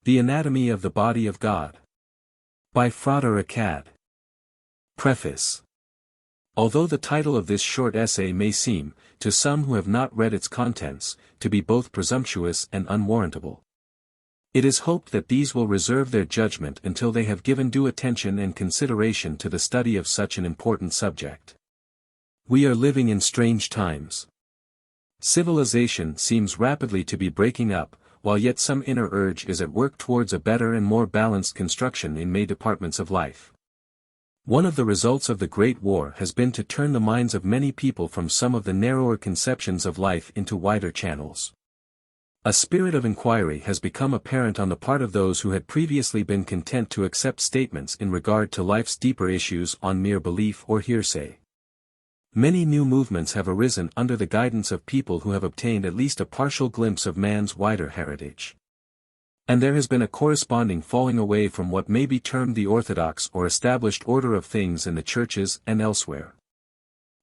The Anatomy of the Body of God. By Frater Achad. Preface. Although the title of this short essay may seem, to some who have not read its contents, to be both presumptuous and unwarrantable, it is hoped that these will reserve their judgment until they have given due attention and consideration to the study of such an important subject. We are living in strange times. Civilization seems rapidly to be breaking up, while yet some inner urge is at work towards a better and more balanced construction in many departments of life. One of the results of the Great War has been to turn the minds of many people from some of the narrower conceptions of life into wider channels. A spirit of inquiry has become apparent on the part of those who had previously been content to accept statements in regard to life's deeper issues on mere belief or hearsay. Many new movements have arisen under the guidance of people who have obtained at least a partial glimpse of man's wider heritage. And there has been a corresponding falling away from what may be termed the orthodox or established order of things in the churches and elsewhere.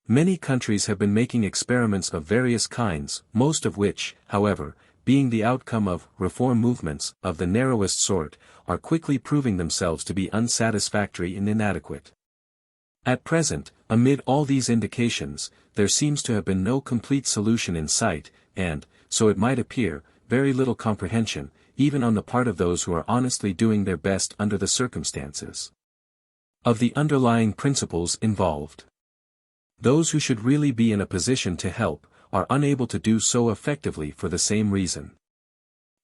Many countries have been making experiments of various kinds, most of which, however, being the outcome of reform movements of the narrowest sort, are quickly proving themselves to be unsatisfactory and inadequate. At present, amid all these indications, there seems to have been no complete solution in sight, and, so it might appear, very little comprehension, even on the part of those who are honestly doing their best under the circumstances, of the underlying principles involved. Those who should really be in a position to help, are unable to do so effectively for the same reason.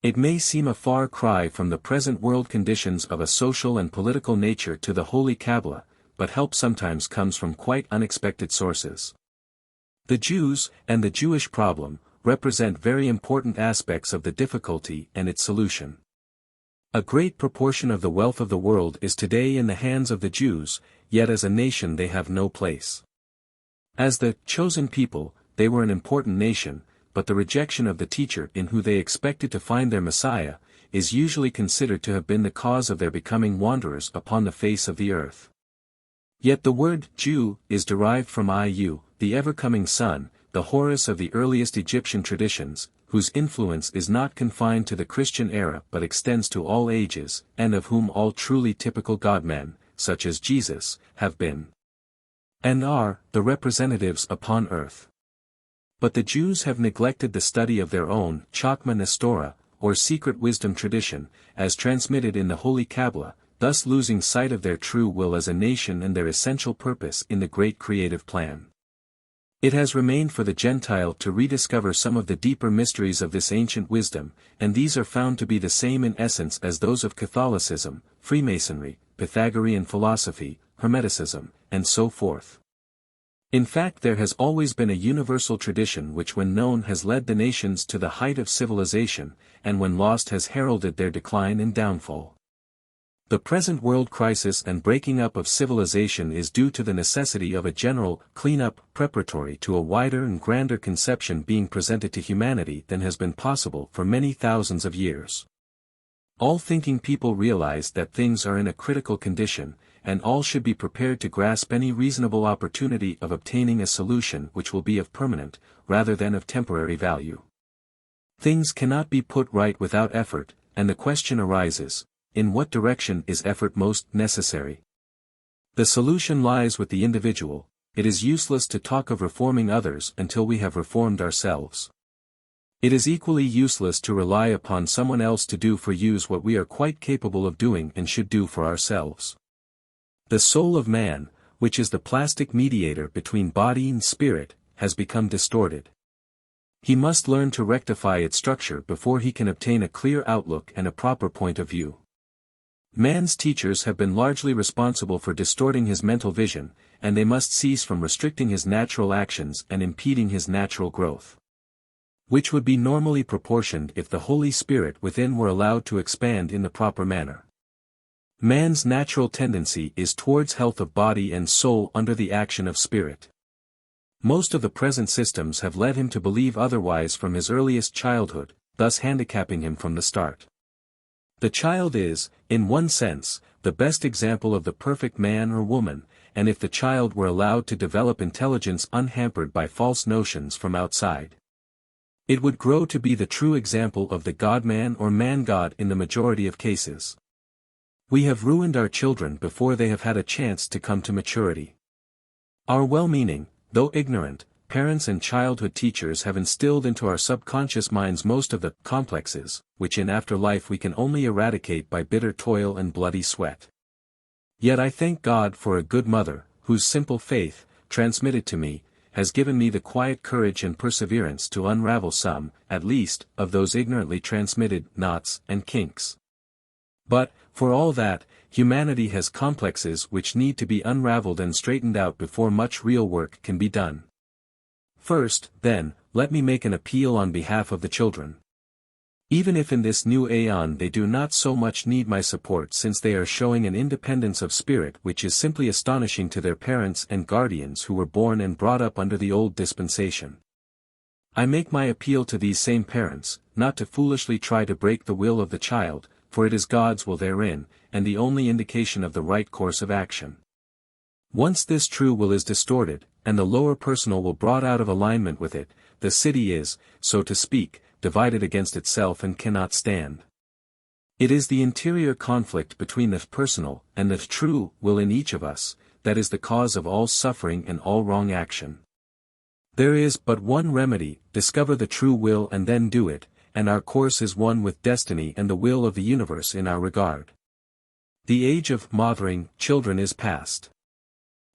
It may seem a far cry from the present world conditions of a social and political nature to the Holy Kabbalah, but help sometimes comes from quite unexpected sources. The Jews, and the Jewish problem, represent very important aspects of the difficulty and its solution. A great proportion of the wealth of the world is today in the hands of the Jews, yet as a nation they have no place. As the chosen people, they were an important nation, but the rejection of the teacher in who they expected to find their Messiah, is usually considered to have been the cause of their becoming wanderers upon the face of the earth. Yet the word Jew is derived from Iu, the ever-coming sun, the Horus of the earliest Egyptian traditions, whose influence is not confined to the Christian era but extends to all ages, and of whom all truly typical God-men, such as Jesus, have been and are the representatives upon earth. But the Jews have neglected the study of their own Chokmah Nestora, or secret wisdom tradition, as transmitted in the Holy Kabbalah, thus losing sight of their true will as a nation and their essential purpose in the great creative plan. It has remained for the Gentile to rediscover some of the deeper mysteries of this ancient wisdom, and these are found to be the same in essence as those of Catholicism, Freemasonry, Pythagorean philosophy, Hermeticism, and so forth. In fact, there has always been a universal tradition which when known has led the nations to the height of civilization, and when lost has heralded their decline and downfall. The present world crisis and breaking up of civilization is due to the necessity of a general clean-up preparatory to a wider and grander conception being presented to humanity than has been possible for many thousands of years. All thinking people realize that things are in a critical condition, and all should be prepared to grasp any reasonable opportunity of obtaining a solution which will be of permanent, rather than of temporary value. Things cannot be put right without effort, and the question arises, in what direction is effort most necessary? The solution lies with the individual. It is useless to talk of reforming others until we have reformed ourselves. It is equally useless to rely upon someone else to do for you what we are quite capable of doing and should do for ourselves. The soul of man, which is the plastic mediator between body and spirit, has become distorted. He must learn to rectify its structure before he can obtain a clear outlook and a proper point of view. Man's teachers have been largely responsible for distorting his mental vision, and they must cease from restricting his natural actions and impeding his natural growth, which would be normally proportioned if the Holy Spirit within were allowed to expand in the proper manner. Man's natural tendency is towards health of body and soul under the action of spirit. Most of the present systems have led him to believe otherwise from his earliest childhood, thus handicapping him from the start. The child is, in one sense, the best example of the perfect man or woman, and if the child were allowed to develop intelligence unhampered by false notions from outside, It would grow to be the true example of the God-man or man-God in the majority of cases. We have ruined our children before they have had a chance to come to maturity. Our well-meaning, though ignorant, parents and childhood teachers have instilled into our subconscious minds most of the complexes, which in after life we can only eradicate by bitter toil and bloody sweat. Yet I thank God for a good mother, whose simple faith, transmitted to me, has given me the quiet courage and perseverance to unravel some, at least, of those ignorantly transmitted knots and kinks. But, for all that, humanity has complexes which need to be unraveled and straightened out before much real work can be done. First, then, let me make an appeal on behalf of the children. Even if in this new aeon they do not so much need my support since they are showing an independence of spirit which is simply astonishing to their parents and guardians who were born and brought up under the old dispensation. I make my appeal to these same parents, not to foolishly try to break the will of the child, for it is God's will therein, and the only indication of the right course of action. Once this true will is distorted, and the lower personal will brought out of alignment with it, the city is, so to speak, divided against itself and cannot stand. It is the interior conflict between the personal and the true will in each of us, that is the cause of all suffering and all wrong action. There is but one remedy: discover the true will and then do it, and our course is one with destiny and the will of the universe in our regard. The age of mothering children is past.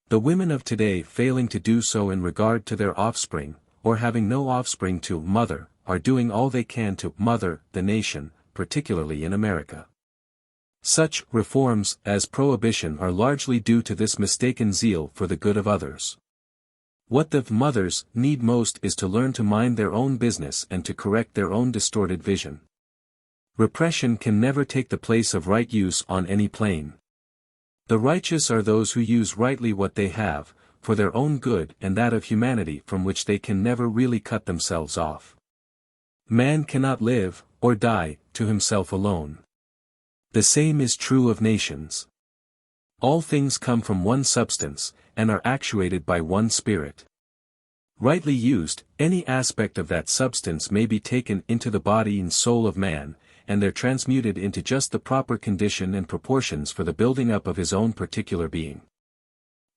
The women of today failing to do so in regard to their offspring, or having no offspring to mother, are doing all they can to mother the nation, particularly in America. Such reforms as prohibition are largely due to this mistaken zeal for the good of others. What the mothers need most is to learn to mind their own business and to correct their own distorted vision. Repression can never take the place of right use on any plane. The righteous are those who use rightly what they have, for their own good and that of humanity from which they can never really cut themselves off. Man cannot live, or die, to himself alone. The same is true of nations. All things come from one substance, and are actuated by one spirit. Rightly used, any aspect of that substance may be taken into the body and soul of man, and they're transmuted into just the proper condition and proportions for the building up of his own particular being.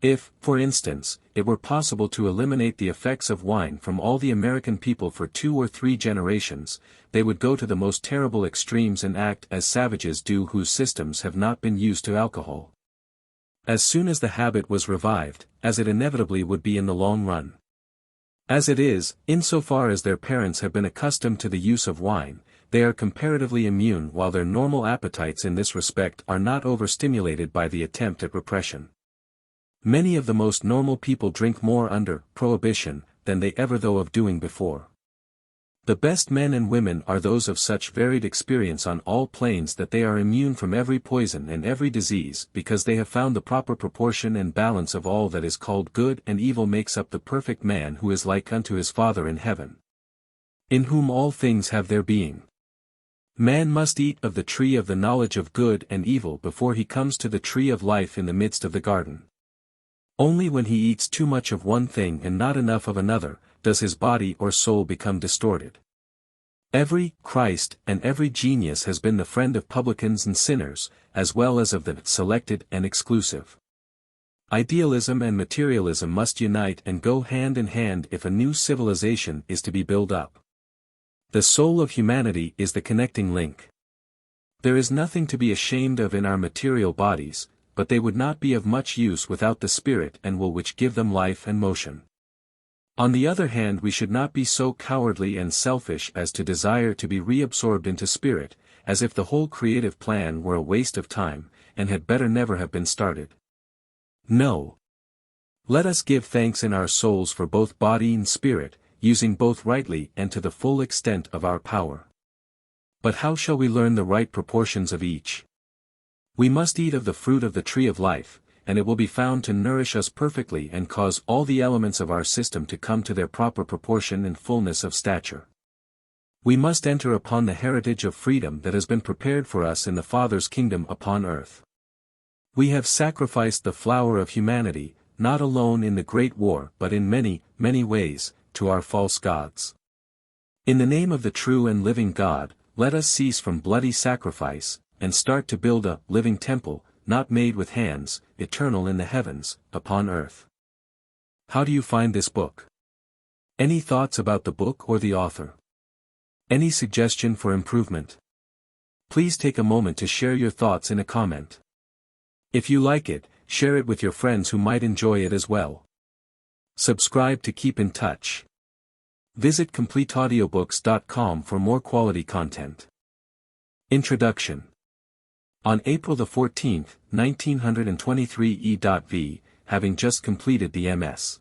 If, for instance, it were possible to eliminate the effects of wine from all the American people for 2 or 3 generations, they would go to the most terrible extremes and act as savages do whose systems have not been used to alcohol. As soon as the habit was revived, as it inevitably would be in the long run. As it is, insofar as their parents have been accustomed to the use of wine, they are comparatively immune while their normal appetites in this respect are not overstimulated by the attempt at repression. Many of the most normal people drink more under prohibition than they ever thought of doing before. The best men and women are those of such varied experience on all planes that they are immune from every poison and every disease because they have found the proper proportion and balance of all that is called good and evil makes up the perfect man who is like unto his Father in heaven, in whom all things have their being. Man must eat of the tree of the knowledge of good and evil before he comes to the tree of life in the midst of the garden. Only when he eats too much of one thing and not enough of another, does his body or soul become distorted. Every Christ and every genius has been the friend of publicans and sinners, as well as of the selected and exclusive. Idealism and materialism must unite and go hand in hand if a new civilization is to be built up. The soul of humanity is the connecting link. There is nothing to be ashamed of in our material bodies, but they would not be of much use without the spirit and will which give them life and motion. On the other hand, we should not be so cowardly and selfish as to desire to be reabsorbed into spirit, as if the whole creative plan were a waste of time, and had better never have been started. No. Let us give thanks in our souls for both body and spirit, using both rightly and to the full extent of our power. But how shall we learn the right proportions of each? We must eat of the fruit of the tree of life, and it will be found to nourish us perfectly and cause all the elements of our system to come to their proper proportion and fullness of stature. We must enter upon the heritage of freedom that has been prepared for us in the Father's kingdom upon earth. We have sacrificed the flower of humanity, not alone in the great war but in many, many ways, to our false gods. In the name of the true and living God, let us cease from bloody sacrifice, and start to build a living temple, not made with hands, eternal in the heavens, upon earth. How do you find this book? Any thoughts about the book or the author? Any suggestion for improvement? Please take a moment to share your thoughts in a comment. If you like it, share it with your friends who might enjoy it as well. Subscribe to keep in touch. Visit completeaudiobooks.com for more quality content. Introduction. On April 14, 1923 E.V., having just completed the MS.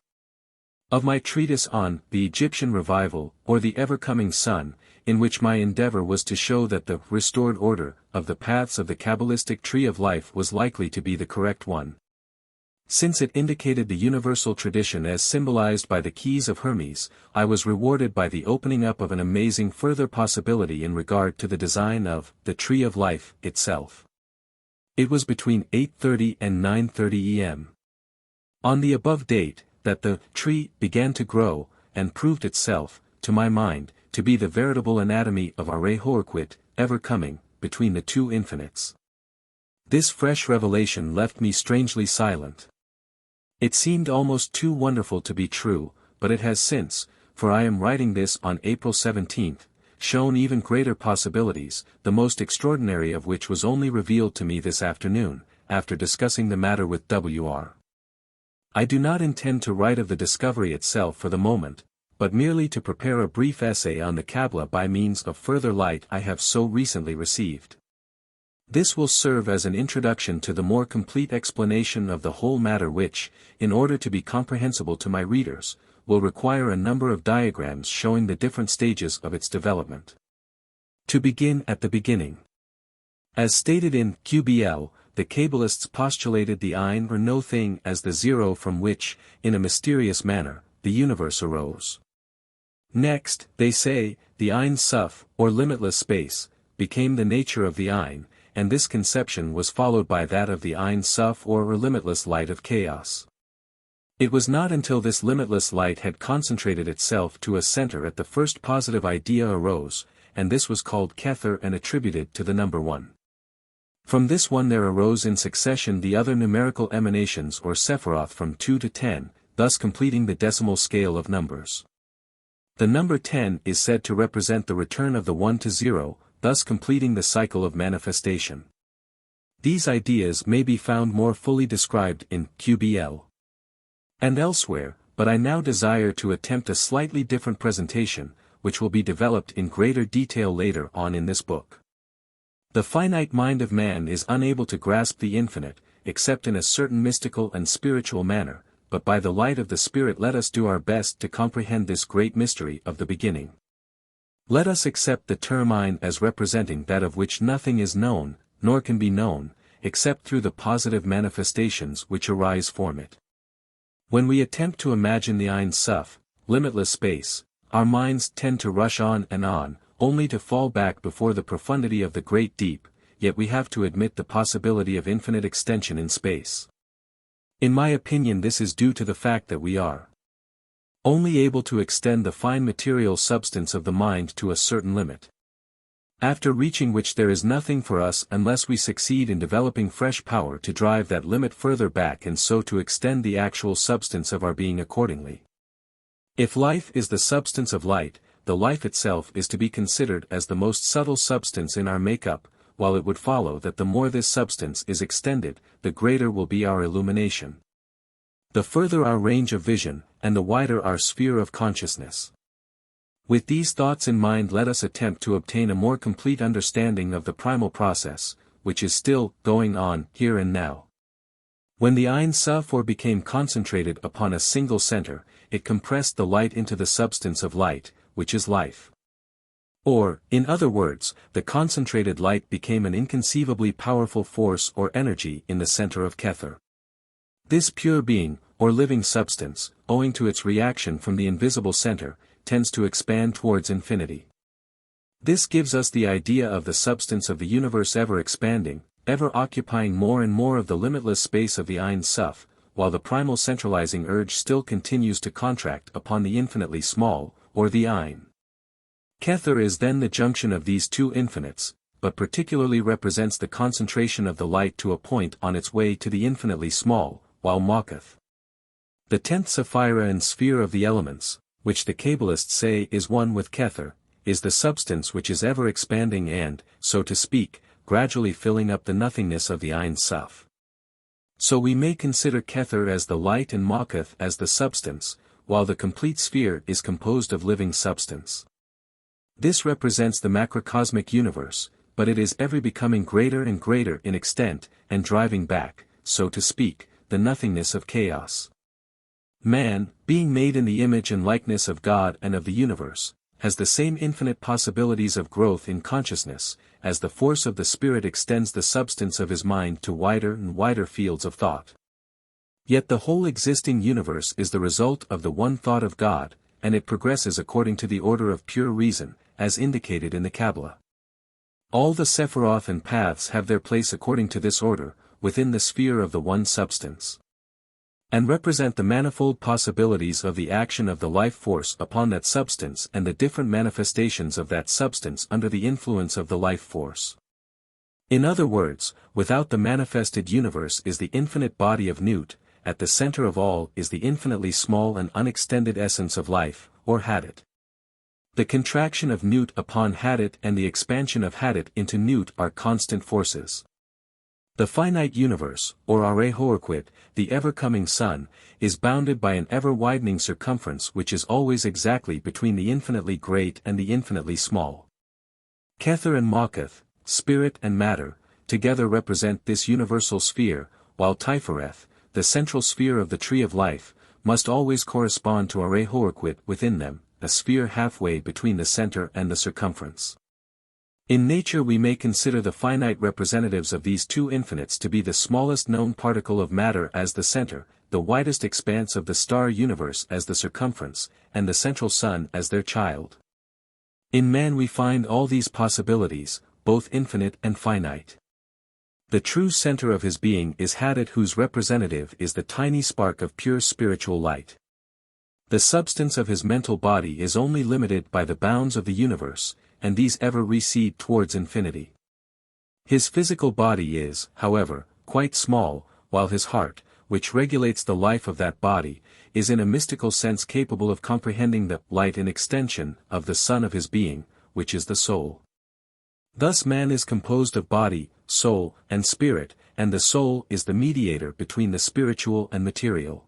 of my treatise on the Egyptian revival, or the ever-coming sun, in which my endeavor was to show that the restored order of the paths of the Kabbalistic tree of life was likely to be the correct one. Since it indicated the universal tradition as symbolized by the keys of Hermes, I was rewarded by the opening up of an amazing further possibility in regard to the design of the tree of life itself. It was between 8:30 and 9:30 am. On the above date, that the tree began to grow, and proved itself, to my mind, to be the veritable anatomy of our Rehourquit, ever coming, between the two infinites. This fresh revelation left me strangely silent. It seemed almost too wonderful to be true, but it has since, for I am writing this on April 17, shown even greater possibilities, the most extraordinary of which was only revealed to me this afternoon, after discussing the matter with W.R. I do not intend to write of the discovery itself for the moment, but merely to prepare a brief essay on the Kabbalah by means of further light I have so recently received. This will serve as an introduction to the more complete explanation of the whole matter which, in order to be comprehensible to my readers, will require a number of diagrams showing the different stages of its development. To begin at the beginning. As stated in QBL, the Kabbalists postulated the Ein or no thing as the zero from which, in a mysterious manner, the universe arose. Next, they say, the Ein Sof, or limitless space, became the nature of the Ein, and this conception was followed by that of the Ein Sof or limitless light of chaos. It was not until this limitless light had concentrated itself to a center at the first positive idea arose, and this was called Kether and attributed to the number 1. From this one there arose in succession the other numerical emanations or Sephiroth from 2 to 10, thus completing the decimal scale of numbers. The number 10 is said to represent the return of the 1 to 0, thus completing the cycle of manifestation. These ideas may be found more fully described in QBL and elsewhere, but I now desire to attempt a slightly different presentation, which will be developed in greater detail later on in this book. The finite mind of man is unable to grasp the infinite, except in a certain mystical and spiritual manner, but by the light of the Spirit let us do our best to comprehend this great mystery of the beginning. Let us accept the term Ein as representing that of which nothing is known, nor can be known, except through the positive manifestations which arise from it. When we attempt to imagine the Ein Sof, limitless space, our minds tend to rush on, only to fall back before the profundity of the great deep, yet we have to admit the possibility of infinite extension in space. In my opinion this is due to the fact that we are only able to extend the fine material substance of the mind to a certain limit, after reaching which there is nothing for us unless we succeed in developing fresh power to drive that limit further back and so to extend the actual substance of our being accordingly. If life is the substance of light, the life itself is to be considered as the most subtle substance in our make-up, while it would follow that the more this substance is extended, the greater will be our illumination. The further our range of vision, and the wider our sphere of consciousness. With these thoughts in mind let us attempt to obtain a more complete understanding of the primal process, which is still going on here and now. When the Ein Sof became concentrated upon a single center, it compressed the light into the substance of light, which is life. Or, in other words, the concentrated light became an inconceivably powerful force or energy in the center of Kether. This pure being, or living substance, owing to its reaction from the invisible center, tends to expand towards infinity. This gives us the idea of the substance of the universe ever expanding, ever occupying more and more of the limitless space of the Ein Sof, while the primal centralizing urge still continues to contract upon the infinitely small, or the Ein. Kether is then the junction of these two infinites, but particularly represents the concentration of the light to a point on its way to the infinitely small, while Makuth, the 10th Sapphira and sphere of the elements, which the Kabbalists say is one with Kether, is the substance which is ever expanding and, so to speak, gradually filling up the nothingness of the Ein Sof. So we may consider Kether as the light and Makuth as the substance, while the complete sphere is composed of living substance. This represents the macrocosmic universe, but it is ever becoming greater and greater in extent, and driving back, so to speak, the nothingness of chaos. Man, being made in the image and likeness of God and of the universe, has the same infinite possibilities of growth in consciousness, as the force of the spirit extends the substance of his mind to wider and wider fields of thought. Yet the whole existing universe is the result of the one thought of God, and it progresses according to the order of pure reason, as indicated in the Kabbalah. All the Sephiroth and paths have their place according to this order, within the sphere of the one substance, and represent the manifold possibilities of the action of the life force upon that substance and the different manifestations of that substance under the influence of the life force. In other words, without the manifested universe is the infinite body of Nut, at the center of all is the infinitely small and unextended essence of life, or Hadit. The contraction of Nut upon Hadit and the expansion of Hadit into Nut are constant forces. The finite universe, or Arehoaquit, the ever-coming sun, is bounded by an ever-widening circumference which is always exactly between the infinitely great and the infinitely small. Kether and Makuth, spirit and matter, together represent this universal sphere, while Tifereth, the central sphere of the tree of life, must always correspond to Arehoaquit within them, a sphere halfway between the center and the circumference. In nature we may consider the finite representatives of these two infinites to be the smallest known particle of matter as the center, the widest expanse of the star universe as the circumference, and the central sun as their child. In man we find all these possibilities, both infinite and finite. The true center of his being is Hadit, whose representative is the tiny spark of pure spiritual light. The substance of his mental body is only limited by the bounds of the universe, and these ever recede towards infinity. His physical body is, however, quite small, while his heart, which regulates the life of that body, is in a mystical sense capable of comprehending the light and extension of the sun of his being, which is the soul. Thus man is composed of body, soul, and spirit, and the soul is the mediator between the spiritual and material.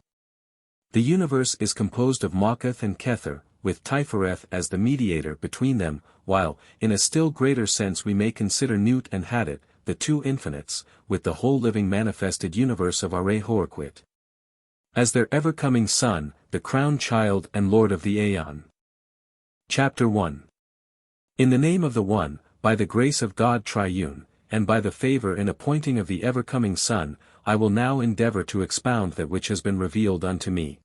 The universe is composed of Makuth and Kether, with Tifereth as the mediator between them, while, in a still greater sense we may consider Nut and Hadit, the two infinites, with the whole living manifested universe of Arehoaquit, as their ever-coming Son, the crowned child and Lord of the Aeon. Chapter 1. In the name of the One, by the grace of God Triune, and by the favor and appointing of the ever-coming Son, I will now endeavor to expound that which has been revealed unto me.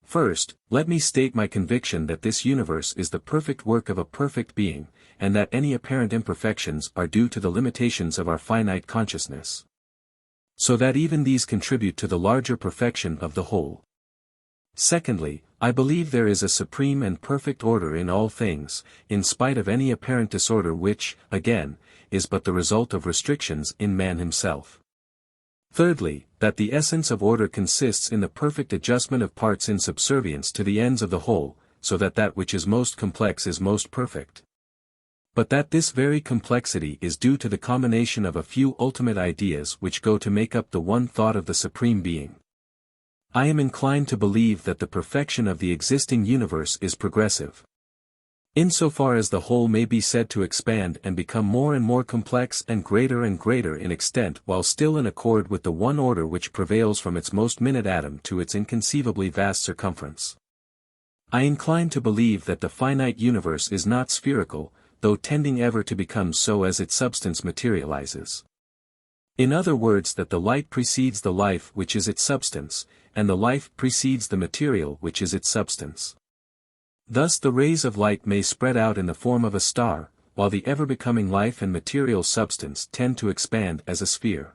First, let me state my conviction that this universe is the perfect work of a perfect being, and that any apparent imperfections are due to the limitations of our finite consciousness, so that even these contribute to the larger perfection of the whole. Secondly, I believe there is a supreme and perfect order in all things, in spite of any apparent disorder which, again, is but the result of restrictions in man himself. Thirdly, that the essence of order consists in the perfect adjustment of parts in subservience to the ends of the whole, so that that which is most complex is most perfect. But that this very complexity is due to the combination of a few ultimate ideas which go to make up the one thought of the Supreme Being. I am inclined to believe that the perfection of the existing universe is progressive, insofar as the whole may be said to expand and become more and more complex and greater in extent while still in accord with the one order which prevails from its most minute atom to its inconceivably vast circumference. I incline to believe that the finite universe is not spherical, though tending ever to become so as its substance materializes. In other words, that the light precedes the life which is its substance, and the life precedes the material which is its substance. Thus the rays of light may spread out in the form of a star, while the ever-becoming life and material substance tend to expand as a sphere.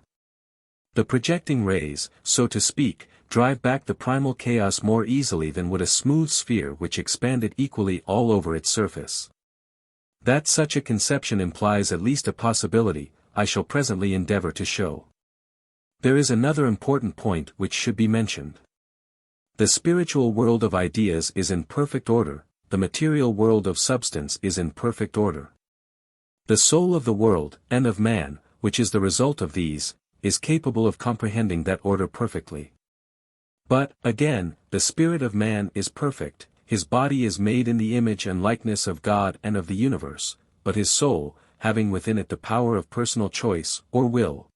The projecting rays, so to speak, drive back the primal chaos more easily than would a smooth sphere which expanded equally all over its surface. That such a conception implies at least a possibility, I shall presently endeavor to show. There is another important point which should be mentioned. The spiritual world of ideas is in perfect order, the material world of substance is in perfect order. The soul of the world, and of man, which is the result of these, is capable of comprehending that order perfectly. But, again, the spirit of man is perfect, his body is made in the image and likeness of God and of the universe, but his soul, having within it the power of personal choice, or will,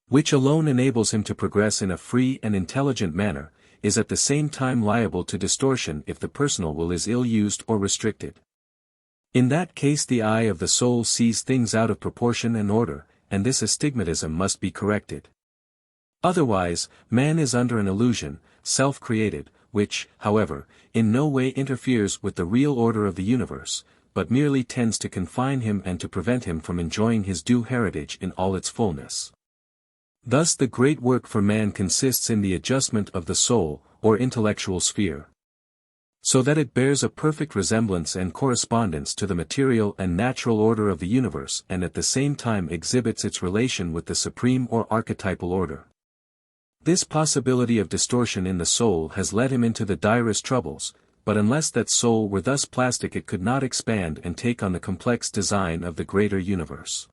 which alone enables him to progress in a free and intelligent manner, is at the same time liable to distortion if the personal will is ill-used or restricted. In that case the eye of the soul sees things out of proportion and order, and this astigmatism must be corrected. Otherwise, man is under an illusion, self-created, which, however, in no way interferes with the real order of the universe, but merely tends to confine him and to prevent him from enjoying his due heritage in all its fullness. Thus the great work for man consists in the adjustment of the soul, or intellectual sphere, so that it bears a perfect resemblance and correspondence to the material and natural order of the universe and at the same time exhibits its relation with the supreme or archetypal order. This possibility of distortion in the soul has led him into the direst troubles, but unless that soul were thus plastic it could not expand and take on the complex design of the greater universe.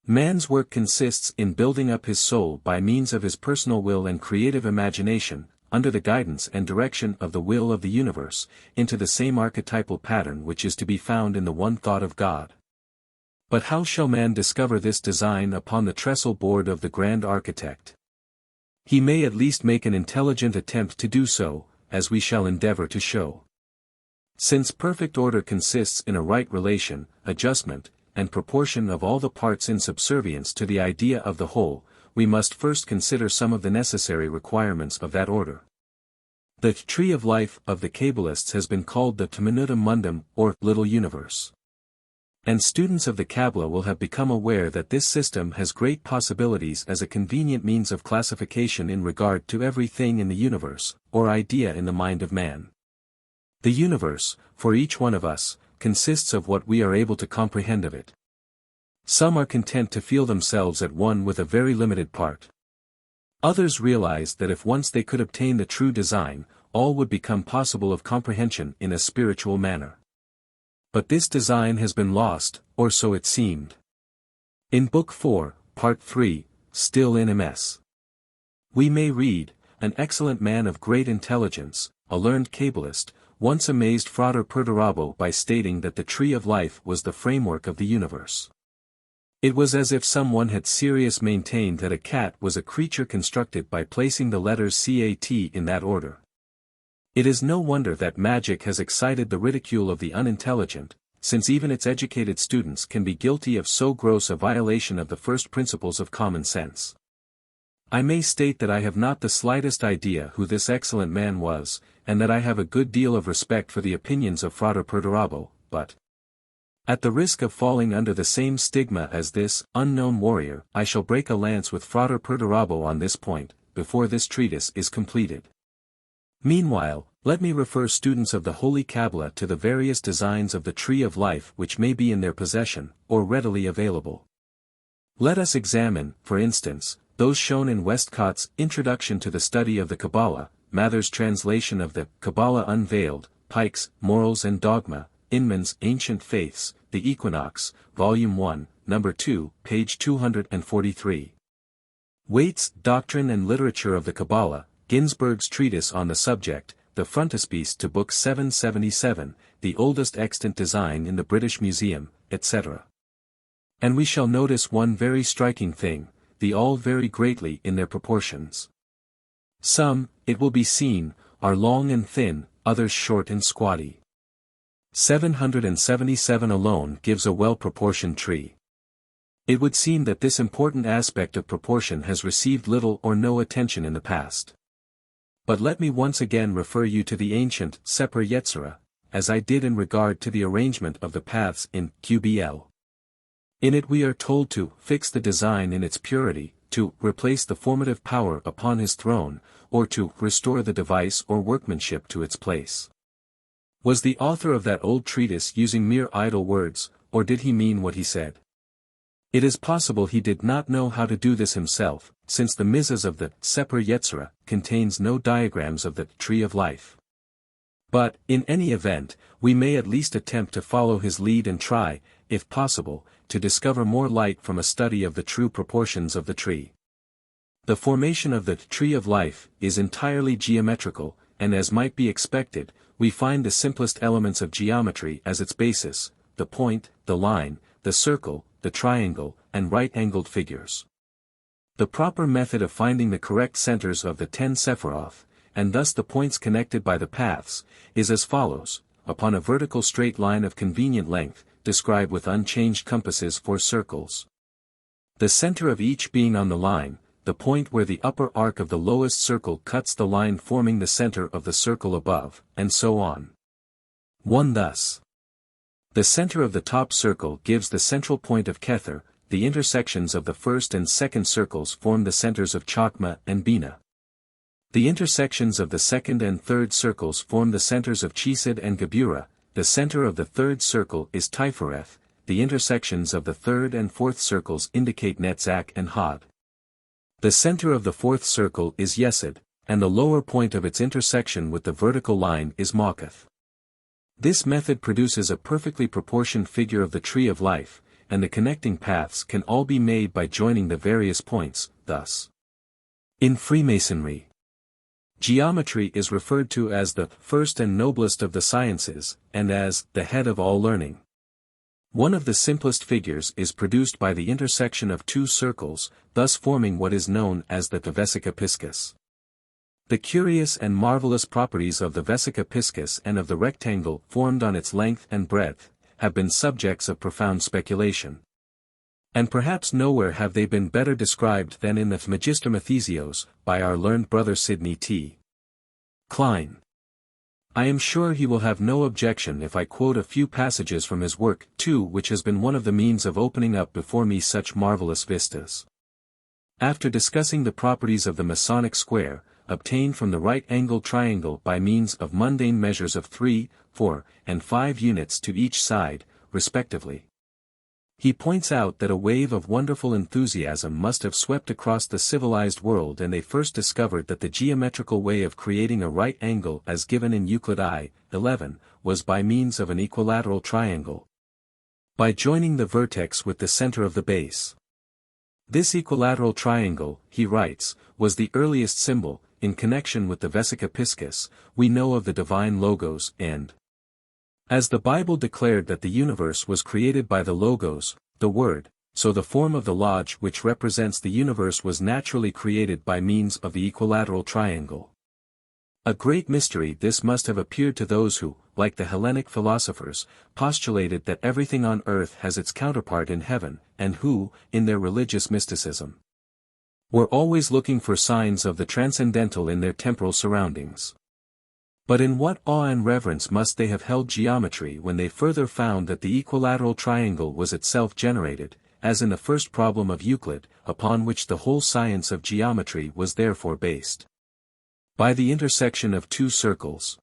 Man's work consists in building up his soul by means of his personal will and creative imagination, under the guidance and direction of the will of the universe, into the same archetypal pattern which is to be found in the one thought of God. But how shall man discover this design upon the trestle board of the grand architect? He may at least make an intelligent attempt to do so, as we shall endeavor to show. Since perfect order consists in a right relation, adjustment, and proportion of all the parts in subservience to the idea of the whole, we must first consider some of the necessary requirements of that order. The tree of life of the Kabbalists has been called the Temenutum Mundum, or little universe. And students of the Kabbalah will have become aware that this system has great possibilities as a convenient means of classification in regard to everything in the universe, or idea in the mind of man. The universe, for each one of us, consists of what we are able to comprehend of it. Some are content to feel themselves at one with a very limited part. Others realize that if once they could obtain the true design, all would become possible of comprehension in a spiritual manner. But this design has been lost, or so it seemed. In Book 4, Part 3, still in MS. We may read, an excellent man of great intelligence, a learned Kabbalist, once amazed Frater Achad by stating that the tree of life was the framework of the universe. It was as if someone had seriously maintained that a cat was a creature constructed by placing the letters CAT in that order. It is no wonder that magic has excited the ridicule of the unintelligent, since even its educated students can be guilty of so gross a violation of the first principles of common sense. I may state that I have not the slightest idea who this excellent man was, and that I have a good deal of respect for the opinions of Frater Achad, but, at the risk of falling under the same stigma as this unknown warrior, I shall break a lance with Frater Achad on this point, before this treatise is completed. Meanwhile, let me refer students of the Holy Kabbalah to the various designs of the Tree of Life which may be in their possession, or readily available. Let us examine, for instance, those shown in Westcott's Introduction to the Study of the Kabbalah, Mather's translation of the Kabbalah Unveiled, Pike's Morals and Dogma, Inman's Ancient Faiths, The Equinox, Volume 1, Number 2, page 243. Waite's Doctrine and Literature of the Kabbalah, Ginsberg's treatise on the subject, the frontispiece to Book 777, the oldest extant design in the British Museum, etc. And we shall notice one very striking thing, they all vary greatly in their proportions. Some, it will be seen, are long and thin, others short and squatty. 777 alone gives a well-proportioned tree. It would seem that this important aspect of proportion has received little or no attention in the past. But let me once again refer you to the ancient Sefer Yetzirah, as I did in regard to the arrangement of the paths in QBL. In it we are told to fix the design in its purity, to replace the formative power upon his throne, or to restore the device or workmanship to its place. Was the author of that old treatise using mere idle words, or did he mean what he said? It is possible he did not know how to do this himself, since the Mizas of the Sefer Yetzirah contains no diagrams of the tree of life. But, in any event, we may at least attempt to follow his lead and try, if possible, to discover more light from a study of the true proportions of the tree. The formation of the tree of life is entirely geometrical, and as might be expected, we find the simplest elements of geometry as its basis: the point, the line, the circle, the triangle, and right-angled figures. The proper method of finding the correct centers of the 10 Sephiroth, and thus the points connected by the paths, is as follows: upon a vertical straight line of convenient length, describe with unchanged compasses 4 circles. The center of each being on the line, the point where the upper arc of the lowest circle cuts the line forming the center of the circle above, and so on. 1. Thus, the center of the top circle gives the central point of Kether, the intersections of the first and second circles form the centers of Chokmah and Bina. The intersections of the second and third circles form the centers of Chesed and Geburah, the center of the third circle is Tifereth, the intersections of the third and fourth circles indicate Netzach and Hod. The center of the fourth circle is Yesod, and the lower point of its intersection with the vertical line is Mawkath. This method produces a perfectly proportioned figure of the tree of life, and the connecting paths can all be made by joining the various points, thus. In Freemasonry, geometry is referred to as the first and noblest of the sciences, and as the head of all learning. One of the simplest figures is produced by the intersection of 2 circles, thus forming what is known as the vesica piscis. The curious and marvelous properties of the vesica piscis and of the rectangle formed on its length and breadth, have been subjects of profound speculation. And perhaps nowhere have they been better described than in the Magister Mathesios, by our learned brother Sidney T. Klein. I am sure he will have no objection if I quote a few passages from his work, too, which has been one of the means of opening up before me such marvelous vistas. After discussing the properties of the Masonic square, obtained from the right-angled triangle by means of mundane measures of 3, 4, and 5 units to each side, respectively, he points out that a wave of wonderful enthusiasm must have swept across the civilized world, and they first discovered that the geometrical way of creating a right angle as given in Euclid I-11, was by means of an equilateral triangle. By joining the vertex with the center of the base. This equilateral triangle, he writes, was the earliest symbol, in connection with the vesica piscis, we know of the divine Logos, and as the Bible declared that the universe was created by the Logos, the Word, so the form of the lodge which represents the universe was naturally created by means of the equilateral triangle. A great mystery this must have appeared to those who, like the Hellenic philosophers, postulated that everything on earth has its counterpart in heaven, and who, in their religious mysticism, were always looking for signs of the transcendental in their temporal surroundings. But in what awe and reverence must they have held geometry when they further found that the equilateral triangle was itself generated, as in the first problem of Euclid, upon which the whole science of geometry was therefore based, by the intersection of 2 circles.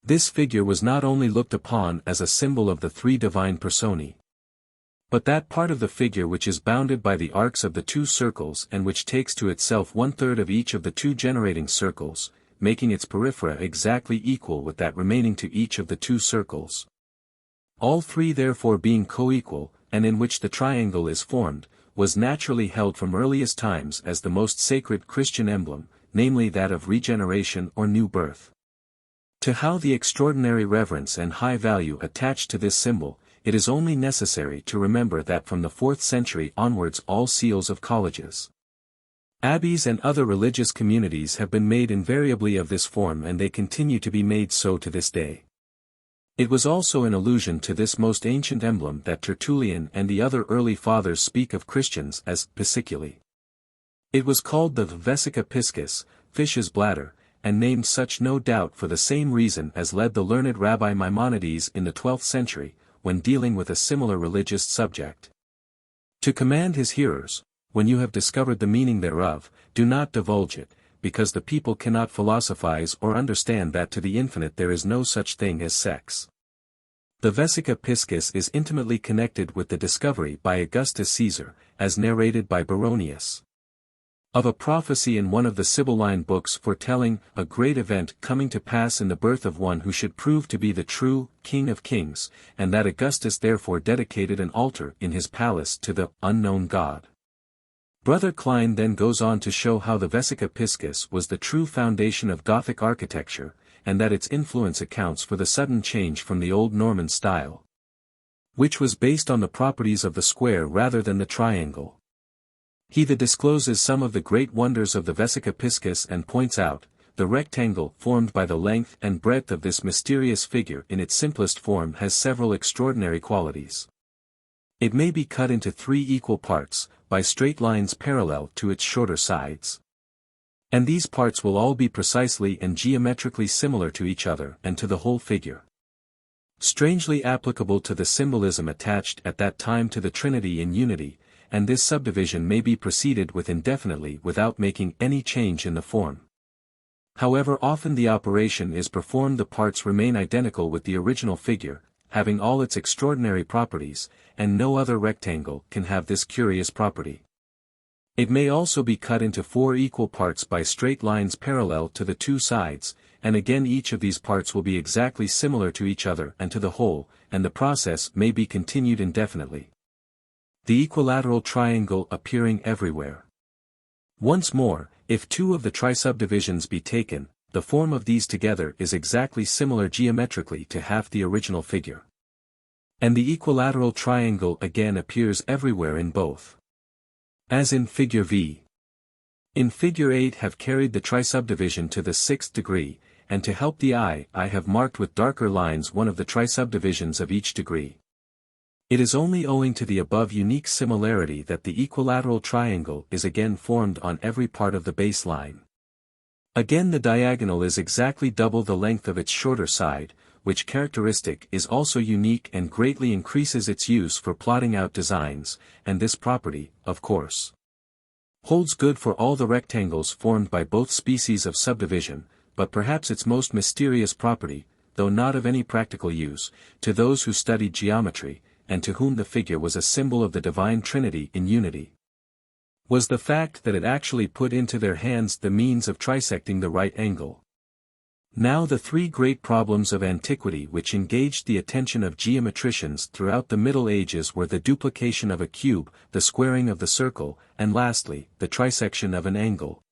This figure was not only looked upon as a symbol of the 3 divine personae, but that part of the figure which is bounded by the arcs of the 2 circles and which takes to itself 1/3 of each of the 2 generating circles, making its periphera exactly equal with that remaining to each of the 2 circles. All 3 therefore being co-equal, and in which the triangle is formed, was naturally held from earliest times as the most sacred Christian emblem, namely that of regeneration or new birth. To how the extraordinary reverence and high value attached to this symbol, it is only necessary to remember that from the 4th century onwards all seals of colleges, abbeys and other religious communities have been made invariably of this form, and they continue to be made so to this day. It was also in allusion to this most ancient emblem that Tertullian and the other early fathers speak of Christians as pisciculi. It was called the vesica piscis, fish's bladder, and named such no doubt for the same reason as led the learned Rabbi Maimonides in the 12th century, when dealing with a similar religious subject, to command his hearers, when you have discovered the meaning thereof, do not divulge it, because the people cannot philosophize or understand that to the infinite there is no such thing as sex. The Vesica Piscis is intimately connected with the discovery by Augustus Caesar, as narrated by Baronius, of a prophecy in one of the Sibylline books foretelling a great event coming to pass in the birth of one who should prove to be the true King of Kings, and that Augustus therefore dedicated an altar in his palace to the unknown god. Brother Klein then goes on to show how the Vesica Piscis was the true foundation of Gothic architecture, and that its influence accounts for the sudden change from the old Norman style, which was based on the properties of the square rather than the triangle. He then discloses some of the great wonders of the Vesica Piscis and points out, the rectangle formed by the length and breadth of this mysterious figure in its simplest form has several extraordinary qualities. It may be cut into 3 equal parts, by straight lines parallel to its shorter sides. And these parts will all be precisely and geometrically similar to each other and to the whole figure. Strangely applicable to the symbolism attached at that time to the Trinity in unity, and this subdivision may be proceeded with indefinitely without making any change in the form. However often the operation is performed, the parts remain identical with the original figure, having all its extraordinary properties, and no other rectangle can have this curious property. It may also be cut into 4 equal parts by straight lines parallel to the 2 sides, and again each of these parts will be exactly similar to each other and to the whole, and the process may be continued indefinitely. The equilateral triangle appearing everywhere. Once more, if 2 of the trisubdivisions be taken, the form of these together is exactly similar geometrically to half the original figure. And the equilateral triangle again appears everywhere in both. As in figure V. In figure 8 have carried the trisubdivision to the 6th degree, and to help the eye I have marked with darker lines one of the trisubdivisions of each degree. It is only owing to the above unique similarity that the equilateral triangle is again formed on every part of the base line. Again the diagonal is exactly double the length of its shorter side, which characteristic is also unique and greatly increases its use for plotting out designs, and this property, of course, holds good for all the rectangles formed by both species of subdivision, but perhaps its most mysterious property, though not of any practical use, to those who studied geometry, and to whom the figure was a symbol of the divine Trinity in unity, was the fact that it actually put into their hands the means of trisecting the right angle. Now the 3 great problems of antiquity which engaged the attention of geometricians throughout the Middle Ages were the duplication of a cube, the squaring of the circle, and lastly, the trisection of an angle.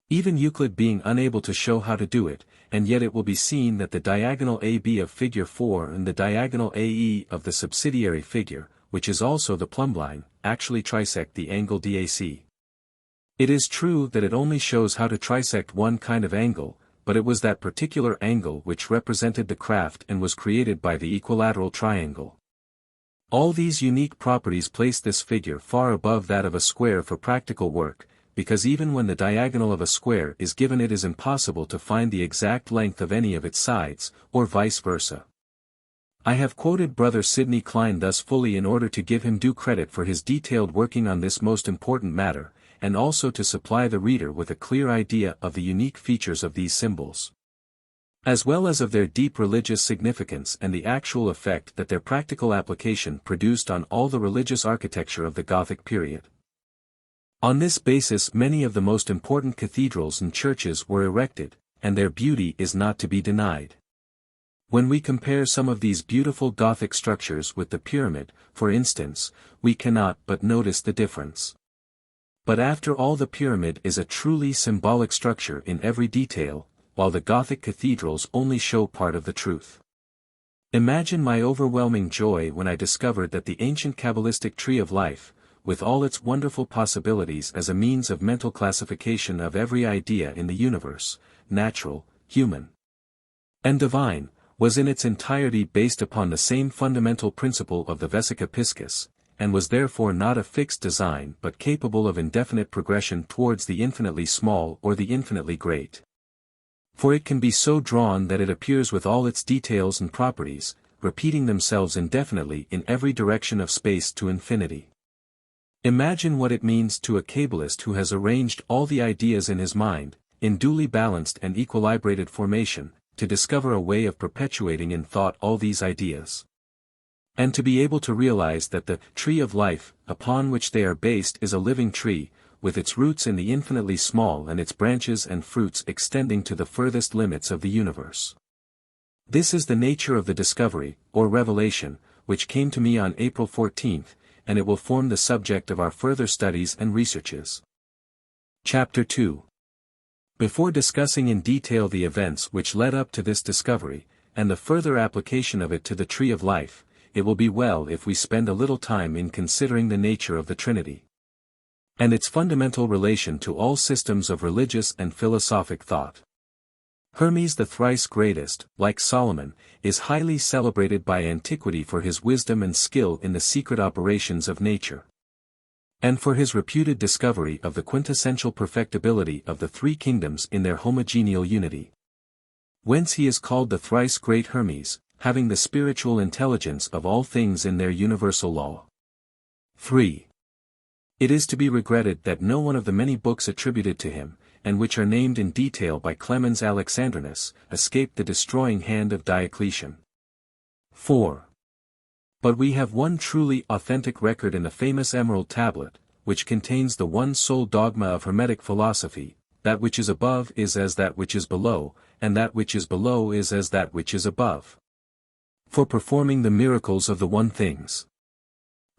Even Euclid being unable to show how to do it, and yet it will be seen that the diagonal AB of figure 4 and the diagonal AE of the subsidiary figure, which is also the plumbline, actually trisect the angle DAC. It is true that it only shows how to trisect one kind of angle, but it was that particular angle which represented the craft and was created by the equilateral triangle. All these unique properties place this figure far above that of a square for practical work, because even when the diagonal of a square is given it is impossible to find the exact length of any of its sides, or vice versa. I have quoted Brother Sidney Klein thus fully in order to give him due credit for his detailed working on this most important matter, and also to supply the reader with a clear idea of the unique features of these symbols, as well as of their deep religious significance and the actual effect that their practical application produced on all the religious architecture of the Gothic period. On this basis many of the most important cathedrals and churches were erected, and their beauty is not to be denied. When we compare some of these beautiful Gothic structures with the pyramid, for instance, we cannot but notice the difference. But after all, the pyramid is a truly symbolic structure in every detail, while the Gothic cathedrals only show part of the truth. Imagine my overwhelming joy when I discovered that the ancient Kabbalistic tree of life, with all its wonderful possibilities as a means of mental classification of every idea in the universe, natural, human, and divine, was in its entirety based upon the same fundamental principle of the Vesica Piscis, and was therefore not a fixed design but capable of indefinite progression towards the infinitely small or the infinitely great. For it can be so drawn that it appears with all its details and properties, repeating themselves indefinitely in every direction of space to infinity. Imagine what it means to a Kabbalist who has arranged all the ideas in his mind, in duly balanced and equilibrated formation, to discover a way of perpetuating in thought all these ideas. And to be able to realize that the tree of life, upon which they are based, is a living tree, with its roots in the infinitely small and its branches and fruits extending to the furthest limits of the universe. This is the nature of the discovery, or revelation, which came to me on April 14, and it will form the subject of our further studies and researches. Chapter 2. Before discussing in detail the events which led up to this discovery, and the further application of it to the tree of life, it will be well if we spend a little time in considering the nature of the Trinity, and its fundamental relation to all systems of religious and philosophic thought. Hermes, the thrice greatest, like Solomon, is highly celebrated by antiquity for his wisdom and skill in the secret operations of nature, and for his reputed discovery of the quintessential perfectibility of the three kingdoms in their homogeneal unity. Whence he is called the thrice great Hermes, having the spiritual intelligence of all things in their universal law. 3. It is to be regretted that no one of the many books attributed to him, and which are named in detail by Clemens Alexandrinus, escaped the destroying hand of Diocletian. 4. But we have one truly authentic record in the famous Emerald Tablet, which contains the one sole dogma of Hermetic philosophy: that which is above is as that which is below, and that which is below is as that which is above, for performing the miracles of the one things.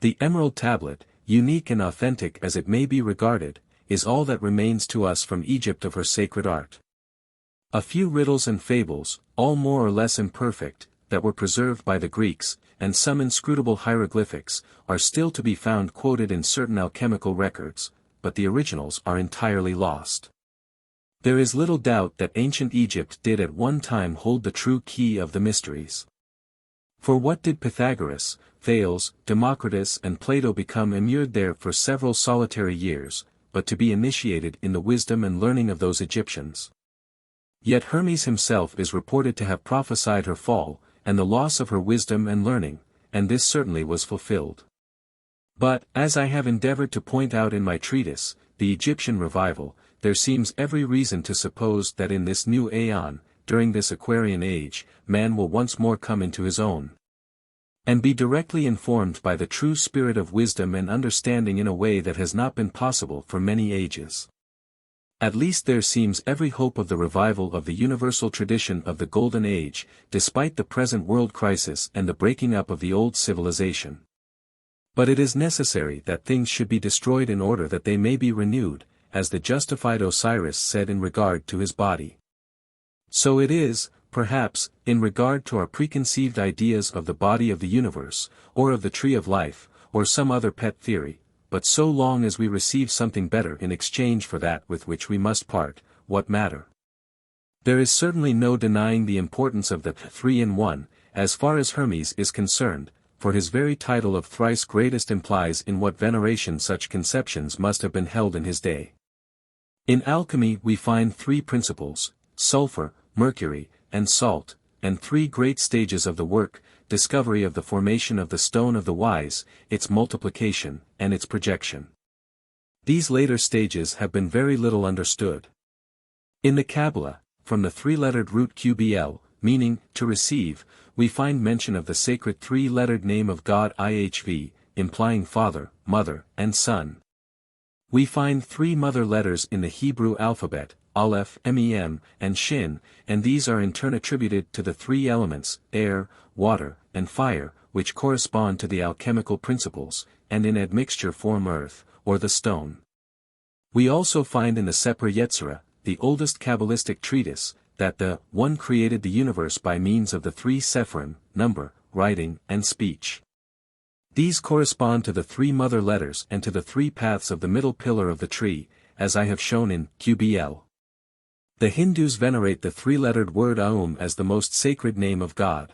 The Emerald Tablet, unique and authentic as it may be regarded, is all that remains to us from Egypt of her sacred art. A few riddles and fables, all more or less imperfect, that were preserved by the Greeks, and some inscrutable hieroglyphics, are still to be found quoted in certain alchemical records, but the originals are entirely lost. There is little doubt that ancient Egypt did at one time hold the true key of the mysteries. For what did Pythagoras, Thales, Democritus and Plato become immured there for several solitary years, but to be initiated in the wisdom and learning of those Egyptians? Yet Hermes himself is reported to have prophesied her fall, and the loss of her wisdom and learning, and this certainly was fulfilled. But, as I have endeavored to point out in my treatise, The Egyptian Revival, there seems every reason to suppose that in this new aeon, during this Aquarian age, man will once more come into his own, and be directly informed by the true spirit of wisdom and understanding in a way that has not been possible for many ages. At least there seems every hope of the revival of the universal tradition of the Golden Age, despite the present world crisis and the breaking up of the old civilization. But it is necessary that things should be destroyed in order that they may be renewed, as the justified Osiris said in regard to his body. So it is, perhaps, in regard to our preconceived ideas of the body of the universe, or of the tree of life, or some other pet theory, but so long as we receive something better in exchange for that with which we must part, what matter? There is certainly no denying the importance of the three-in-one, as far as Hermes is concerned, for his very title of thrice greatest implies in what veneration such conceptions must have been held in his day. In alchemy we find three principles: sulfur, mercury, and salt, and three great stages of the work: discovery of the formation of the stone of the wise, its multiplication, and its projection. These later stages have been very little understood. In the Kabbalah, from the three-lettered root QBL, meaning, to receive, we find mention of the sacred three-lettered name of God IHV, implying Father, Mother, and Son. We find three mother letters in the Hebrew alphabet, Aleph, Mem, and Shin, and these are in turn attributed to the three elements, air, water, and fire, which correspond to the alchemical principles, and in admixture form earth, or the stone. We also find in the Sefer Yetzirah, the oldest Kabbalistic treatise, that the One created the universe by means of the three Sephirim, number, writing, and speech. These correspond to the three mother letters and to the three paths of the middle pillar of the tree, as I have shown in QBL. The Hindus venerate the three-lettered word Aum as the most sacred name of God.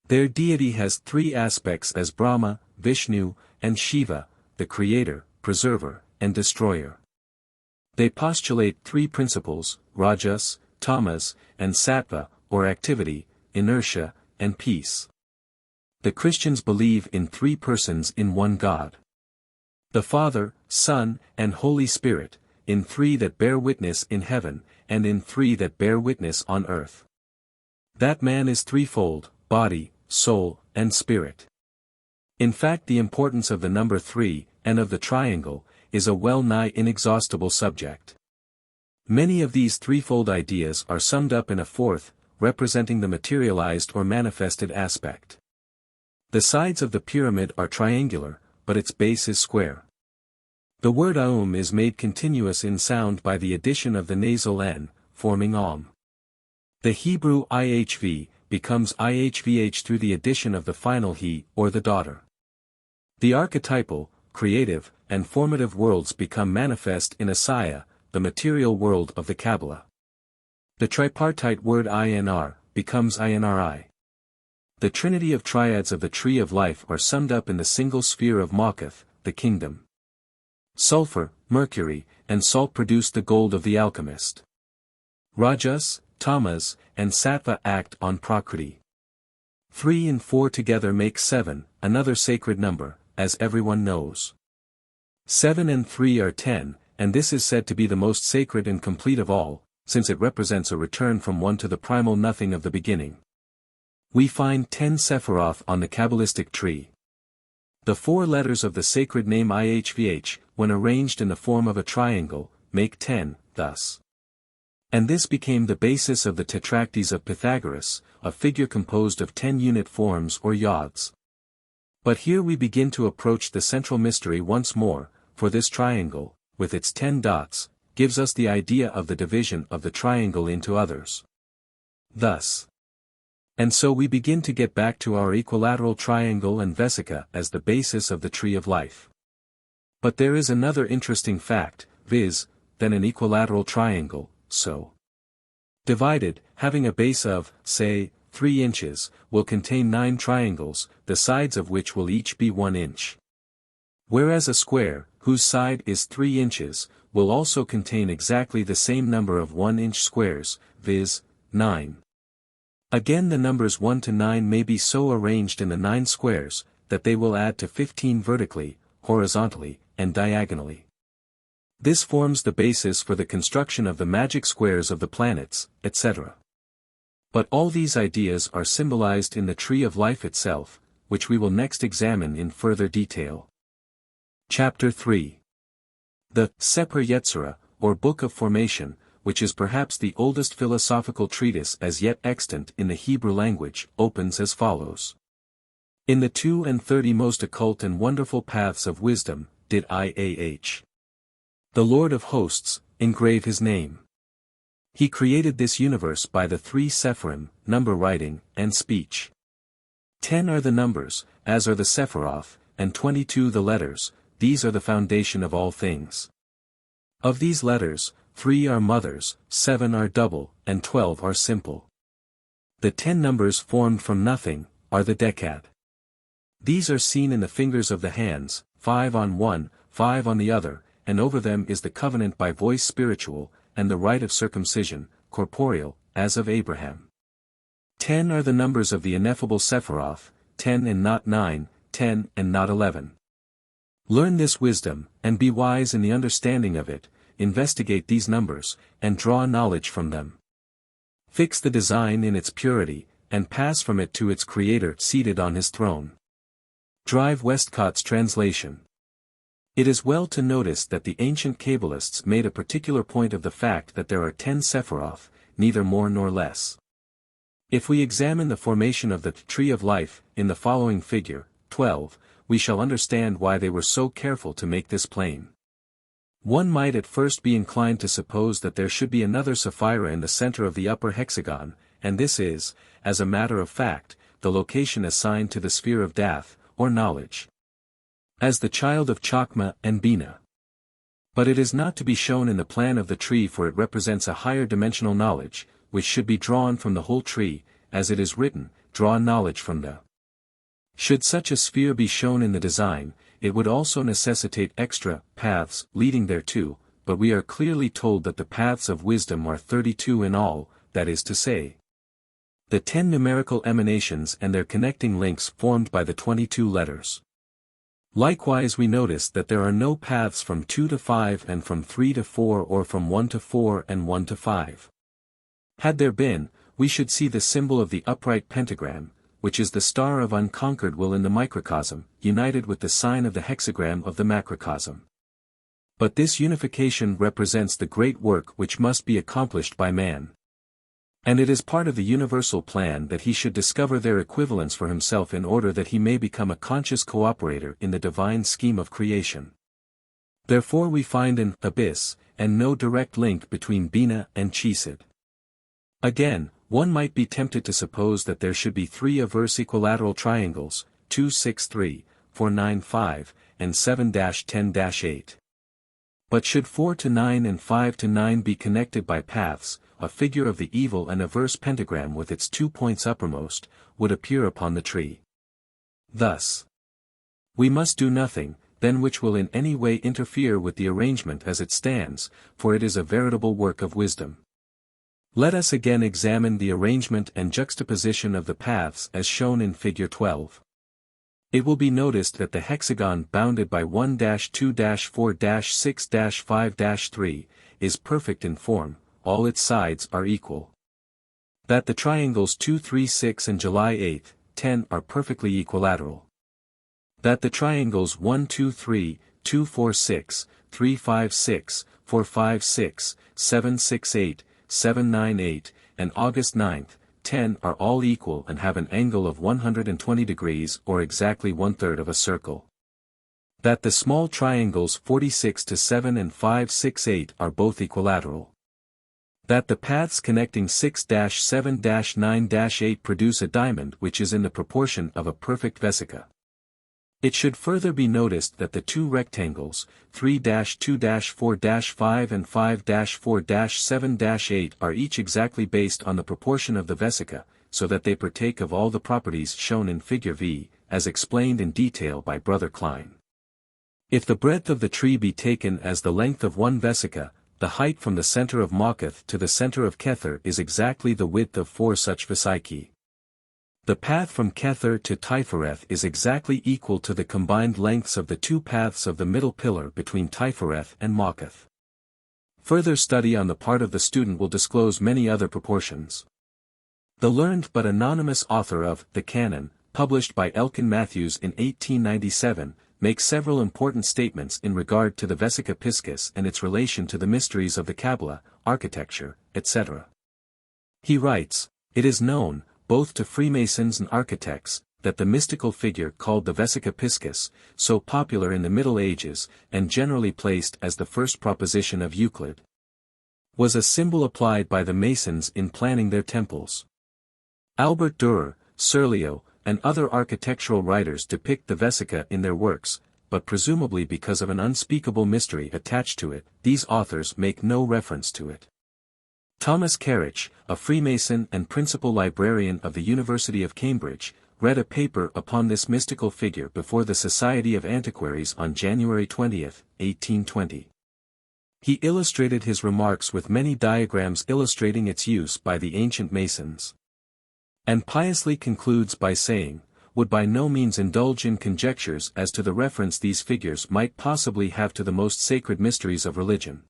Their deity has three aspects as Brahma, Vishnu, and Shiva, the creator, preserver, and destroyer. They postulate three principles: Rajas, Tamas, and Sattva, or activity, inertia, and peace. The Christians believe in three persons in one God: the Father, Son, and Holy Spirit, in 3 that bear witness in heaven, and in 3 that bear witness on earth. That man is threefold, body, soul, and spirit. In fact, the importance of the number 3, and of the triangle, is a well-nigh inexhaustible subject. Many of these threefold ideas are summed up in a fourth, representing the materialized or manifested aspect. The sides of the pyramid are triangular, but its base is square. The word aum is made continuous in sound by the addition of the nasal n, forming om. The Hebrew ihv becomes ihvh through the addition of the final he, or the daughter. The archetypal, creative, and formative worlds become manifest in Asaya, the material world of the Kabbalah. The tripartite word INR becomes INRI. The trinity of triads of the tree of life are summed up in the single sphere of Malkuth, the kingdom. Sulfur, mercury, and salt produce the gold of the alchemist. Rajas, Tamas, and Sattva act on Prakriti. 3 and 4 together make 7, another sacred number, as everyone knows. 7 and 3 are 10, and this is said to be the most sacred and complete of all, since it represents a return from 1 to the primal nothing of the beginning. We find 10 Sephiroth on the Kabbalistic tree. The 4 letters of the sacred name IHVH, when arranged in the form of a triangle, make 10, thus. And this became the basis of the Tetractys of Pythagoras, a figure composed of 10 unit forms or yods. But here we begin to approach the central mystery once more, for this triangle, with its 10 dots, gives us the idea of the division of the triangle into others. Thus. And so we begin to get back to our equilateral triangle and vesica as the basis of the tree of life. But there is another interesting fact, viz., that an equilateral triangle, so divided, having a base of, say, 3 inches, will contain 9 triangles, the sides of which will each be 1 inch. Whereas a square, whose side is 3 inches, will also contain exactly the same number of 1-inch squares, viz., 9. Again, the numbers 1 to 9 may be so arranged in the 9 squares, that they will add to 15 vertically, horizontally, and diagonally. This forms the basis for the construction of the magic squares of the planets, etc. But all these ideas are symbolized in the tree of life itself, which we will next examine in further detail. Chapter 3. The Sefer Yetzirah, or Book of Formation, which is perhaps the oldest philosophical treatise as yet extant in the Hebrew language, opens as follows. In the 32 most occult and wonderful paths of wisdom, did IAH, the Lord of hosts, engrave his name. He created this universe by the 3 Sephirim, number writing, and speech. 10 are the numbers, as are the Sephiroth, and 22 the letters, these are the foundation of all things. Of these letters, 3 are mothers, 7 are double, and 12 are simple. The 10 numbers formed from nothing, are the Decad. These are seen in the fingers of the hands, 5 on one, 5 on the other, and over them is the covenant by voice spiritual, and the rite of circumcision, corporeal, as of Abraham. 10 are the numbers of the ineffable Sephiroth, 10 and not 9, 10 and not 11. Learn this wisdom, and be wise in the understanding of it, investigate these numbers, and draw knowledge from them. Fix the design in its purity, and pass from it to its creator seated on his throne. Drive Westcott's translation. It is well to notice that the ancient Kabbalists made a particular point of the fact that there are 10 Sephiroth, neither more nor less. If we examine the formation of the tree of life, in the following figure, 12, we shall understand why they were so careful to make this plain. One might at first be inclined to suppose that there should be another Sapphira in the center of the upper hexagon, and this is, as a matter of fact, the location assigned to the sphere of Dath, or knowledge. As the child of Chokmah and Bina. But it is not to be shown in the plan of the tree, for it represents a higher dimensional knowledge, which should be drawn from the whole tree, as it is written, draw knowledge from the. Should such a sphere be shown in the design, it would also necessitate extra paths leading thereto, but we are clearly told that the paths of wisdom are 32 in all, that is to say, the 10 numerical emanations and their connecting links formed by the 22 letters. Likewise we notice that there are no paths from 2 to 5 and from 3 to 4 or from 1 to 4 and 1 to 5. Had there been, we should see the symbol of the upright pentagram, which is the star of unconquered will in the microcosm, united with the sign of the hexagram of the macrocosm. But this unification represents the great work which must be accomplished by man. And it is part of the universal plan that he should discover their equivalence for himself in order that he may become a conscious cooperator in the divine scheme of creation. Therefore we find an abyss, and no direct link between Bina and Chesed. Again, one might be tempted to suppose that there should be 3 averse equilateral triangles, 2, 6, 3, 4, 9, 5, and 7-10-8. But should 4 to 9 and 5 to 9 be connected by paths, a figure of the evil and averse pentagram with its 2 points uppermost, would appear upon the tree. Thus, we must do nothing, then which will in any way interfere with the arrangement as it stands, for it is a veritable work of wisdom. Let us again examine the arrangement and juxtaposition of the paths as shown in Figure 12. It will be noticed that the hexagon bounded by 1-2-4-6-5-3, is perfect in form, all its sides are equal. That the triangles 2, 3, 6 and July 8, 10 are perfectly equilateral. That the triangles 1, 2, 3, 2, 4, 6, 3, 5, 6, 4, 5, 6, 7, 6, 8, 7, 9, 8, and August 9, 10 are all equal and have an angle of 120 degrees or exactly 1/3 of a circle. That the small triangles 46 to 7 and 5, 6, 8 are both equilateral. That the paths connecting 6-7-9-8 produce a diamond which is in the proportion of a perfect vesica. It should further be noticed that the 2 rectangles, 3-2-4-5 and 5-4-7-8 are each exactly based on the proportion of the vesica, so that they partake of all the properties shown in Figure V, as explained in detail by Brother Klein. If the breadth of the tree be taken as the length of one vesica, the height from the center of Makath to the center of Kether is exactly the width of 4 such vesicae. The path from Kether to Tiphareth is exactly equal to the combined lengths of the 2 paths of the middle pillar between Tiphareth and Makath. Further study on the part of the student will disclose many other proportions. The learned but anonymous author of The Canon, published by Elkin Matthews in 1897, makes several important statements in regard to the Vesica Piscis and its relation to the mysteries of the Kabbalah, architecture, etc. He writes, "It is known, both to Freemasons and architects, that the mystical figure called the Vesica Piscis, so popular in the Middle Ages, and generally placed as the first proposition of Euclid, was a symbol applied by the Masons in planning their temples. Albert Dürer, Serlio, and other architectural writers depict the Vesica in their works, but presumably because of an unspeakable mystery attached to it, these authors make no reference to it." Thomas Kerrich, a Freemason and principal librarian of the University of Cambridge, read a paper upon this mystical figure before the Society of Antiquaries on January 20, 1820. He illustrated his remarks with many diagrams illustrating its use by the ancient Masons, and piously concludes by saying, would by no means indulge in conjectures as to the reference these figures might possibly have to the most sacred mysteries of religion.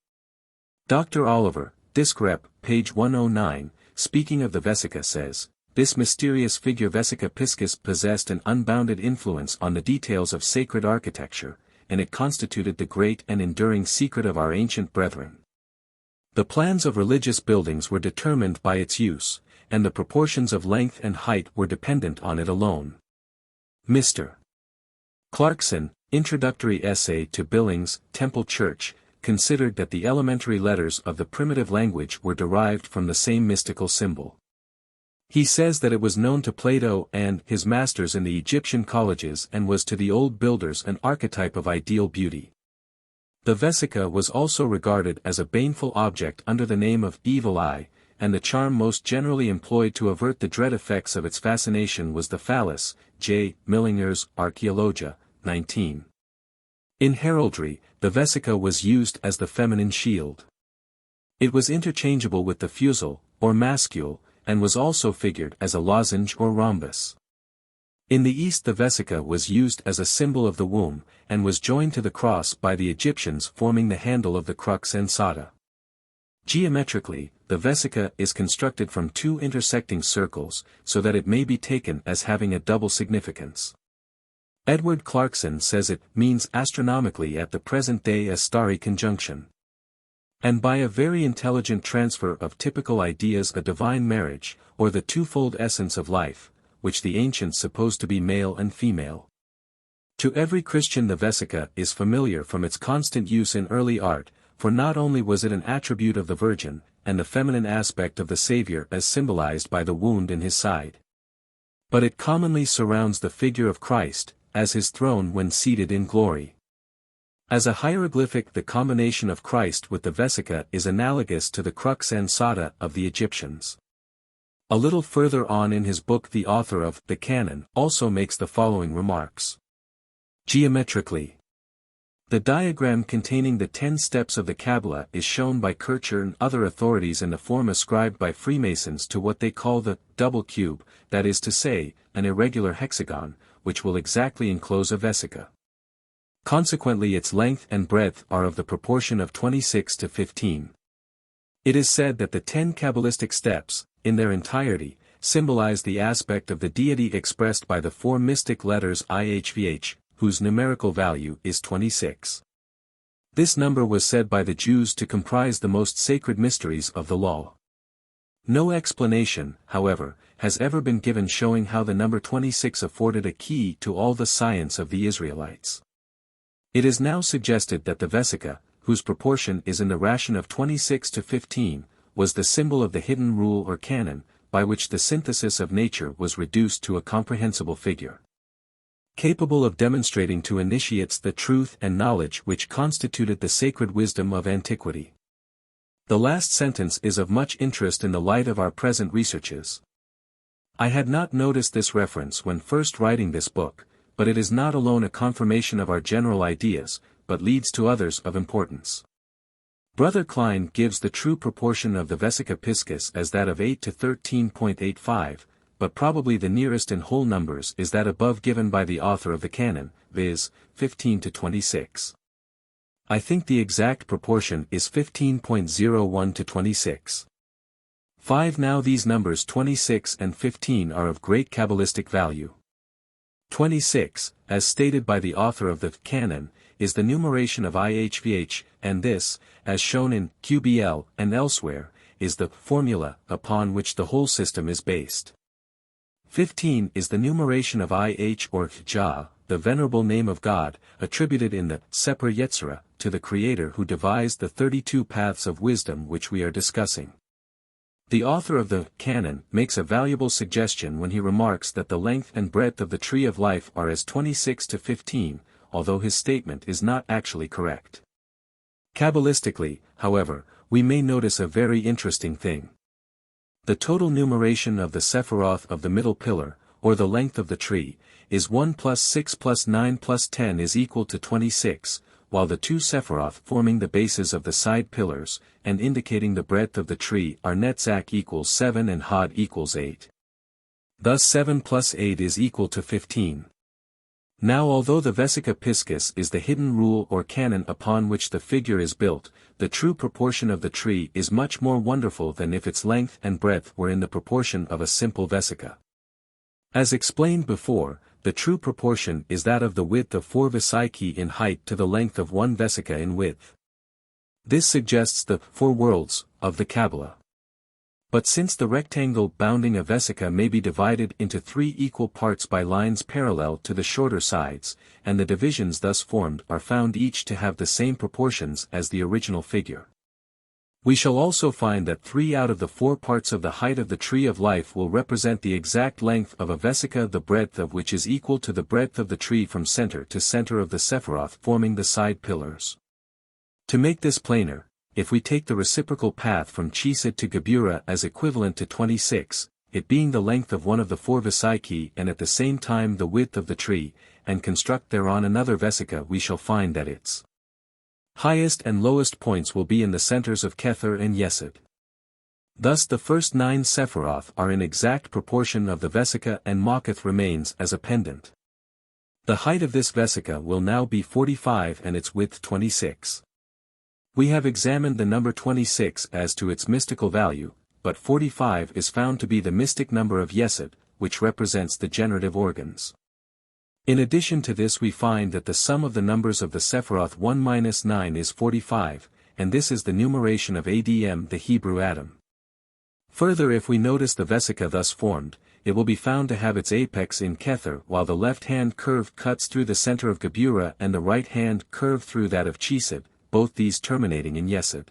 Dr. Oliver, Disc Rep, page 109, speaking of the Vesica says, "This mysterious figure Vesica Piscis possessed an unbounded influence on the details of sacred architecture, and it constituted the great and enduring secret of our ancient brethren. The plans of religious buildings were determined by its use, and the proportions of length and height were dependent on it alone." Mr. Clarkson, Introductory Essay to Billings, Temple Church, considered that the elementary letters of the primitive language were derived from the same mystical symbol. He says that it was known to Plato and his masters in the Egyptian colleges and was to the old builders an archetype of ideal beauty. The Vesica was also regarded as a baneful object under the name of evil eye, and the charm most generally employed to avert the dread effects of its fascination was the phallus. J. Millinger's Archaeologia, 19. In heraldry, the Vesica was used as the feminine shield. It was interchangeable with the fusel, or mascule, and was also figured as a lozenge or rhombus. In the East the vesica was used as a symbol of the womb, and was joined to the cross by the Egyptians forming the handle of the crux ansata. Geometrically, the vesica is constructed from two intersecting circles, so that it may be taken as having a double significance. Edward Clarkson says it means astronomically at the present day a starry conjunction. And by a very intelligent transfer of typical ideas a divine marriage, or the twofold essence of life, which the ancients supposed to be male and female. To every Christian the vesica is familiar from its constant use in early art, for not only was it an attribute of the Virgin, and the feminine aspect of the Savior as symbolized by the wound in his side, but it commonly surrounds the figure of Christ, as his throne when seated in glory. As a hieroglyphic the combination of Christ with the vesica is analogous to the crux ansata of the Egyptians. A little further on in his book the author of The Canon also makes the following remarks. Geometrically, the diagram containing the 10 steps of the Kabbalah is shown by Kircher and other authorities in the form ascribed by Freemasons to what they call the double cube, that is to say, an irregular hexagon, which will exactly enclose a vesica. Consequently its length and breadth are of the proportion of 26 to 15. It is said that the 10 Kabbalistic steps, in their entirety, symbolize the aspect of the deity expressed by the 4 mystic letters IHVH, whose numerical value is 26. This number was said by the Jews to comprise the most sacred mysteries of the law. No explanation, however, has ever been given showing how the number 26 afforded a key to all the science of the Israelites. It is now suggested that the vesica, whose proportion is in the ration of 26 to 15, was the symbol of the hidden rule or canon, by which the synthesis of nature was reduced to a comprehensible figure, capable of demonstrating to initiates the truth and knowledge which constituted the sacred wisdom of antiquity. The last sentence is of much interest in the light of our present researches. I had not noticed this reference when first writing this book, but it is not alone a confirmation of our general ideas, but leads to others of importance. Brother Klein gives the true proportion of the vesica piscis as that of 8 to 13.85, but probably the nearest in whole numbers is that above given by the author of the canon, viz., 15 to 26. I think the exact proportion is 15.01 to 26. 5. Now these numbers 26 and 15 are of great Kabbalistic value. 26, as stated by the author of the canon, is the numeration of IHVH, and this, as shown in QBL and elsewhere, is the formula upon which the whole system is based. 15 is the numeration of IH or Jah, the venerable name of God, attributed in the Sefer Yetzirah to the Creator who devised the 32 paths of wisdom which we are discussing. The author of the canon makes a valuable suggestion when he remarks that the length and breadth of the tree of life are as 26 to 15, although his statement is not actually correct. Kabbalistically, however, we may notice a very interesting thing. The total numeration of the Sephiroth of the middle pillar, or the length of the tree, is 1 plus 6 plus 9 plus 10 is equal to 26, while the 2 Sephiroth forming the bases of the side pillars, and indicating the breadth of the tree are Netzach equals 7 and Hod equals 8. Thus 7 plus 8 is equal to 15. Now although the vesica piscis is the hidden rule or canon upon which the figure is built, the true proportion of the tree is much more wonderful than if its length and breadth were in the proportion of a simple vesica. As explained before, the true proportion is that of the width of 4 vesicae in height to the length of 1 vesica in width. This suggests the 4 worlds of the Kabbalah. But since the rectangle bounding a vesica may be divided into 3 equal parts by lines parallel to the shorter sides, and the divisions thus formed are found each to have the same proportions as the original figure, we shall also find that 3 out of the 4 parts of the height of the tree of life will represent the exact length of a vesica, the breadth of which is equal to the breadth of the tree from center to center of the Sephiroth forming the side pillars. To make this plainer, if we take the reciprocal path from Chesed to Geburah as equivalent to 26, it being the length of one of the 4 vesicae and at the same time the width of the tree, and construct thereon another vesica, we shall find that its highest and lowest points will be in the centers of Kether and Yesod. Thus the first 9 Sephiroth are in exact proportion of the Vesica, and Machath remains as a pendant. The height of this Vesica will now be 45 and its width 26. We have examined the number 26 as to its mystical value, but 45 is found to be the mystic number of Yesod, which represents the generative organs. In addition to this we find that the sum of the numbers of the Sephiroth 1-9 is 45, and this is the numeration of Adm, the Hebrew Adam. Further, if we notice the Vesica thus formed, it will be found to have its apex in Kether, while the left hand curve cuts through the center of Gebura and the right hand curve through that of Chesed, both these terminating in Yesod.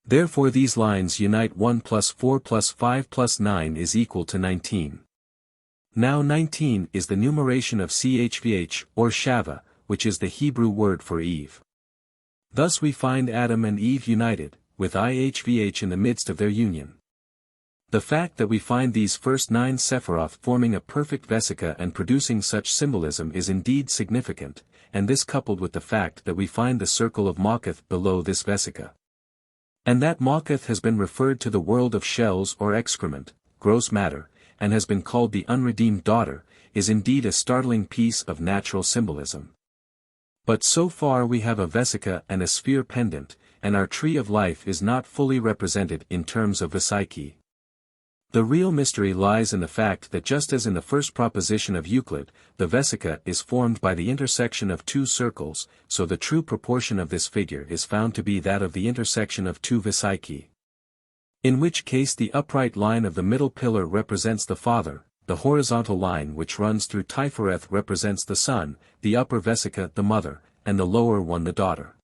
Therefore these lines unite 1 plus 4 plus 5 plus 9 is equal to 19. Now 19 is the numeration of Chvh, or Shava, which is the Hebrew word for Eve. Thus we find Adam and Eve united, with Ihvh in the midst of their union. The fact that we find these first 9 Sephiroth forming a perfect Vesica and producing such symbolism is indeed significant, and this coupled with the fact that we find the circle of Machath below this Vesica. And that Machath has been referred to the world of shells or excrement, gross matter, and has been called the unredeemed daughter, is indeed a startling piece of natural symbolism. But so far we have a Vesica and a sphere pendant, and our tree of life is not fully represented in terms of Psyche. The real mystery lies in the fact that just as in the first proposition of Euclid, the Vesica is formed by the intersection of 2 circles, so the true proportion of this figure is found to be that of the intersection of 2 Psyche. In which case the upright line of the middle pillar represents the Father, the horizontal line which runs through Tiphareth represents the Son, the upper Vesica the Mother, and the lower one the Daughter.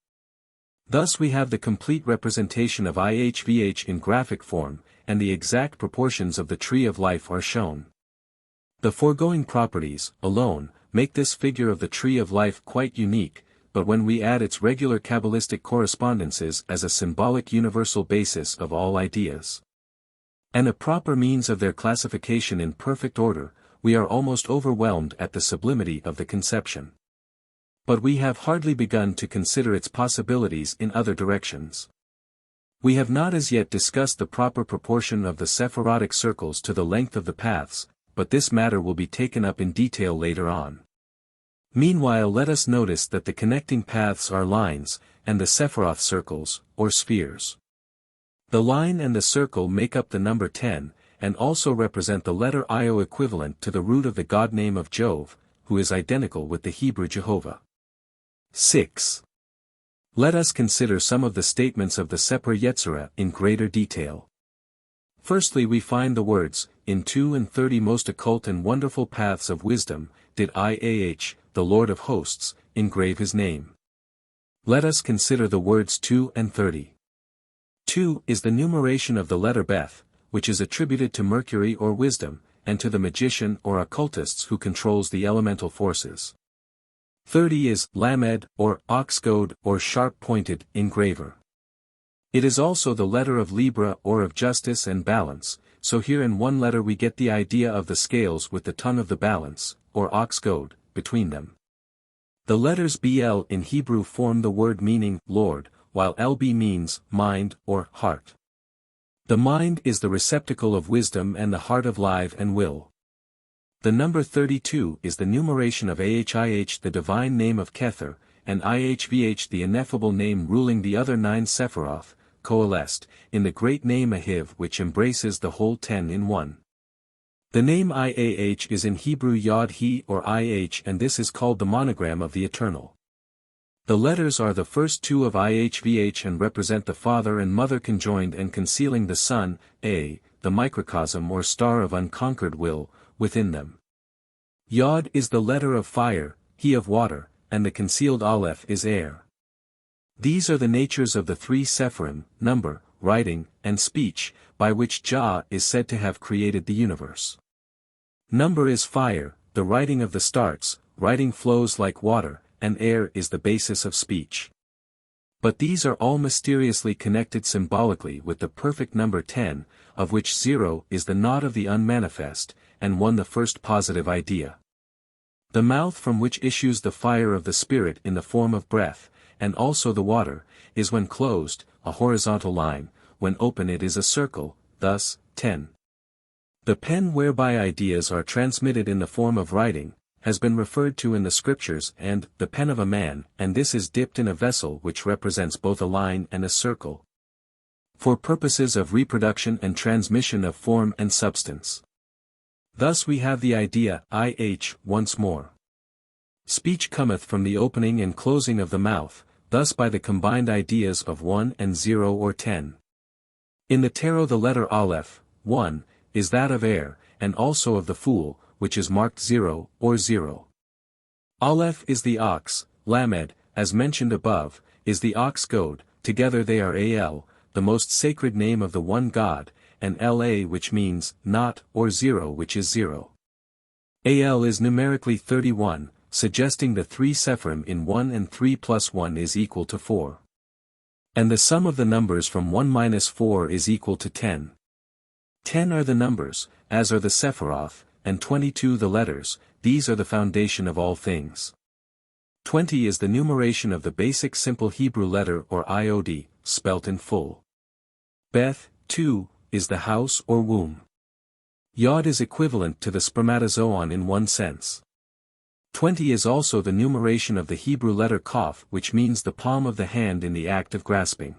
Thus we have the complete representation of Ihvh in graphic form, and the exact proportions of the tree of life are shown. The foregoing properties, alone, make this figure of the tree of life quite unique, but when we add its regular Kabbalistic correspondences as a symbolic universal basis of all ideas, and a proper means of their classification in perfect order, we are almost overwhelmed at the sublimity of the conception. But we have hardly begun to consider its possibilities in other directions. We have not as yet discussed the proper proportion of the Sephirotic circles to the length of the paths, but this matter will be taken up in detail later on. Meanwhile let us notice that the connecting paths are lines, and the Sephiroth circles, or spheres. The line and the circle make up the number 10, and also represent the letter Io equivalent to the root of the god name of Jove, who is identical with the Hebrew Jehovah. 6. Let us consider some of the statements of the Sefer Yetzirah in greater detail. Firstly we find the words, in 2 and 30 most occult and wonderful paths of wisdom, did Iah, the Lord of hosts, engrave his name. Let us consider the words 2 and 30. 2 is the numeration of the letter Beth, which is attributed to Mercury or wisdom, and to the magician or occultists who controls the elemental forces. 30 is Lamed, or ox-goad, or sharp-pointed, engraver. It is also the letter of Libra or of justice and balance, so here in one letter we get the idea of the scales with the tongue of the balance, or ox-goad, between them. The letters BL in Hebrew form the word meaning Lord, while LB means mind or heart. The mind is the receptacle of wisdom and the heart of life and will. The number 32 is the numeration of Ahih, the divine name of Kether, and Ihvh, the ineffable name ruling the other 9 Sephiroth, coalesced, in the great name Ahiv, which embraces the whole 10 in one. The name Iah is in Hebrew Yod He or Ih, and this is called the monogram of the Eternal. The letters are the first 2 of Ihvh and represent the Father and Mother conjoined and concealing the Son, A, the microcosm or star of unconquered will, within them. Yod is the letter of fire, He of water, and the concealed Aleph is air. These are the natures of the 3 Sephirim, number, writing, and speech, by which Jah is said to have created the universe. Number is fire, the writing of the starts, writing flows like water, and air is the basis of speech. But these are all mysteriously connected symbolically with the perfect number 10, of which 0 is the knot of the unmanifest, and 1 the first positive idea. The mouth from which issues the fire of the Spirit in the form of breath, and also the water, is when closed, a horizontal line, when open it is a circle, thus, 10. The pen whereby ideas are transmitted in the form of writing, has been referred to in the scriptures and the pen of a man, and this is dipped in a vessel which represents both a line and a circle, for purposes of reproduction and transmission of form and substance. Thus we have the idea IH once more. Speech cometh from the opening and closing of the mouth, thus by the combined ideas of 1 and 0 or 10. In the tarot the letter Aleph, 1, is that of air, and also of the fool, which is marked 0, or 0. Aleph is the ox, Lamed, as mentioned above, is the ox goad, together they are Al, the most sacred name of the one God, and La which means, not, or 0 which is 0. Al is numerically 31, suggesting the 3 Sephirim in 1 and 3 plus 1 is equal to 4. And the sum of the numbers from 1 minus 4 is equal to 10. 10 are the numbers, as are the Sephiroth, and 22 the letters, these are the foundation of all things. 20 is the numeration of the basic simple Hebrew letter or Iod, spelt in full. Beth, 2, is the house or womb. Yod is equivalent to the spermatozoon in one sense. 20 is also the numeration of the Hebrew letter Kaf, which means the palm of the hand in the act of grasping.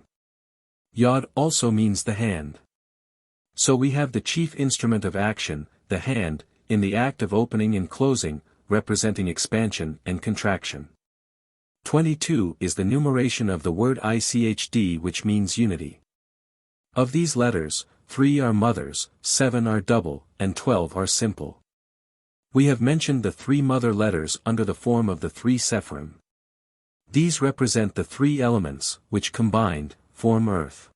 Yod also means the hand. So we have the chief instrument of action, the hand, in the act of opening and closing, representing expansion and contraction. 22 is the numeration of the word ICHD, which means unity. Of these letters, 3 are mothers, 7 are double, and 12 are simple. We have mentioned the 3 mother letters under the form of the 3 Sephirim. These represent the 3 elements, which combined, form Earth.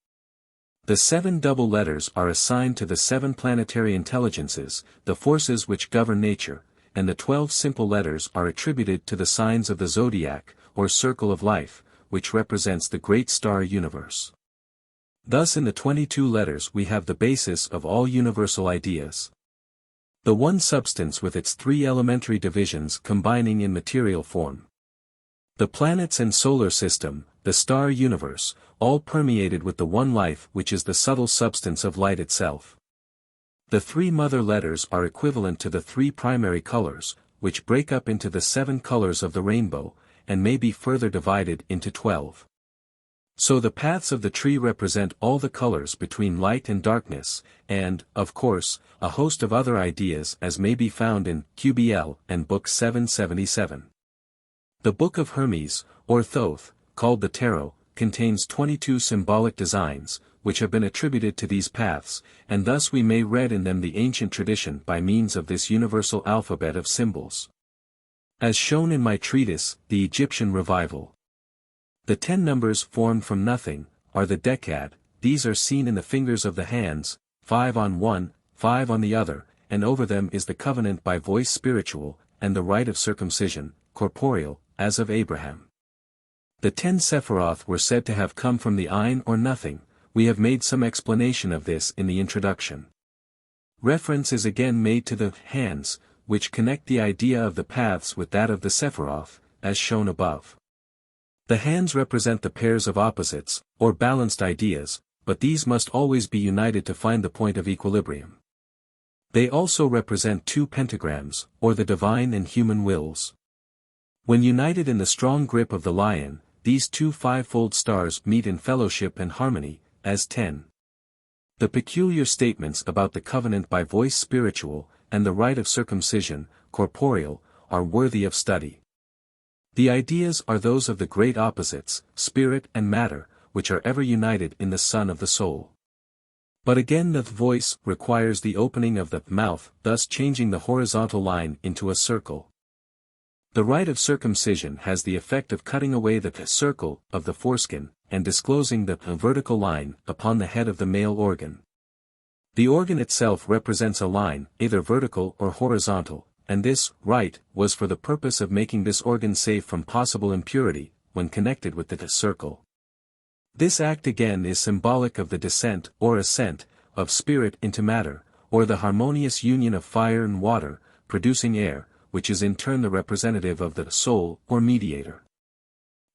The 7 double letters are assigned to the 7 planetary intelligences, the forces which govern nature, and the 12 simple letters are attributed to the signs of the zodiac, or circle of life, which represents the great star universe. Thus in the 22 letters we have the basis of all universal ideas. The one substance with its 3 elementary divisions combining in material form. The planets and solar system, the star universe, all permeated with the one life which is the subtle substance of light itself. The 3 mother letters are equivalent to the 3 primary colors, which break up into the 7 colors of the rainbow, and may be further divided into 12. So the paths of the tree represent all the colors between light and darkness, and, of course, a host of other ideas as may be found in QBL and Book 777. The Book of Hermes, or Thoth, called the Tarot, contains 22 symbolic designs, which have been attributed to these paths, and thus we may read in them the ancient tradition by means of this universal alphabet of symbols. As shown in my treatise, The Egyptian Revival. The 10 numbers formed from nothing, are the Decad, these are seen in the fingers of the hands, 5 on one, 5 on the other, and over them is the covenant by voice spiritual, and the rite of circumcision, corporeal, as of Abraham. The 10 Sephiroth were said to have come from the Ein or nothing, we have made some explanation of this in the introduction. Reference is again made to the hands, which connect the idea of the paths with that of the Sephiroth, as shown above. The hands represent the pairs of opposites, or balanced ideas, but these must always be united to find the point of equilibrium. They also represent 2 pentagrams, or the divine and human wills. When united in the strong grip of the lion, these 2 fivefold stars meet in fellowship and harmony, as 10. The peculiar statements about the covenant by voice spiritual, and the rite of circumcision, corporeal, are worthy of study. The ideas are those of the great opposites, spirit and matter, which are ever united in the Son of the soul. But again the voice requires the opening of the mouth, thus changing the horizontal line into a circle. The rite of circumcision has the effect of cutting away the circle of the foreskin, and disclosing the vertical line upon the head of the male organ. The organ itself represents a line, either vertical or horizontal, and this rite was for the purpose of making this organ safe from possible impurity, when connected with the circle. This act again is symbolic of the descent, or ascent, of spirit into matter, or the harmonious union of fire and water, producing air, which is in turn the representative of the soul, or mediator.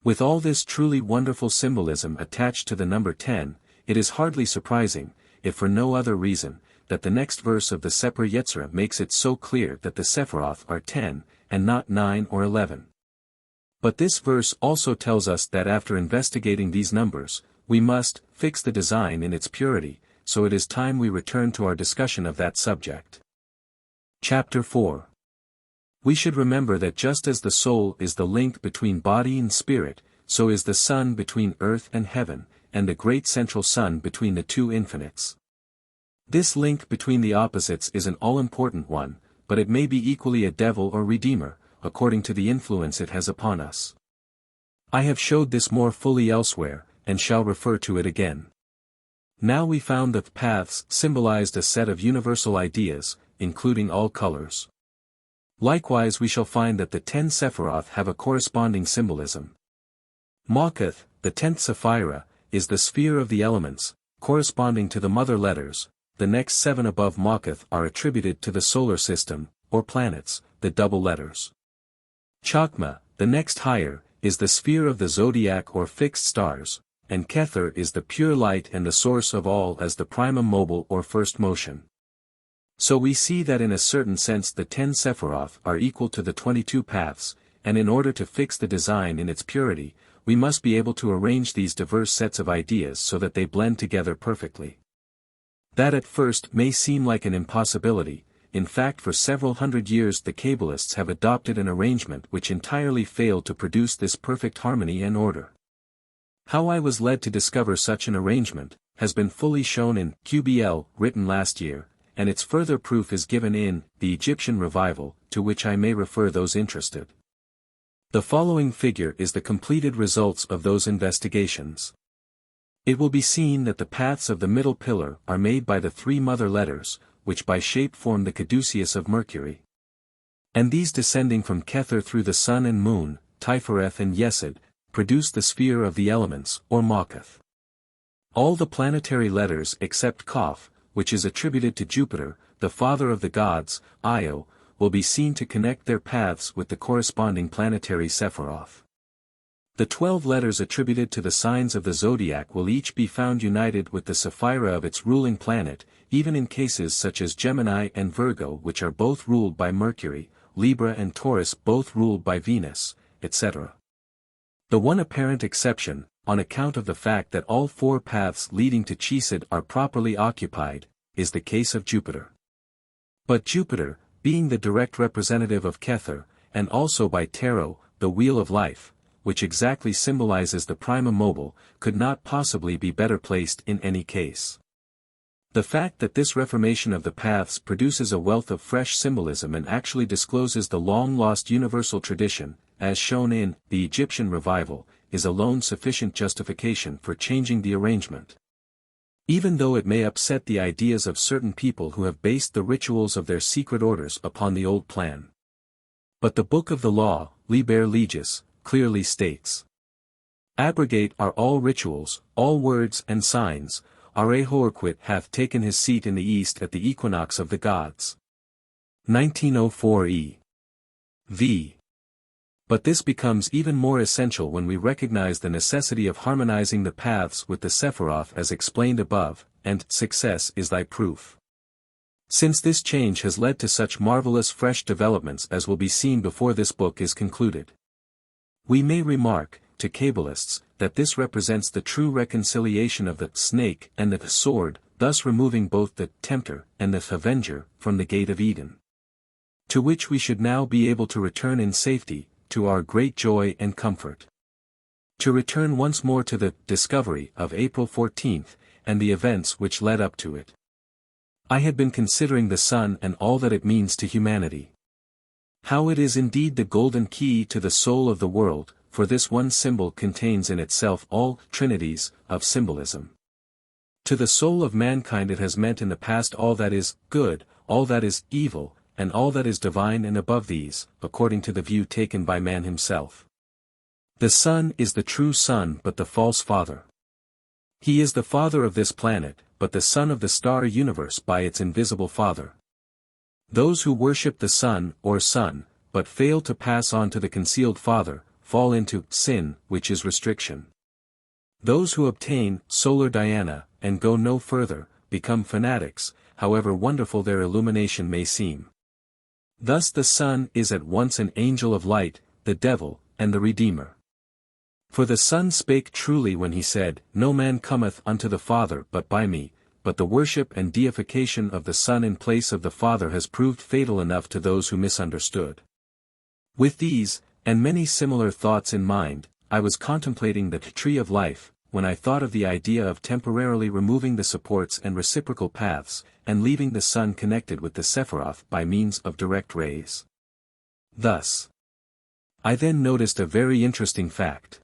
With all this truly wonderful symbolism attached to the number 10, it is hardly surprising, if for no other reason, that the next verse of the Sefer Yetzirah makes it so clear that the Sephiroth are 10, and not 9 or 11. But this verse also tells us that after investigating these numbers, we must fix the design in its purity, so it is time we return to our discussion of that subject. Chapter 4. We should remember that just as the soul is the link between body and spirit, so is the sun between earth and heaven, and the great central sun between the two infinites. This link between the opposites is an all-important one, but it may be equally a devil or redeemer, according to the influence it has upon us. I have showed this more fully elsewhere, and shall refer to it again. Now we found that paths symbolized a set of universal ideas, including all colors. Likewise we shall find that the 10 Sephiroth have a corresponding symbolism. Ma'akath, the 10th Sephira, is the sphere of the elements, corresponding to the mother letters. The next 7 above Ma'akath are attributed to the solar system, or planets, the double letters. Chakma, the next higher, is the sphere of the zodiac or fixed stars, and Kether is the pure light and the source of all as the primum mobile or first motion. So we see that in a certain sense the 10 Sephiroth are equal to the 22 paths, and in order to fix the design in its purity, we must be able to arrange these diverse sets of ideas so that they blend together perfectly. That at first may seem like an impossibility. In fact, for several hundred years the Kabbalists have adopted an arrangement which entirely failed to produce this perfect harmony and order. How I was led to discover such an arrangement, has been fully shown in QBL, written last year, and its further proof is given in The Egyptian Revival, to which I may refer those interested. The following figure is the completed results of those investigations. It will be seen that the paths of the middle pillar are made by the 3 mother letters, which by shape form the caduceus of Mercury. And these descending from Kether through the sun and moon, Tifereth and Yesod, produce the sphere of the elements, or Ma'akath. All the planetary letters except Kaf, which is attributed to Jupiter, the father of the gods, Io, will be seen to connect their paths with the corresponding planetary Sephiroth. The 12 letters attributed to the signs of the zodiac will each be found united with the Sephira of its ruling planet, even in cases such as Gemini and Virgo, which are both ruled by Mercury, Libra and Taurus both ruled by Venus, etc. The one apparent exception, on account of the fact that all 4 paths leading to Chesed are properly occupied, is the case of Jupiter. But Jupiter, being the direct representative of Kether, and also by Tarot, the wheel of life, which exactly symbolizes the primum mobile, could not possibly be better placed in any case. The fact that this reformation of the paths produces a wealth of fresh symbolism and actually discloses the long-lost universal tradition, as shown in The Egyptian Revival, is alone sufficient justification for changing the arrangement. Even though it may upset the ideas of certain people who have based the rituals of their secret orders upon the old plan. But the Book of the Law, Liber Legis, clearly states, "Abrogate are all rituals, all words and signs, Arehoorquit hath taken his seat in the east at the equinox of the gods." 1904 E.V. But this becomes even more essential when we recognize the necessity of harmonizing the paths with the Sephiroth as explained above, and success is thy proof. Since this change has led to such marvelous fresh developments as will be seen before this book is concluded. We may remark, to Kabbalists, that this represents the true reconciliation of the snake and the sword, thus removing both the tempter and the avenger from the gate of Eden. To which we should now be able to return in safety, to our great joy and comfort. To return once more to the discovery of April 14th, and the events which led up to it. I had been considering the sun and all that it means to humanity. How it is indeed the golden key to the soul of the world, for this one symbol contains in itself all trinities of symbolism. To the soul of mankind it has meant in the past all that is good, all that is evil, and all that is divine and above these, according to the view taken by man himself. The sun is the true son but the false father. He is the father of this planet, but the son of the star universe by its invisible father. Those who worship the sun, or son, but fail to pass on to the concealed father, fall into sin, which is restriction. Those who obtain solar Diana, and go no further, become fanatics, however wonderful their illumination may seem. Thus the Son is at once an angel of light, the devil, and the Redeemer. For the Son spake truly when he said, No man cometh unto the Father but by me, but the worship and deification of the Son in place of the Father has proved fatal enough to those who misunderstood. With these, and many similar thoughts in mind, I was contemplating the tree of life, when I thought of the idea of temporarily removing the supports and reciprocal paths, and leaving the Sun connected with the Sephiroth by means of direct rays. Thus, I then noticed a very interesting fact.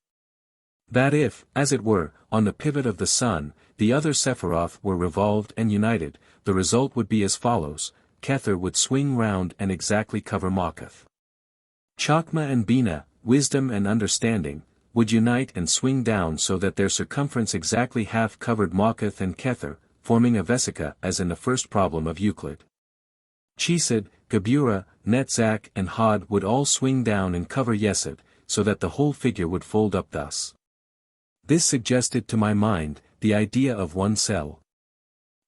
That if, as it were, on the pivot of the Sun, the other Sephiroth were revolved and united, the result would be as follows: Kether would swing round and exactly cover Makuth. Chokmah and Binah, wisdom and understanding, would unite and swing down so that their circumference exactly half covered Makuth and Kether, forming a vesica as in the first problem of Euclid. Chesed, Geburah, Netzach and Hod would all swing down and cover Yesod, so that the whole figure would fold up thus. This suggested to my mind the idea of one cell.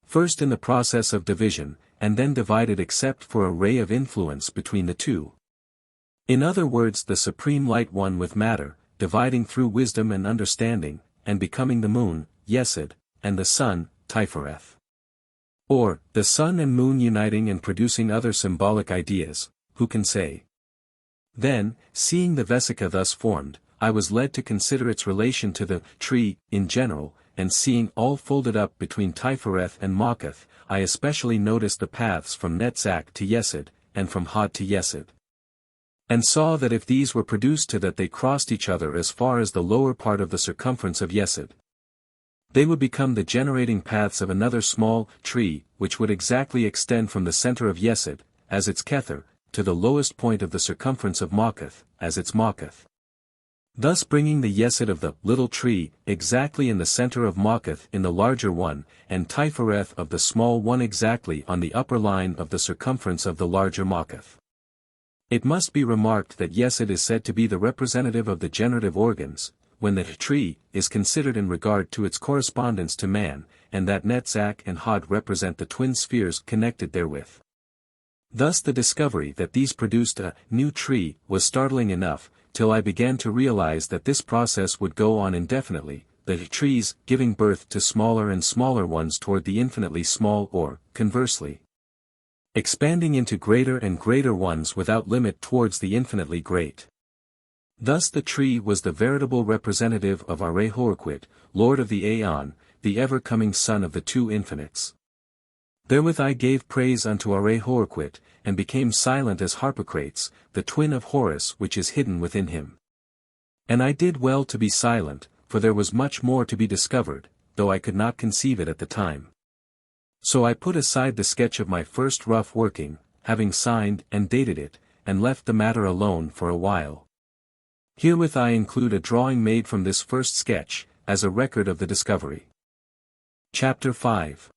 First in the process of division, and then divided except for a ray of influence between the two. In other words, the supreme light one with matter, dividing through wisdom and understanding, and becoming the moon, Yesod, and the sun, Tifereth. Or, the sun and moon uniting and producing other symbolic ideas, who can say? Then, seeing the vesica thus formed, I was led to consider its relation to the tree, in general, and seeing all folded up between Tifereth and Makuth, I especially noticed the paths from Netzach to Yesod, and from Hod to Yesod. And saw that if these were produced to that they crossed each other as far as the lower part of the circumference of Yesod, they would become the generating paths of another small tree, which would exactly extend from the center of Yesod, as its Kether, to the lowest point of the circumference of Makuth, as its Makuth. Thus bringing the Yesod of the little tree exactly in the center of Makuth in the larger one, and Tifereth of the small one exactly on the upper line of the circumference of the larger Makuth. It must be remarked that Yesod is said to be the representative of the generative organs, when the tree is considered in regard to its correspondence to man, and that Netzach and Hod represent the twin spheres connected therewith. Thus the discovery that these produced a new tree was startling enough, till I began to realize that this process would go on indefinitely, the trees giving birth to smaller and smaller ones toward the infinitely small or, conversely, expanding into greater and greater ones without limit towards the infinitely great. Thus the tree was the veritable representative of Arehoaquit, Lord of the Aeon, the ever-coming Son of the two infinites. Therewith I gave praise unto Arehoaquit, and became silent as Harpocrates, the twin of Horus which is hidden within him. And I did well to be silent, for there was much more to be discovered, though I could not conceive it at the time. So I put aside the sketch of my first rough working, having signed and dated it, and left the matter alone for a while. Herewith I include a drawing made from this first sketch, as a record of the discovery. Chapter 5.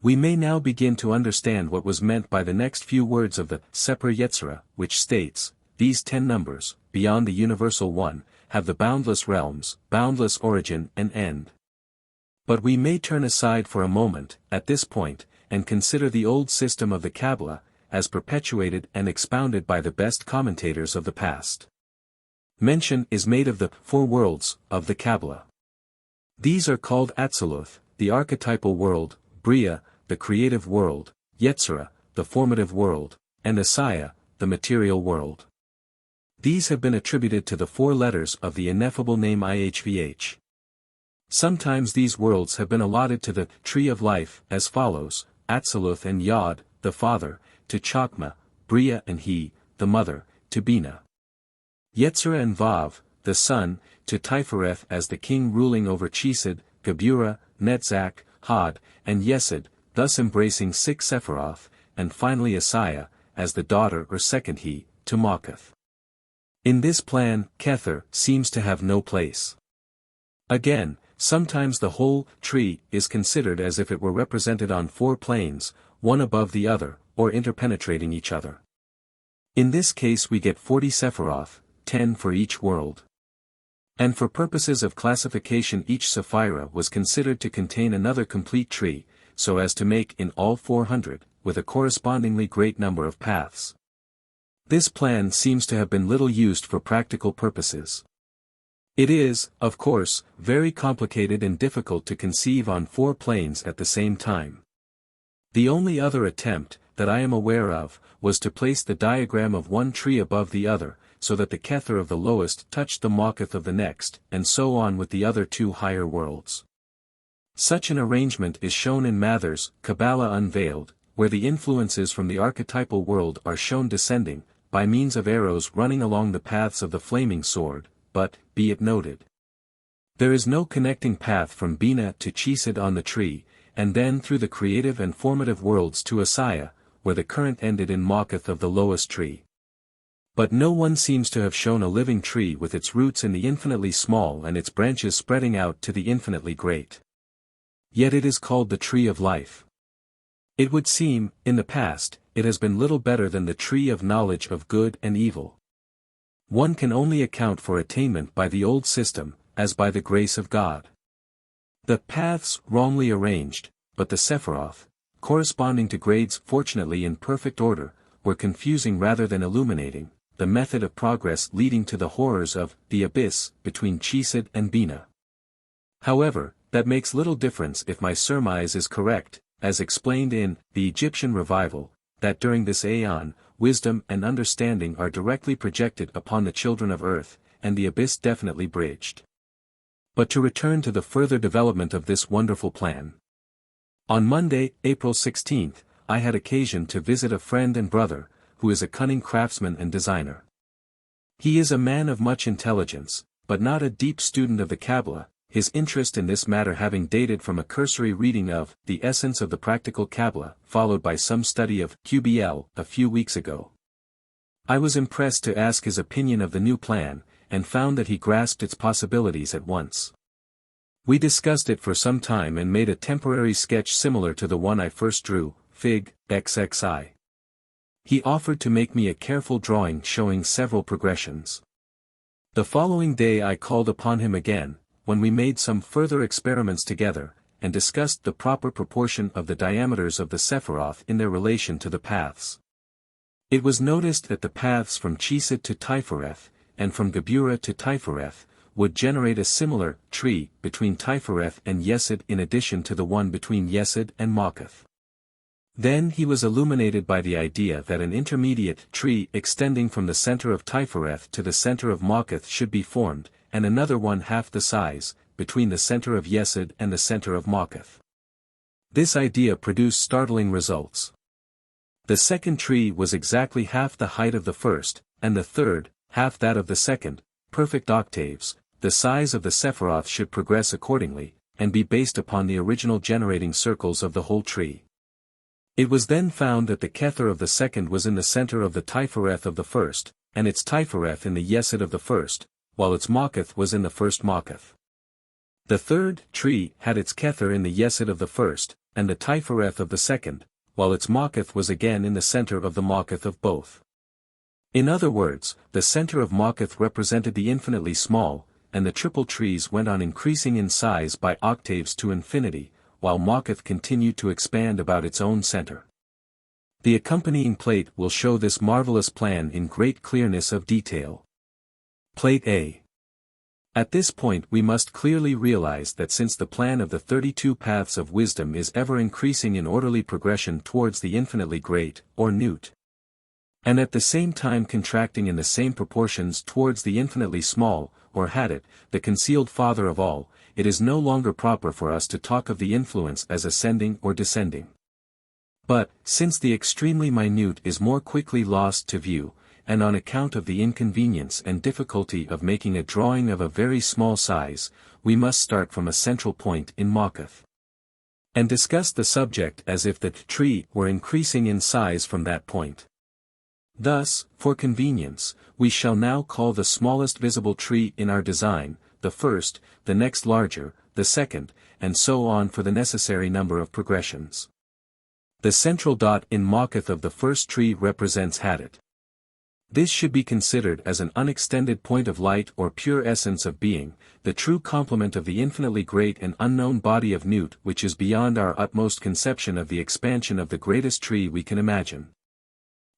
We may now begin to understand what was meant by the next few words of the Seper Yetzirah, which states, these 10 numbers, beyond the universal one, have the boundless realms, boundless origin and end. But we may turn aside for a moment, at this point, and consider the old system of the Kabbalah, as perpetuated and expounded by the best commentators of the past. Mention is made of the 4 worlds of the Kabbalah. These are called Atziluth, the archetypal world, Bria, the creative world, Yetzirah, the formative world, and Asaya, the material world. These have been attributed to the 4 letters of the ineffable name IHVH. Sometimes these worlds have been allotted to the tree of life as follows: Atziluth and Yod, the father, to Chokmah, Bria and He, the mother, to Binah. Yetzirah and Vav, the son, to Tifereth as the king ruling over Chesed, Geburah, Netzach, Hod, and Yesod, thus embracing 6 Sephiroth, and finally Asaya, as the daughter or second He, to Makuth. In this plan, Kether seems to have no place. Again, sometimes the whole tree is considered as if it were represented on 4 planes, one above the other, or interpenetrating each other. In this case we get 40 Sephiroth, 10 for each world. And for purposes of classification each Sephira was considered to contain another complete tree, so as to make in all 400, with a correspondingly great number of paths. This plan seems to have been little used for practical purposes. It is, of course, very complicated and difficult to conceive on 4 planes at the same time. The only other attempt, that I am aware of, was to place the diagram of one tree above the other, so that the kether of the lowest touched the Mawkuth of the next, and so on with the other 2 higher worlds. Such an arrangement is shown in Mather's Kabbalah Unveiled, where the influences from the archetypal world are shown descending, by means of arrows running along the paths of the flaming sword, but, be it noted, there is no connecting path from Bina to Chesed on the tree, and then through the creative and formative worlds to Asaya, where the current ended in Mawkuth of the lowest tree. But no one seems to have shown a living tree with its roots in the infinitely small and its branches spreading out to the infinitely great. Yet it is called the tree of life. It would seem, in the past, it has been little better than the tree of knowledge of good and evil. One can only account for attainment by the old system, as by the grace of God. The paths wrongly arranged, but the Sephiroth, corresponding to grades fortunately in perfect order, were confusing rather than illuminating, the method of progress leading to the horrors of the abyss between Chesed and Bina. However, that makes little difference if my surmise is correct, as explained in the Egyptian Revival, that during this aeon, wisdom and understanding are directly projected upon the children of earth, and the abyss definitely bridged. But to return to the further development of this wonderful plan. On Monday, April 16, I had occasion to visit a friend and brother, who is a cunning craftsman and designer. He is a man of much intelligence, but not a deep student of the Kabbalah, his interest in this matter having dated from a cursory reading of The Essence of the Practical Kabbalah, followed by some study of QBL a few weeks ago. I was impressed to ask his opinion of the new plan, and found that he grasped its possibilities at once. We discussed it for some time and made a temporary sketch similar to the one I first drew, Fig. XXI. He offered to make me a careful drawing showing several progressions. The following day I called upon him again, when we made some further experiments together, and discussed the proper proportion of the diameters of the Sephiroth in their relation to the paths. It was noticed that the paths from Chesed to Tifereth, and from Geburah to Tifereth, would generate a similar tree between Tifereth and Yesod in addition to the one between Yesod and Mawkuth. Then he was illuminated by the idea that an intermediate tree extending from the center of Tifereth to the center of Mawkuth should be formed, and another one half the size, between the center of Yesod and the center of Mawkuth. This idea produced startling results. The second tree was exactly half the height of the first, and the third, half that of the second, perfect octaves. The size of the Sephiroth should progress accordingly, and be based upon the original generating circles of the whole tree. It was then found that the kether of the second was in the center of the Tifereth of the first, and its Tifereth in the Yesod of the first, while its Mawkuth was in the first Mawkuth. The third tree had its kether in the Yesod of the first, and the Tifereth of the second, while its Mawkuth was again in the center of the Mawkuth of both. In other words, the center of Mawkuth represented the infinitely small, and the triple trees went on increasing in size by octaves to infinity, while Mawkuth continued to expand about its own center. The accompanying plate will show this marvelous plan in great clearness of detail. Plate A. At this point we must clearly realize that since the plan of the 32 paths of wisdom is ever increasing in orderly progression towards the infinitely great, or Newt, and at the same time contracting in the same proportions towards the infinitely small, or Hadit, the concealed father of all, it is no longer proper for us to talk of the influence as ascending or descending. But, since the extremely minute is more quickly lost to view, and on account of the inconvenience and difficulty of making a drawing of a very small size, we must start from a central point in Mawkuth, and discuss the subject as if the tree were increasing in size from that point. Thus, for convenience, we shall now call the smallest visible tree in our design, the first, the next larger, the second, and so on for the necessary number of progressions. The central dot in Mawkuth of the first tree represents Hadit. This should be considered as an unextended point of light or pure essence of being, the true complement of the infinitely great and unknown body of Newt, which is beyond our utmost conception of the expansion of the greatest tree we can imagine.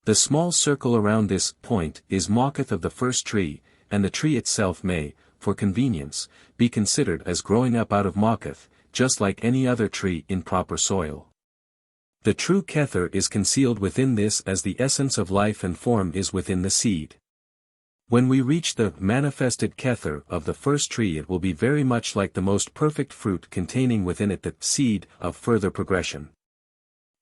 The small circle around this point is Mawkuth of the first tree, and the tree itself may, for convenience, be considered as growing up out of Mawkuth, just like any other tree in proper soil. The true Kether is concealed within this as the essence of life and form is within the seed. When we reach the manifested Kether of the first tree, it will be very much like the most perfect fruit containing within it the seed of further progression.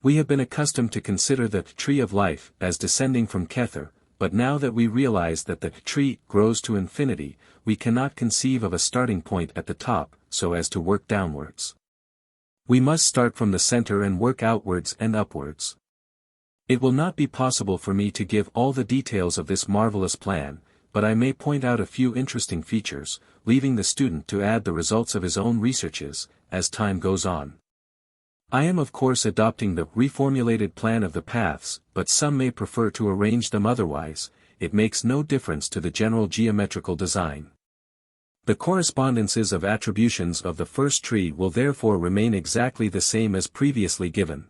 We have been accustomed to consider the tree of life as descending from Kether, but now that we realize that the tree grows to infinity, we cannot conceive of a starting point at the top, so as to work downwards. We must start from the center and work outwards and upwards. It will not be possible for me to give all the details of this marvelous plan, but I may point out a few interesting features, leaving the student to add the results of his own researches, as time goes on. I am of course adopting the reformulated plan of the paths, but some may prefer to arrange them otherwise. It makes no difference to the general geometrical design. The correspondences of attributions of the first tree will therefore remain exactly the same as previously given.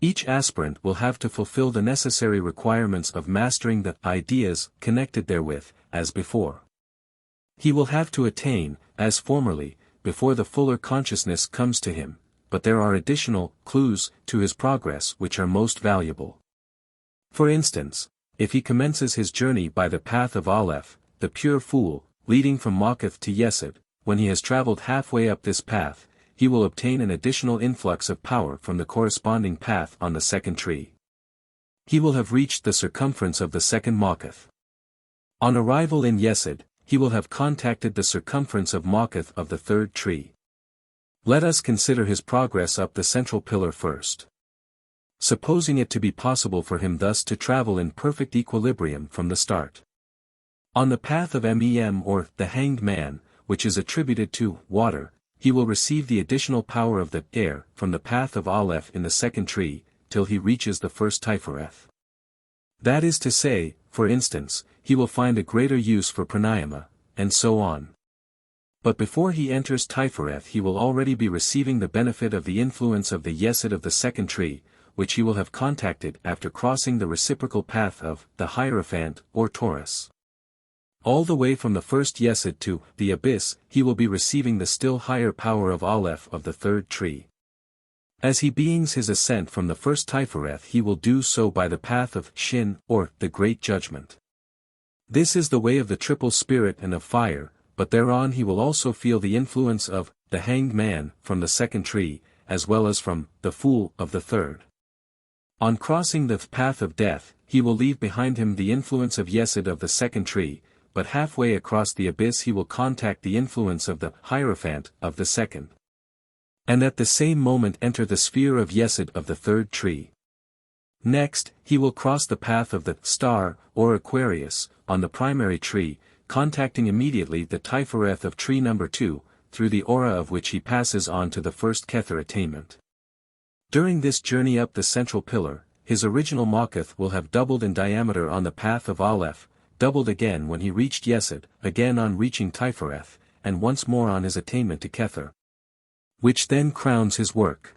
Each aspirant will have to fulfill the necessary requirements of mastering the ideas connected therewith, as before. He will have to attain, as formerly, before the fuller consciousness comes to him, but there are additional clues to his progress which are most valuable. For instance, if he commences his journey by the path of Aleph, the pure fool, leading from Mawkuth to Yesod, when he has traveled halfway up this path, he will obtain an additional influx of power from the corresponding path on the second tree. He will have reached the circumference of the second Mawkuth. On arrival in Yesod, he will have contacted the circumference of Mawkuth of the third tree. Let us consider his progress up the central pillar first. Supposing it to be possible for him thus to travel in perfect equilibrium from the start. On the path of Mem or the hanged man, which is attributed to water, he will receive the additional power of the air from the path of Aleph in the second tree, till he reaches the first Tifereth. That is to say, for instance, he will find a greater use for pranayama, and so on. But before he enters Tifereth he will already be receiving the benefit of the influence of the Yesod of the second tree, which he will have contacted after crossing the reciprocal path of the Hierophant or Taurus. All the way from the first Yesod to the abyss, he will be receiving the still higher power of Aleph of the third tree. As he beings his ascent from the first Tifereth, he will do so by the path of Shin, or the Great Judgment. This is the way of the triple spirit and of fire, but thereon he will also feel the influence of the hanged man from the second tree, as well as from the fool of the third. On crossing the path of death, he will leave behind him the influence of Yesod of the second tree, but halfway across the abyss he will contact the influence of the Hierophant of the second. And at the same moment enter the sphere of Yesod of the third tree. Next, he will cross the path of the star, or Aquarius, on the primary tree, contacting immediately the Tifereth of tree number 2, through the aura of which he passes on to the first Kether attainment. During this journey up the central pillar, his original Mawkuth will have doubled in diameter on the path of Aleph, doubled again when he reached Yesod, again on reaching Tifereth, and once more on his attainment to Kether, which then crowns his work.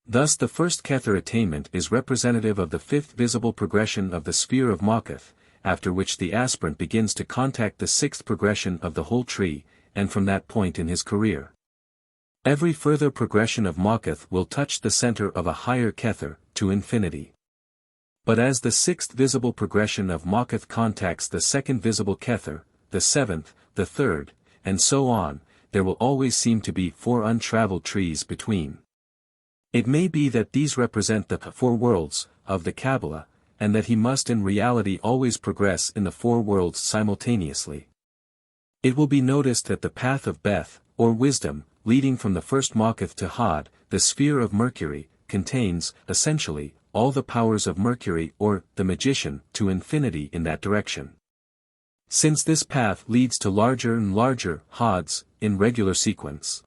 Thus the first Kether attainment is representative of the fifth visible progression of the sphere of Mawkuth, after which the aspirant begins to contact the sixth progression of the whole tree, and from that point in his career. Every further progression of Mawkuth will touch the center of a higher Kether, to infinity. But as the sixth visible progression of Mawkuth contacts the second visible Kether, the seventh, the third, and so on, there will always seem to be 4 untraveled trees between. It may be that these represent the 4 worlds of the Kabbalah, and that he must in reality always progress in the 4 worlds simultaneously. It will be noticed that the path of Beth, or wisdom, leading from the first Mawkuth to Hod, the sphere of Mercury, contains, essentially, all the powers of Mercury or the magician to infinity in that direction. Since this path leads to larger and larger Hods, in regular sequence.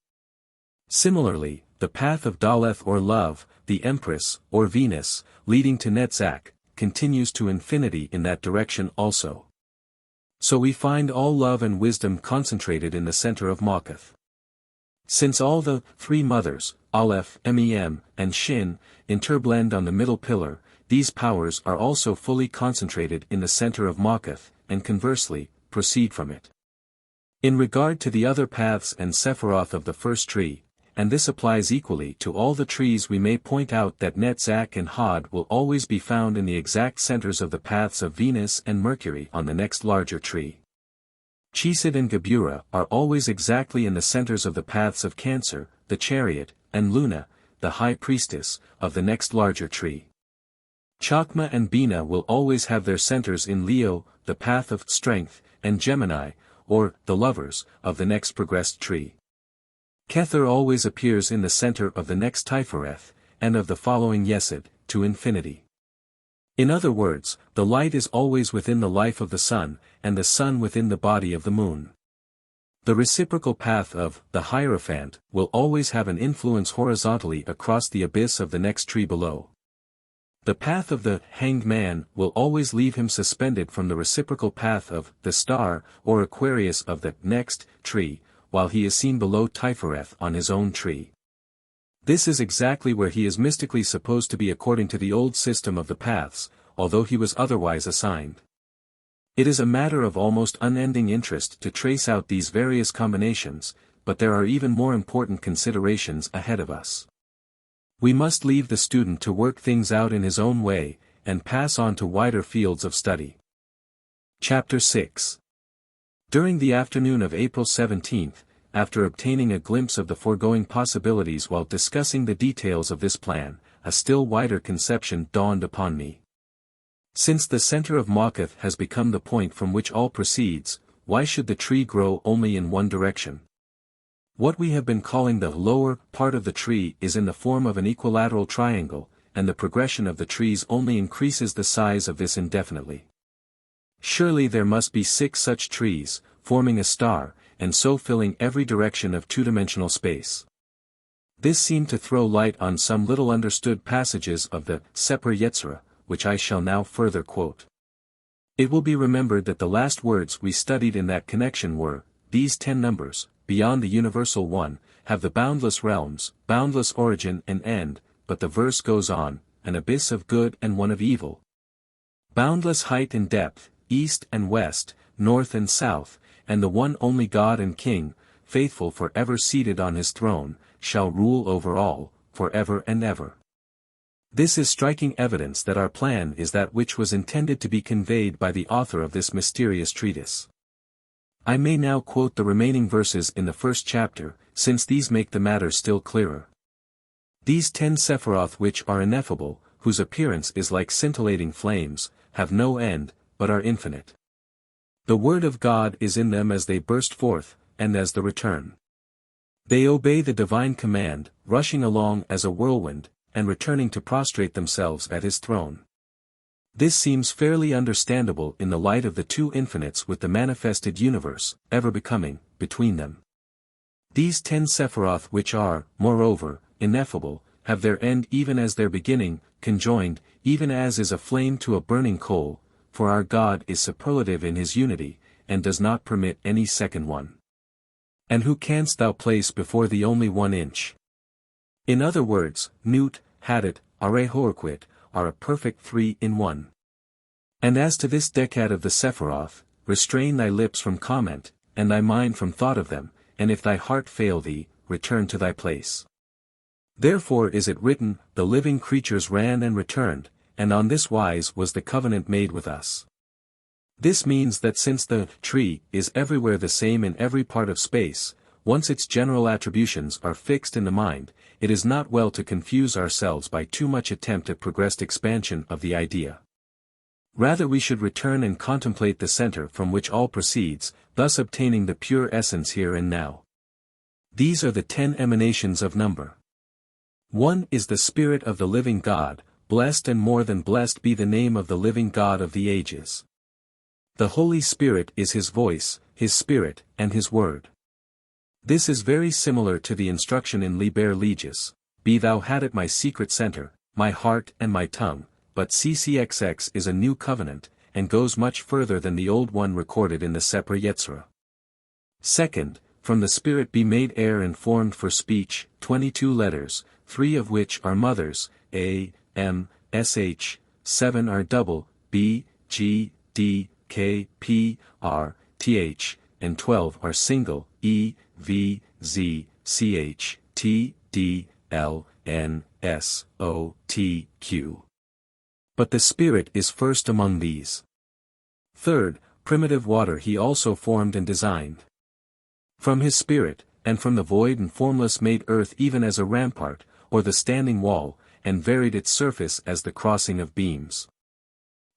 Similarly, the path of Daleth or love, the Empress, or Venus, leading to Netzach, continues to infinity in that direction also. So we find all love and wisdom concentrated in the center of Makuth. Since all the three mothers, Aleph, Mem, and Shin, interblend on the middle pillar, these powers are also fully concentrated in the center of Makuth, and conversely, proceed from it. In regard to the other paths and Sephiroth of the first tree, and this applies equally to all the trees, we may point out that Netzach and Hod will always be found in the exact centers of the paths of Venus and Mercury on the next larger tree. Chesed and Geburah are always exactly in the centers of the paths of Cancer, the Chariot, and Luna, the High Priestess, of the next larger tree. Chakma and Bina will always have their centers in Leo, the path of Strength, and Gemini, or the Lovers, of the next progressed tree. Kether always appears in the center of the next Tifereth, and of the following Yesod, to infinity. In other words, the light is always within the life of the sun, and the sun within the body of the moon. The reciprocal path of the Hierophant will always have an influence horizontally across the abyss of the next tree below. The path of the Hanged Man will always leave him suspended from the reciprocal path of the Star or Aquarius of the next tree, while he is seen below Tifereth on his own tree. This is exactly where he is mystically supposed to be according to the old system of the paths, although he was otherwise assigned. It is a matter of almost unending interest to trace out these various combinations, but there are even more important considerations ahead of us. We must leave the student to work things out in his own way, and pass on to wider fields of study. Chapter 6. During the afternoon of April 17, after obtaining a glimpse of the foregoing possibilities while discussing the details of this plan, a still wider conception dawned upon me. Since the center of Makuth has become the point from which all proceeds, why should the tree grow only in one direction? What we have been calling the lower part of the tree is in the form of an equilateral triangle, and the progression of the trees only increases the size of this indefinitely. Surely there must be 6 such trees, forming a star, and so filling every direction of two-dimensional space. This seemed to throw light on some little understood passages of the Sefer Yetzirah, which I shall now further quote. It will be remembered that the last words we studied in that connection were, these 10 numbers, beyond the universal one, have the boundless realms, boundless origin and end, but the verse goes on, an abyss of good and one of evil. Boundless height and depth, east and west, north and south, and the one only God and King, faithful for ever seated on his throne, shall rule over all, for ever and ever. This is striking evidence that our plan is that which was intended to be conveyed by the author of this mysterious treatise. I may now quote the remaining verses in the first chapter, since these make the matter still clearer. These 10 Sephiroth which are ineffable, whose appearance is like scintillating flames, have no end, but are infinite. The word of God is in them as they burst forth, and as the return. They obey the divine command, rushing along as a whirlwind, and returning to prostrate themselves at his throne. This seems fairly understandable in the light of the 2 infinites with the manifested universe, ever becoming, between them. These 10 Sephiroth which are, moreover, ineffable, have their end even as their beginning, conjoined, even as is a flame to a burning coal, for our God is superlative in his unity, and does not permit any second one. And who canst thou place before the only 1 inch? In other words, Nut, Hadit, Arehorquit, are a perfect 3 in 1. And as to this decad of the Sephiroth, restrain thy lips from comment, and thy mind from thought of them, and if thy heart fail thee, return to thy place. Therefore is it written, the living creatures ran and returned, and on this wise was the covenant made with us. This means that since the tree is everywhere the same in every part of space, once its general attributions are fixed in the mind, it is not well to confuse ourselves by too much attempt at progressed expansion of the idea. Rather we should return and contemplate the center from which all proceeds, thus obtaining the pure essence here and now. These are the 10 emanations of number. 1 is the Spirit of the living God, blessed and more than blessed be the name of the living God of the ages. The Holy Spirit is his voice, his spirit, and his word. This is very similar to the instruction in Liber Legis, be thou had at my secret center, my heart and my tongue, but CCXX is a new covenant, and goes much further than the old one recorded in the Sefer Yetzirah. Second, from the Spirit be made air and formed for speech, 22 letters, 3 of which are mothers, A, M, SH, 7 are double, B, G, D, K, P, R, TH, and 12 are single, E, V, Z, CH, T, D, L, N, S, O, T, Q. But the Spirit is first among these. Third, primitive water he also formed and designed. From his Spirit, and from the void and formless made earth even as a rampart, or the standing wall, and varied its surface as the crossing of beams.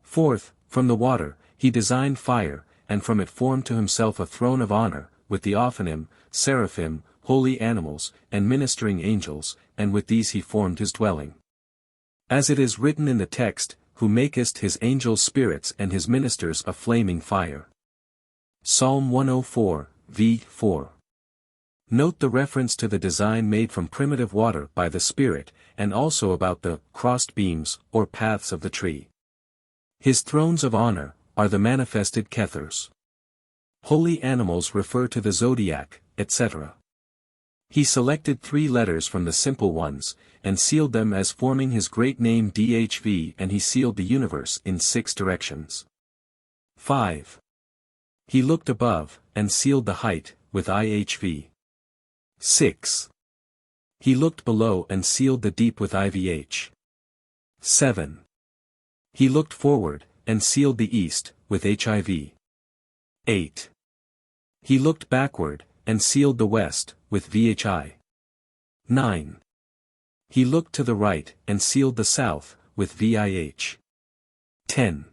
Fourth, from the water, he designed fire, and from it formed to himself a throne of honor, with the Ophanim, seraphim, holy animals, and ministering angels, and with these he formed his dwelling. As it is written in the text, who makest his angels spirits and his ministers a flaming fire. Psalm 104, v. 4. Note the reference to the design made from primitive water by the Spirit, and also about the crossed beams, or paths of the tree. His thrones of honor are the manifested kethers. Holy animals refer to the zodiac, etc. He selected 3 letters from the simple ones, and sealed them as forming his great name DHV, and he sealed the universe in 6 directions. 5. He looked above, and sealed the height, with IHV. 6. He looked below and sealed the deep with IVH. 7. He looked forward, and sealed the east, with HIV. 8. He looked backward, and sealed the west, with VHI. 9. He looked to the right, and sealed the south, with VIH. 10.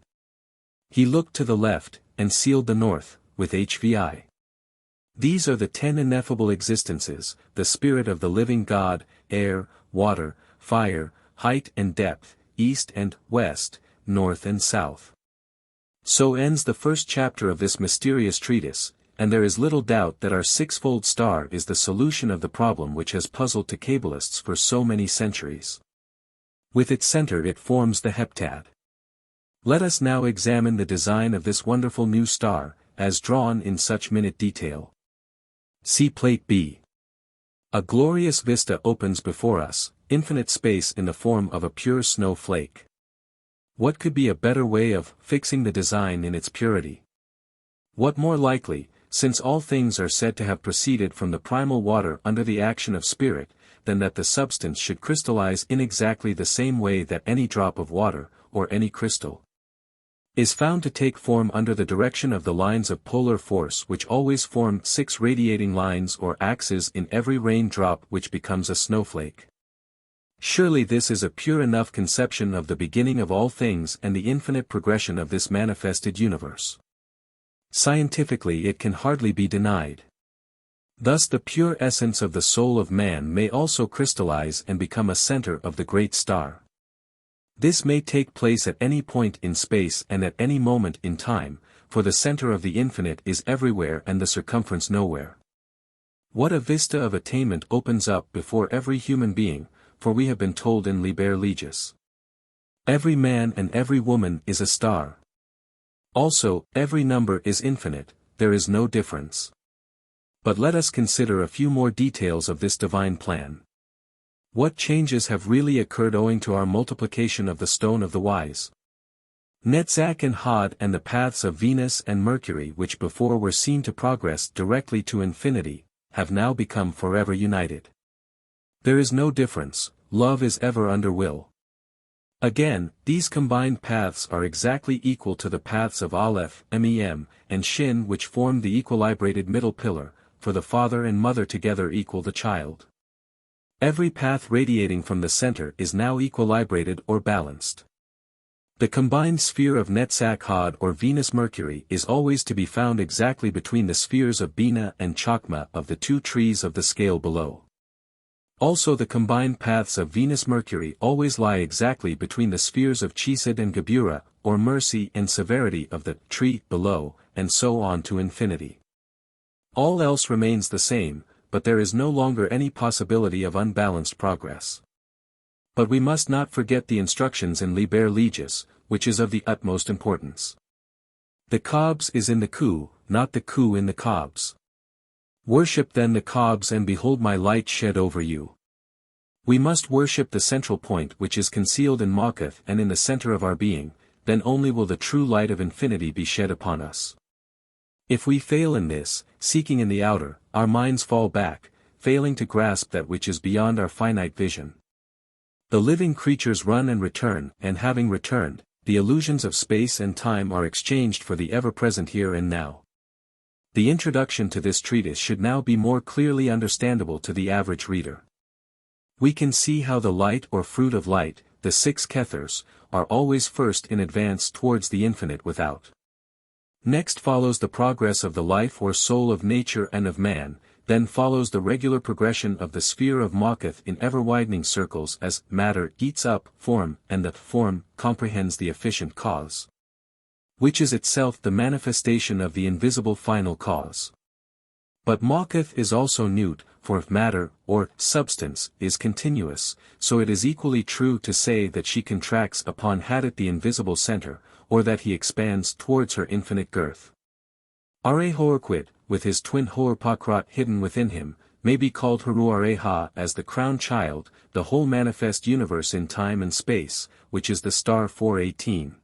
He looked to the left, and sealed the north, with HVI. These are the 10 ineffable existences, the Spirit of the living God, air, water, fire, height and depth, east and west, north and south. So ends the first chapter of this mysterious treatise, and there is little doubt that our sixfold star is the solution of the problem which has puzzled to Kabbalists for so many centuries. With its center it forms the heptad. Let us now examine the design of this wonderful new star, as drawn in such minute detail. See Plate B. A glorious vista opens before us, infinite space in the form of a pure snowflake. What could be a better way of fixing the design in its purity? What more likely, since all things are said to have proceeded from the primal water under the action of spirit, than that the substance should crystallize in exactly the same way that any drop of water, or any crystal, is found to take form under the direction of the lines of polar force which always form 6 radiating lines or axes in every rain drop which becomes a snowflake. Surely this is a pure enough conception of the beginning of all things and the infinite progression of this manifested universe. Scientifically it can hardly be denied. Thus the pure essence of the soul of man may also crystallize and become a center of the great star. This may take place at any point in space and at any moment in time, for the center of the infinite is everywhere and the circumference nowhere. What a vista of attainment opens up before every human being, for we have been told in Liber Legis. Every man and every woman is a star. Also, every number is infinite, there is no difference. But let us consider a few more details of this divine plan. What changes have really occurred owing to our multiplication of the stone of the wise? Netzach and Hod and the paths of Venus and Mercury which before were seen to progress directly to infinity, have now become forever united. There is no difference, love is ever under will. Again, these combined paths are exactly equal to the paths of Aleph, Mem, and Shin which form the equilibrated middle pillar, for the father and mother together equal the child. Every path radiating from the center is now equilibrated or balanced. The combined sphere of Netzach Hod or Venus-Mercury is always to be found exactly between the spheres of Bina and Chakma of the 2 trees of the scale below. Also the combined paths of Venus-Mercury always lie exactly between the spheres of Chesed and Gebura, or mercy and severity of the tree below, and so on to infinity. All else remains the same, but there is no longer any possibility of unbalanced progress. But we must not forget the instructions in Liber Legis, which is of the utmost importance. The cobs is in the coup, not the coup in the cobs. Worship then the cobs and behold my light shed over you. We must worship the central point which is concealed in Ma'akath and in the center of our being, then only will the true light of infinity be shed upon us. If we fail in this, seeking in the outer, our minds fall back, failing to grasp that which is beyond our finite vision. The living creatures run and return, and having returned, the illusions of space and time are exchanged for the ever-present here and now. The introduction to this treatise should now be more clearly understandable to the average reader. We can see how the light or fruit of light, the six kethers, are always first in advance towards the infinite without. Next follows the progress of the life or soul of nature and of man, then follows the regular progression of the sphere of Ma'akath in ever-widening circles as matter eats up form and the form comprehends the efficient cause, which is itself the manifestation of the invisible final cause. But Ma'akath is also newt, for if matter, or substance, is continuous, so it is equally true to say that she contracts upon Hadit the invisible center, or that he expands towards her infinite girth. Are Hoarquid, with his twin Hoarpakrat hidden within him, may be called Haru as the crown child, the whole manifest universe in time and space, which is the star 418.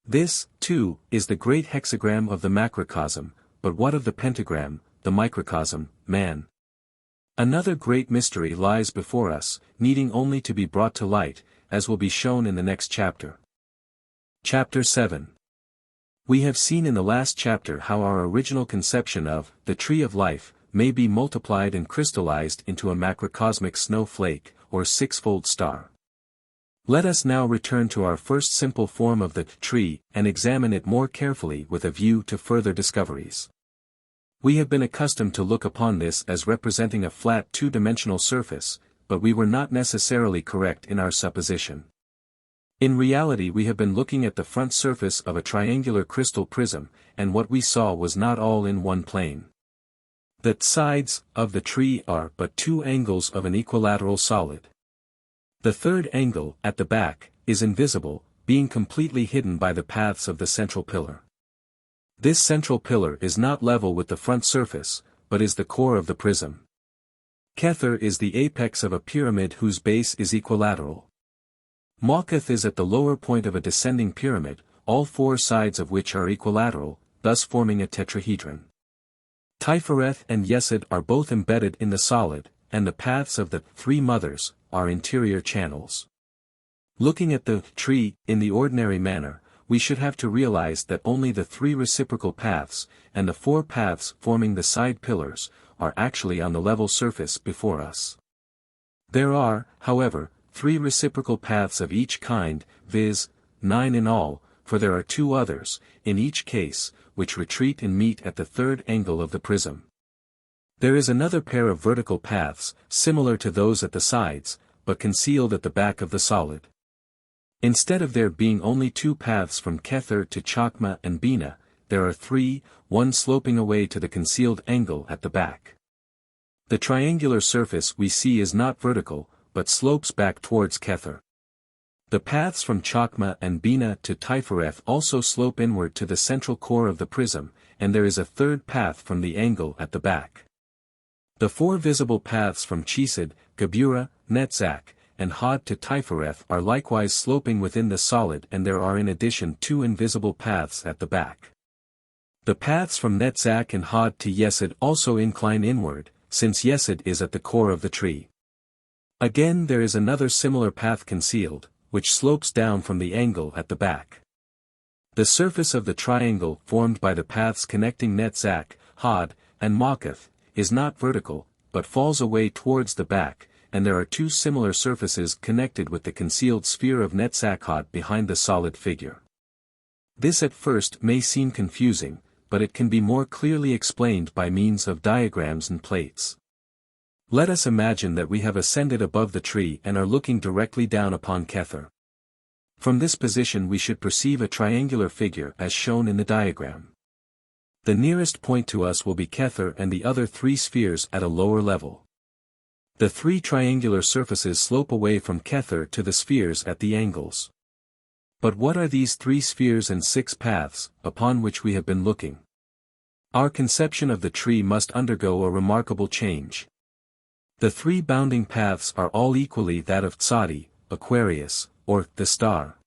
This, too, is the great hexagram of the macrocosm, but what of the pentagram, the microcosm, man? Another great mystery lies before us, needing only to be brought to light, as will be shown in the next chapter. Chapter 7. We have seen in the last chapter how our original conception of the tree of life may be multiplied and crystallized into a macrocosmic snowflake, or sixfold star. Let us now return to our first simple form of the tree and examine it more carefully with a view to further discoveries. We have been accustomed to look upon this as representing a flat two-dimensional surface, but we were not necessarily correct in our supposition. In reality we have been looking at the front surface of a triangular crystal prism, and what we saw was not all in one plane. The sides of the tree are but two angles of an equilateral solid. The third angle, at the back, is invisible, being completely hidden by the paths of the central pillar. This central pillar is not level with the front surface, but is the core of the prism. Kether is the apex of a pyramid whose base is equilateral. Ma'akath is at the lower point of a descending pyramid, all four sides of which are equilateral, thus forming a tetrahedron. Tiferet and Yesod are both embedded in the solid, and the paths of the three mothers are interior channels. Looking at the tree in the ordinary manner, we should have to realize that only the three reciprocal paths, and the four paths forming the side pillars, are actually on the level surface before us. There are, however, three reciprocal paths of each kind, viz., 9 in all, for there are two others, in each case, which retreat and meet at the third angle of the prism. There is another pair of vertical paths, similar to those at the sides, but concealed at the back of the solid. Instead of there being only two paths from Kether to Chakma and Bina, there are three, one sloping away to the concealed angle at the back. The triangular surface we see is not vertical, but slopes back towards Kether. The paths from Chakma and Bina to Tiferet also slope inward to the central core of the prism, and there is a third path from the angle at the back. The four visible paths from Chesed, Gebura, Netzach, and Hod to Tiferet are likewise sloping within the solid, and there are in addition two invisible paths at the back. The paths from Netzach and Hod to Yesod also incline inward, since Yesod is at the core of the tree. Again there is another similar path concealed, which slopes down from the angle at the back. The surface of the triangle formed by the paths connecting Netzach, Hod, and Ma'akath, is not vertical, but falls away towards the back, and there are two similar surfaces connected with the concealed sphere of Netzach Hod behind the solid figure. This at first may seem confusing, but it can be more clearly explained by means of diagrams and plates. Let us imagine that we have ascended above the tree and are looking directly down upon Kether. From this position we should perceive a triangular figure as shown in the diagram. The nearest point to us will be Kether and the other three spheres at a lower level. The three triangular surfaces slope away from Kether to the spheres at the angles. But what are these three spheres and six paths, upon which we have been looking? Our conception of the tree must undergo a remarkable change. The three bounding paths are all equally that of Tzadi, Aquarius, or the star.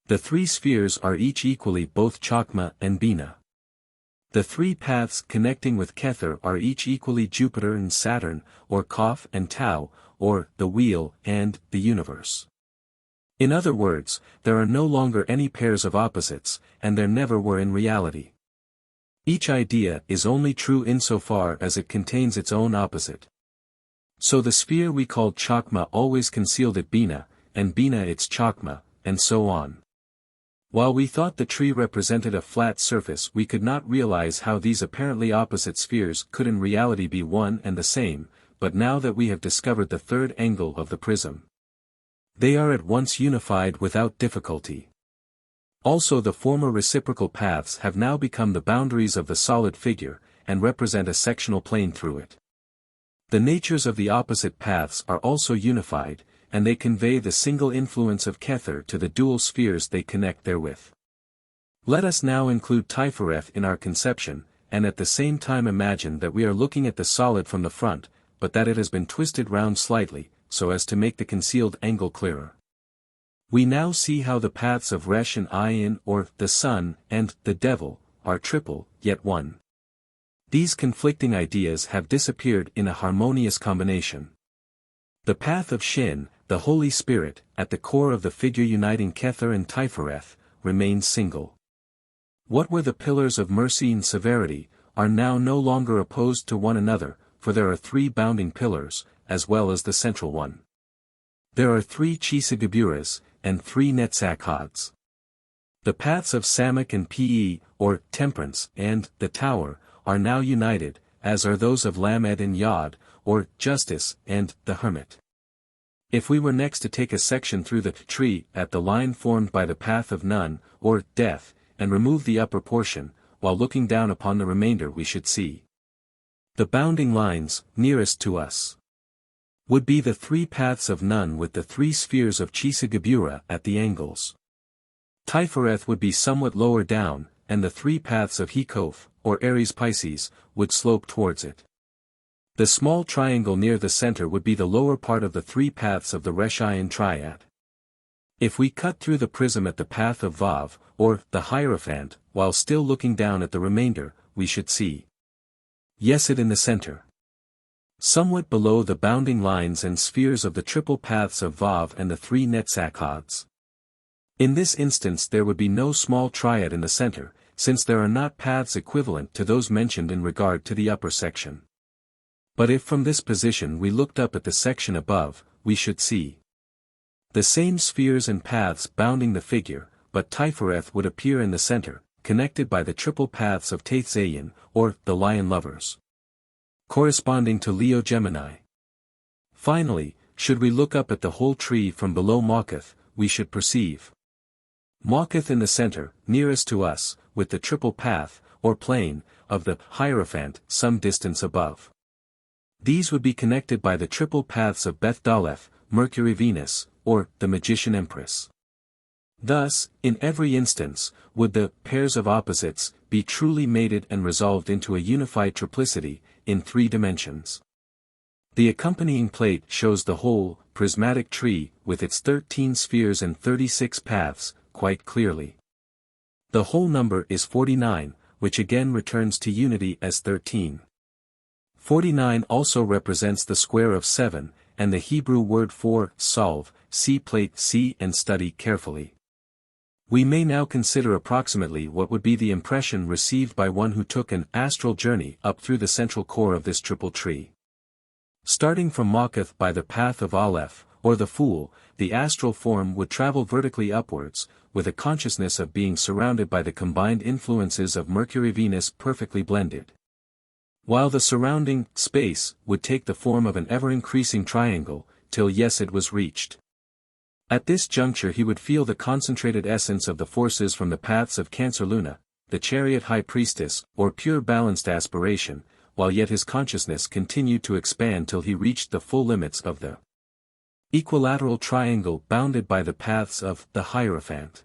The three spheres are each equally both Chakma and Bina. The three paths connecting with Kether are each equally Jupiter and Saturn, or Kaf and Tau, or the wheel and the universe. In other words, there are no longer any pairs of opposites, and there never were in reality. Each idea is only true insofar as it contains its own opposite. So the sphere we called Chakma always concealed it Bina, and Bina its Chakma, and so on. While we thought the tree represented a flat surface, we could not realize how these apparently opposite spheres could in reality be one and the same, but now that we have discovered the third angle of the prism, they are at once unified without difficulty. Also the former reciprocal paths have now become the boundaries of the solid figure, and represent a sectional plane through it. The natures of the opposite paths are also unified, and they convey the single influence of Kether to the dual spheres they connect therewith. Let us now include Tiferet in our conception, and at the same time imagine that we are looking at the solid from the front, but that it has been twisted round slightly, so as to make the concealed angle clearer. We now see how the paths of Resh and Ayin, or the sun, and the devil, are triple, yet one. These conflicting ideas have disappeared in a harmonious combination. The path of Shin, the Holy Spirit, at the core of the figure uniting Kether and Tiferet, remains single. What were the pillars of mercy and severity, are now no longer opposed to one another, for there are three bounding pillars, as well as the central one. There are three Chisageburas, and three Netzachads. The paths of Samak and Pe, or temperance, and the tower, are now united, as are those of Lamed and Yod, or justice, and the hermit. If we were next to take a section through the tree at the line formed by the path of none, or death, and remove the upper portion, while looking down upon the remainder we should see the bounding lines, nearest to us, would be the three paths of none with the three spheres of Chisagebura at the angles. Tiferet would be somewhat lower down, and the three paths of Hekoph, or Aries Pisces, would slope towards it. The small triangle near the center would be the lower part of the three paths of the Resh-Ayin triad. If we cut through the prism at the path of Vav, or the Hierophant, while still looking down at the remainder, we should see Yesod in the center, somewhat below the bounding lines and spheres of the triple paths of Vav and the three Netzachads. In this instance there would be no small triad in the center, since there are not paths equivalent to those mentioned in regard to the upper section. But if from this position we looked up at the section above, we should see the same spheres and paths bounding the figure, but Tiferet would appear in the center, connected by the triple paths of Taitzayin, or the lion lovers, corresponding to Leo Gemini. Finally, should we look up at the whole tree from below Mawkath, we should perceive Mawkath in the center, nearest to us, with the triple path, or plane, of the Hierophant some distance above. These would be connected by the triple paths of Beth Daleth, Mercury Venus, or the Magician Empress. Thus, in every instance, would the pairs of opposites be truly mated and resolved into a unified triplicity, in three dimensions. The accompanying plate shows the whole, prismatic tree, with its 13 spheres and 36 paths, quite clearly. The whole number is 49, which again returns to unity as 13. 49 also represents the square of 7, and the Hebrew word for solve. See plate C and study carefully. We may now consider approximately what would be the impression received by one who took an astral journey up through the central core of this triple tree. Starting from Mawkath by the path of Aleph, or the Fool, the astral form would travel vertically upwards, with a consciousness of being surrounded by the combined influences of Mercury-Venus perfectly blended, while the surrounding space would take the form of an ever-increasing triangle, till Yesod was reached. At this juncture he would feel the concentrated essence of the forces from the paths of Cancer Luna, the chariot high priestess, or pure balanced aspiration, while yet his consciousness continued to expand till he reached the full limits of the equilateral triangle bounded by the paths of the Hierophant.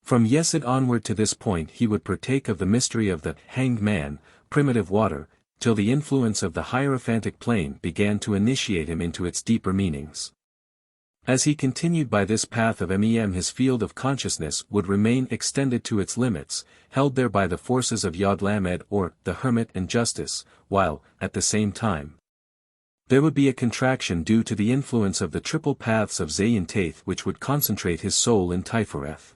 From Yesod onward to this point he would partake of the mystery of the hanged man, primitive water, till the influence of the Hierophantic plane began to initiate him into its deeper meanings. As he continued by this path of MEM, his field of consciousness would remain extended to its limits, held there by the forces of Yod Lamed or the Hermit and Justice, while, at the same time, there would be a contraction due to the influence of the triple paths of Zayin Taith, which would concentrate his soul in Tifereth.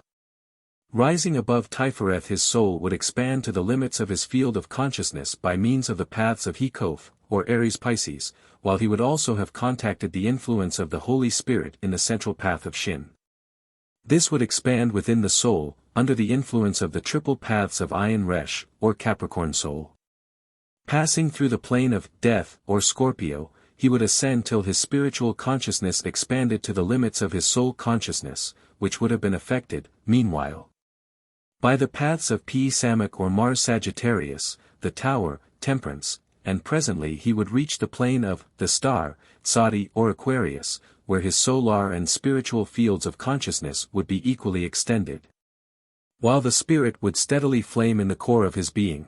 Rising above Tifereth, his soul would expand to the limits of his field of consciousness by means of the paths of Hekoph, or Aries Pisces, while he would also have contacted the influence of the Holy Spirit in the central path of Shin. This would expand within the soul, under the influence of the triple paths of Ayin Resh, or Capricorn soul. Passing through the plane of death, or Scorpio, he would ascend till his spiritual consciousness expanded to the limits of his soul consciousness, which would have been affected, meanwhile, by the paths of Pi Samak or Mars Sagittarius, the Tower, Temperance, and presently he would reach the plane of the star, Sadi or Aquarius, where his solar and spiritual fields of consciousness would be equally extended, while the spirit would steadily flame in the core of his being.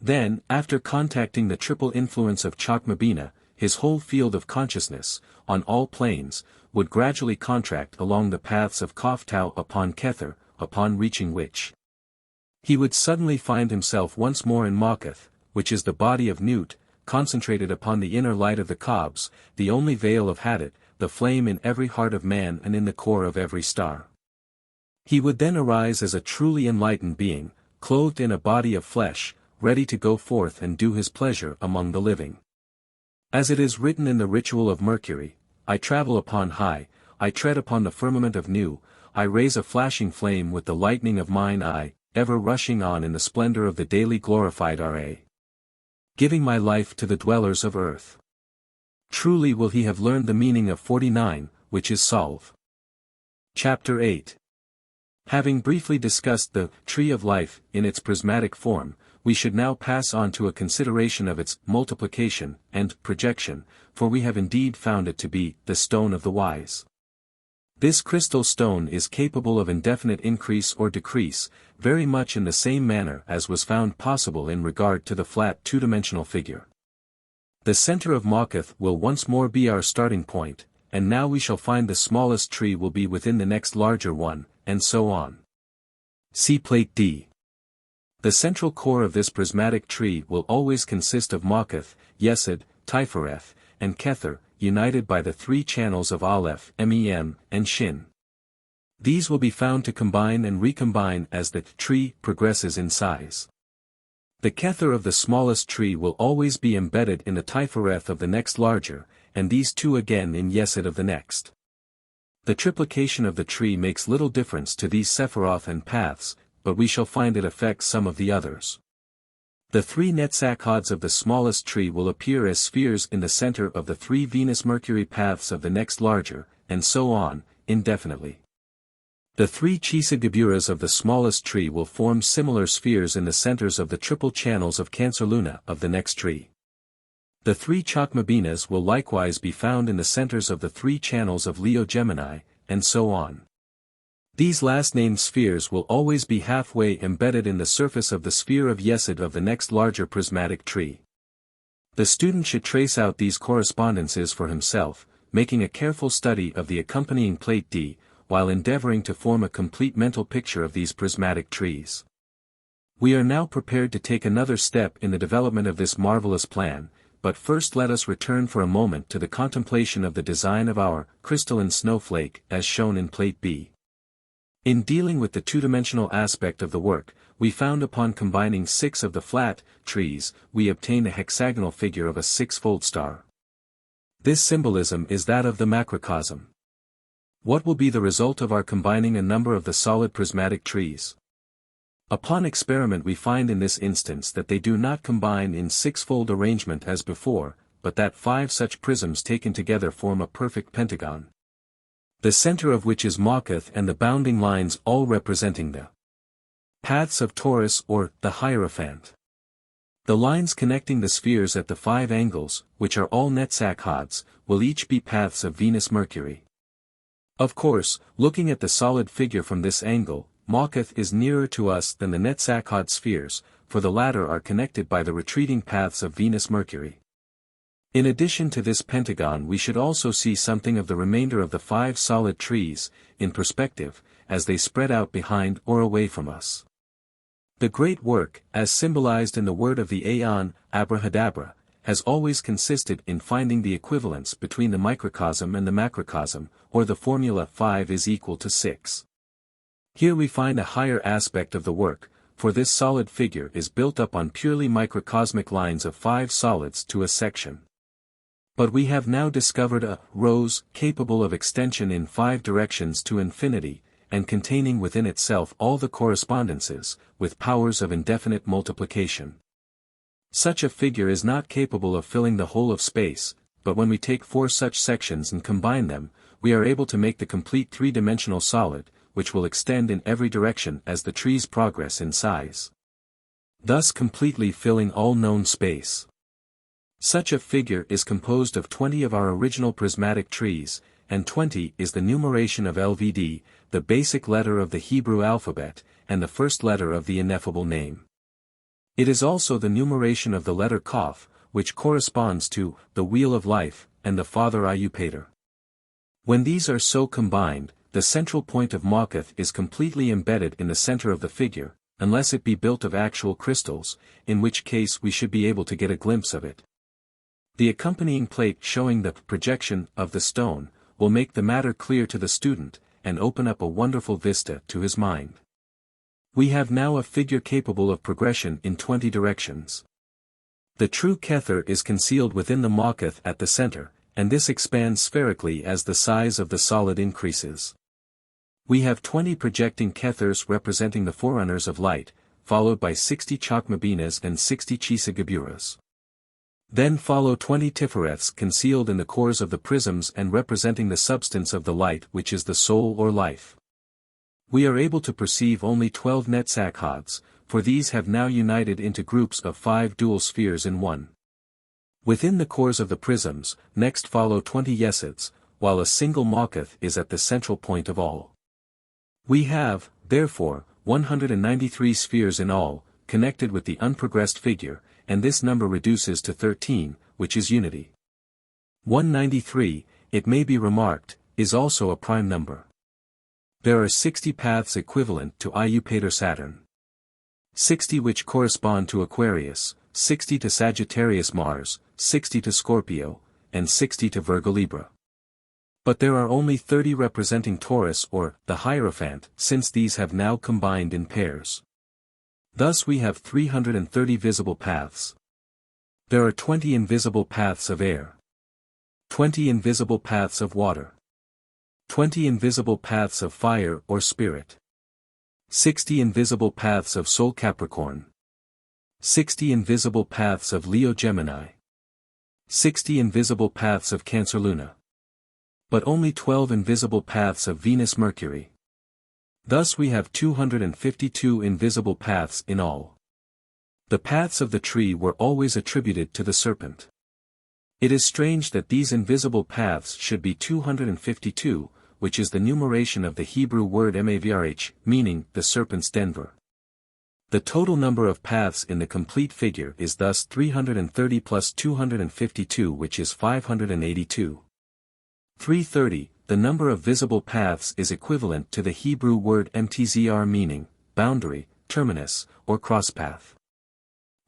Then, after contacting the triple influence of Chakmabina, his whole field of consciousness, on all planes, would gradually contract along the paths of Koftau upon Kether, upon reaching which he would suddenly find himself once more in Makath, which is the body of Nut, concentrated upon the inner light of the Kobs, the only veil of Hadit, the flame in every heart of man and in the core of every star. He would then arise as a truly enlightened being, clothed in a body of flesh, ready to go forth and do his pleasure among the living. As it is written in the ritual of Mercury, I travel upon high, I tread upon the firmament of Nu, I raise a flashing flame with the lightning of mine eye, ever rushing on in the splendor of the daily glorified Ra, giving my life to the dwellers of earth. Truly will he have learned the meaning of 49, which is Solve. Chapter 8. Having briefly discussed the Tree of Life in its prismatic form, we should now pass on to a consideration of its multiplication and projection, for we have indeed found it to be the stone of the wise. This crystal stone is capable of indefinite increase or decrease, very much in the same manner as was found possible in regard to the flat two-dimensional figure. The center of Makath will once more be our starting point, and now we shall find the smallest tree will be within the next larger one, and so on. See Plate D. The central core of this prismatic tree will always consist of Makath, Yesod, Tifereth, and Kether, united by the three channels of Aleph, Mem, and Shin. These will be found to combine and recombine as the tree progresses in size. The Kether of the smallest tree will always be embedded in the Tifereth of the next larger, and these two again in Yesod of the next. The triplication of the tree makes little difference to these Sephiroth and paths, but we shall find it affects some of the others. The three Netzachods of the smallest tree will appear as spheres in the center of the three Venus-Mercury paths of the next larger, and so on, indefinitely. The three Chisageburas of the smallest tree will form similar spheres in the centers of the triple channels of Cancer Luna of the next tree. The three Chakmabinas will likewise be found in the centers of the three channels of Leo Gemini, and so on. These last-named spheres will always be halfway embedded in the surface of the sphere of Yesod of the next larger prismatic tree. The student should trace out these correspondences for himself, making a careful study of the accompanying Plate D, while endeavoring to form a complete mental picture of these prismatic trees. We are now prepared to take another step in the development of this marvelous plan, but first let us return for a moment to the contemplation of the design of our crystalline snowflake as shown in Plate B. In dealing with the two-dimensional aspect of the work, we found upon combining 6 of the flat trees, we obtained a hexagonal figure of a 6-fold star. This symbolism is that of the macrocosm. What will be the result of our combining a number of the solid prismatic trees? Upon experiment we find in this instance that they do not combine in 6-fold arrangement as before, but that 5 such prisms taken together form a perfect pentagon, the center of which is Makath and the bounding lines all representing the paths of Taurus or the Hierophant. The lines connecting the spheres at the 5 angles, which are all netzachads, will each be paths of Venus-Mercury. Of course, looking at the solid figure from this angle, Machath is nearer to us than the netzachad spheres, for the latter are connected by the retreating paths of Venus-Mercury. In addition to this pentagon we should also see something of the remainder of the 5 solid trees, in perspective, as they spread out behind or away from us. The great work, as symbolized in the word of the Aeon, abrahadabra, has always consisted in finding the equivalence between the microcosm and the macrocosm, or the formula 5 is equal to 6. Here we find a higher aspect of the work, for this solid figure is built up on purely microcosmic lines of 5 solids to a section. But we have now discovered a rose capable of extension in 5 directions to infinity, and containing within itself all the correspondences, with powers of indefinite multiplication. Such a figure is not capable of filling the whole of space, but when we take 4 such sections and combine them, we are able to make the complete 3-dimensional solid, which will extend in every direction as the trees progress in size, thus completely filling all known space. Such a figure is composed of 20 of our original prismatic trees, and 20 is the numeration of LVD, the basic letter of the Hebrew alphabet, and the first letter of the ineffable name. It is also the numeration of the letter Kaf, which corresponds to the wheel of life, and the father Ayupater. When these are so combined, the central point of Machath is completely embedded in the center of the figure, unless it be built of actual crystals, in which case we should be able to get a glimpse of it. The accompanying plate showing the projection of the stone will make the matter clear to the student, and open up a wonderful vista to his mind. We have now a figure capable of progression in 20 directions. The true Kether is concealed within the Machath at the center, and this expands spherically as the size of the solid increases. We have 20 projecting Kethers representing the forerunners of light, followed by 60 Chakmabinas and 60 Chisagaburas. Then follow 20 Tifereths concealed in the cores of the prisms and representing the substance of the light which is the soul or life. We are able to perceive only 12 netzachads, for these have now united into groups of 5 dual spheres in one. Within the cores of the prisms, next follow 20 Yesuds, while a single Machath is at the central point of all. We have, therefore, 193 spheres in all, connected with the unprogressed figure, and this number reduces to 13, which is unity. 193, it may be remarked, is also a prime number. There are 60 paths equivalent to Ayupater Saturn. 60 which correspond to Aquarius, 60 to Sagittarius Mars, 60 to Scorpio, and 60 to Virgo Libra. But there are only 30 representing Taurus or the Hierophant, since these have now combined in pairs. Thus we have 330 visible paths. There are 20 invisible paths of air, 20 invisible paths of water, 20 invisible paths of fire or spirit, 60 invisible paths of Sol Capricorn, 60 invisible paths of Leo Gemini, 60 invisible paths of Cancer Luna. But only 12 invisible paths of Venus Mercury. Thus we have 252 invisible paths in all. The paths of the tree were always attributed to the serpent. It is strange that these invisible paths should be 252, which is the numeration of the Hebrew word mavrh, meaning the serpent's denver. The total number of paths in the complete figure is thus 330 plus 252, which is 582. 330, the number of visible paths is equivalent to the Hebrew word mtzr, meaning boundary, terminus, or crosspath.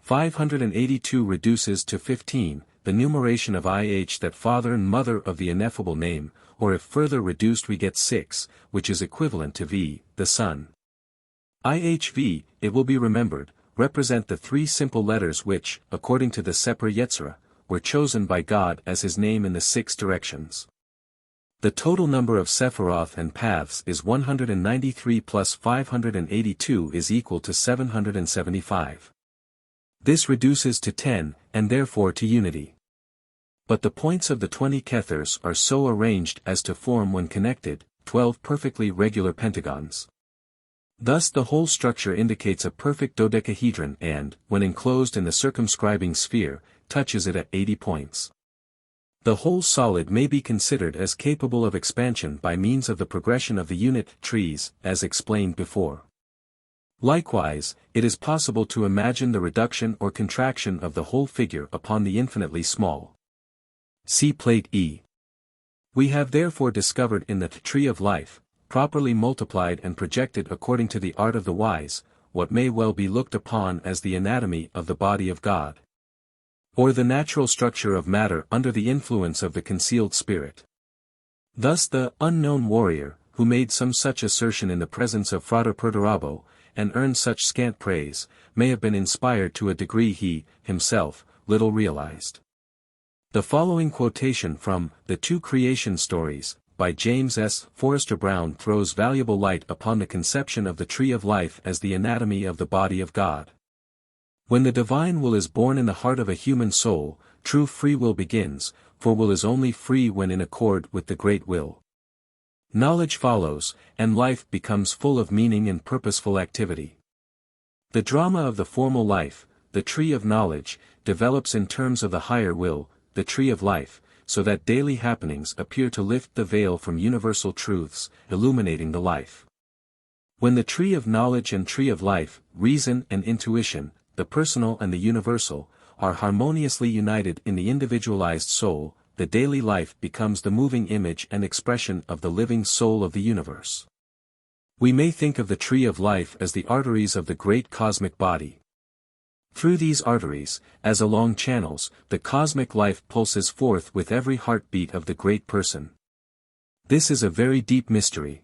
582 reduces to 15, the numeration of IH, that father and mother of the ineffable name, or if further reduced we get 6, which is equivalent to V, the sun. IHV, it will be remembered, represent the 3 simple letters which, according to the Sefer Yetzirah, were chosen by God as his name in the 6 directions. The total number of Sephiroth and paths is 193 plus 582 is equal to 775. This reduces to 10, and therefore to unity. But the points of the 20 Kethers are so arranged as to form when connected, 12 perfectly regular pentagons. Thus the whole structure indicates a perfect dodecahedron and, when enclosed in the circumscribing sphere, touches it at 80 points. The whole solid may be considered as capable of expansion by means of the progression of the unit trees, as explained before. Likewise, it is possible to imagine the reduction or contraction of the whole figure upon the infinitely small. See Plate E. We have therefore discovered in the tree of life, properly multiplied and projected according to the art of the wise, what may well be looked upon as the anatomy of the body of God, or the natural structure of matter under the influence of the concealed spirit. Thus the unknown warrior, who made some such assertion in the presence of Frater Achad, and earned such scant praise, may have been inspired to a degree he, himself, little realized. The following quotation from The Two Creation Stories, by James S. Forrester Brown throws valuable light upon the conception of the tree of life as the anatomy of the body of God. When the divine will is born in the heart of a human soul, true free will begins, for will is only free when in accord with the great will. Knowledge follows, and life becomes full of meaning and purposeful activity. The drama of the formal life, the tree of knowledge, develops in terms of the higher will, the tree of life, so that daily happenings appear to lift the veil from universal truths, illuminating the life. When the tree of knowledge and tree of life, reason and intuition, the personal and the universal, are harmoniously united in the individualized soul, the daily life becomes the moving image and expression of the living soul of the universe. We may think of the tree of life as the arteries of the great cosmic body. Through these arteries, as along channels, the cosmic life pulses forth with every heartbeat of the great person. This is a very deep mystery.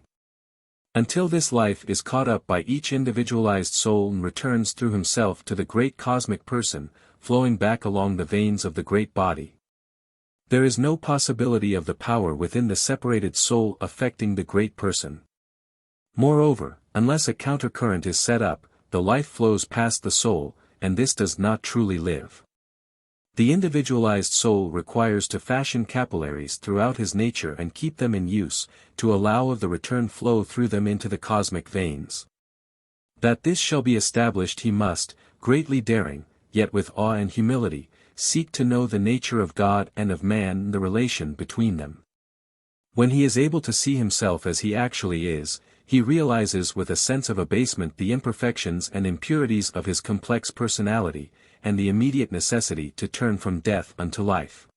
Until this life is caught up by each individualized soul and returns through himself to the great cosmic person, flowing back along the veins of the great body, there is no possibility of the power within the separated soul affecting the great person. Moreover, unless a countercurrent is set up, the life flows past the soul, and this does not truly live. The individualized soul requires to fashion capillaries throughout his nature and keep them in use, to allow of the return flow through them into the cosmic veins. That this shall be established he must, greatly daring, yet with awe and humility, seek to know the nature of God and of man and the relation between them. When he is able to see himself as he actually is, he realizes with a sense of abasement the imperfections and impurities of his complex personality, and the immediate necessity to turn from death unto life.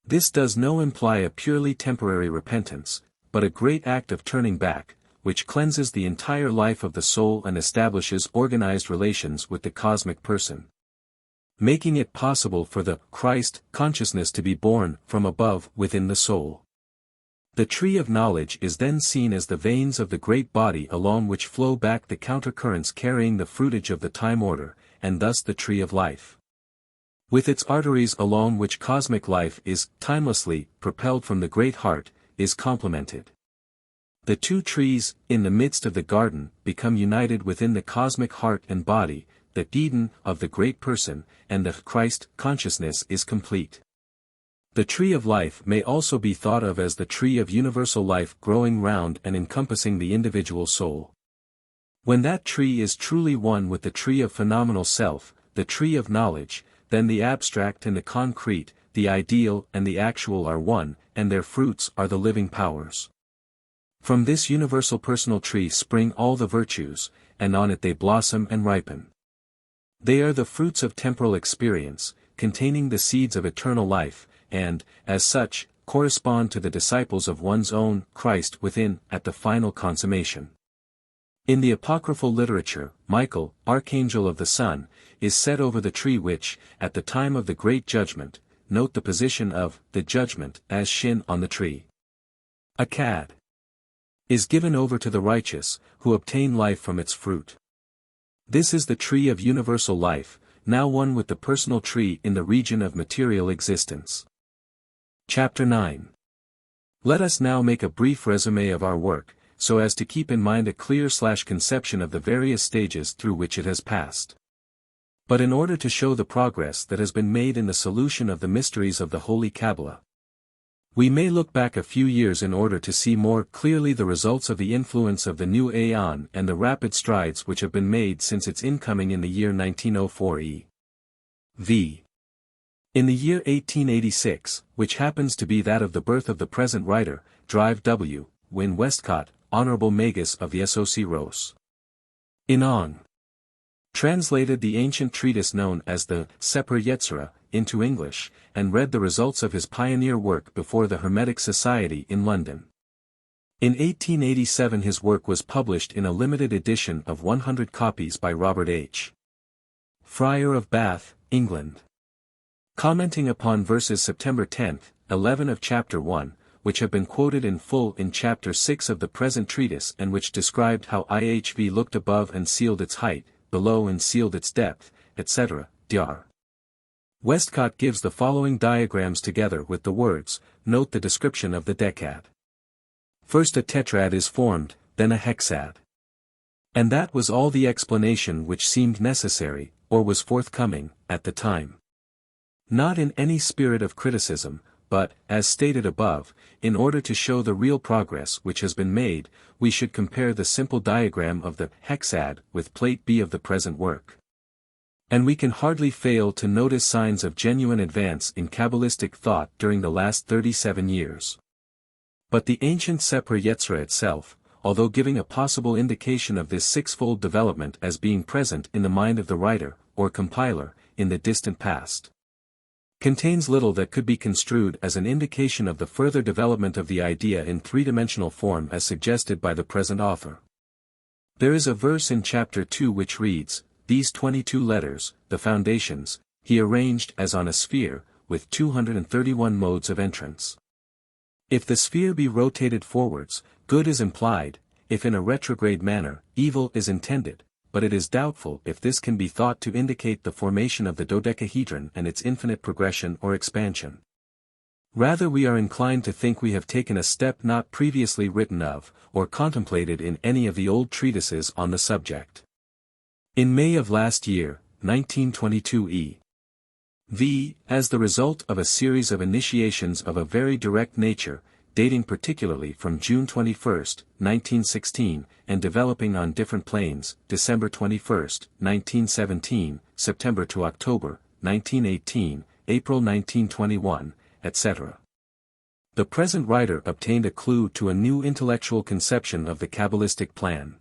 This does not imply a purely temporary repentance, but a great act of turning back, which cleanses the entire life of the soul and establishes organized relations with the cosmic person, making it possible for the Christ consciousness to be born from above within the soul. The tree of knowledge is then seen as the veins of the great body along which flow back the countercurrents carrying the fruitage of the time order, and thus the tree of life, with its arteries along which cosmic life is, timelessly, propelled from the great heart, is complemented. The two trees, in the midst of the garden, become united within the cosmic heart and body, the Eden of the great person, and the Christ consciousness is complete. The tree of life may also be thought of as the tree of universal life growing round and encompassing the individual soul. When that tree is truly one with the tree of phenomenal self, the tree of knowledge, then the abstract and the concrete, the ideal and the actual are one, and their fruits are the living powers. From this universal personal tree spring all the virtues, and on it they blossom and ripen. They are the fruits of temporal experience, containing the seeds of eternal life, and, as such, correspond to the disciples of one's own Christ within, at the final consummation. In the apocryphal literature, Michael, archangel of the sun, is set over the tree which, at the time of the great judgment, note the position of the judgment as shin on the tree. Achad is given over to the righteous, who obtain life from its fruit. This is the tree of universal life, now one with the personal tree in the region of material existence. Chapter 9. Let us now make a brief resume of our work, so as to keep in mind a clear conception of the various stages through which it has passed. But in order to show the progress that has been made in the solution of the mysteries of the Holy Kabbalah, We may look back a few years in order to see more clearly the results of the influence of the new aeon and the rapid strides which have been made since its incoming in the year 1904 e.v. In the year 1886, which happens to be that of the birth of the present writer, Drive W. Wynne Westcott, Honorable Magus of the SOC Ros. Inong. Translated the ancient treatise known as the Sefer Yetzirah into English, and read the results of his pioneer work before the Hermetic Society in London. In 1887 his work was published in a limited edition of 100 copies by Robert H. Fryer of Bath, England. Commenting upon verses September 10, 11 of Chapter 1, which have been quoted in full in Chapter 6 of the present treatise and which described how IHV looked above and sealed its height, below and sealed its depth, etc., Dr. Westcott gives the following diagrams together with the words, note the description of the decad. First a tetrad is formed, then a hexad. And that was all the explanation which seemed necessary, or was forthcoming, at the time. Not in any spirit of criticism, but, as stated above, in order to show the real progress which has been made, we should compare the simple diagram of the hexad with plate B of the present work. And we can hardly fail to notice signs of genuine advance in Kabbalistic thought during the last 37 years. But the ancient Sefer Yetzirah itself, although giving a possible indication of this sixfold development as being present in the mind of the writer, or compiler, in the distant past, contains little that could be construed as an indication of the further development of the idea in three-dimensional form as suggested by the present author. There is a verse in Chapter 2 which reads, these 22 letters, the foundations, he arranged as on a sphere, with 231 modes of entrance. If the sphere be rotated forwards, good is implied, if in a retrograde manner, evil is intended, but it is doubtful if this can be thought to indicate the formation of the dodecahedron and its infinite progression or expansion. Rather we are inclined to think we have taken a step not previously written of, or contemplated in any of the old treatises on the subject. In May of last year, 1922 e.v., as the result of a series of initiations of a very direct nature, dating particularly from June 21, 1916, and developing on different planes, December 21, 1917, September to October, 1918, April 1921, etc. The present writer obtained a clue to a new intellectual conception of the Kabbalistic plan.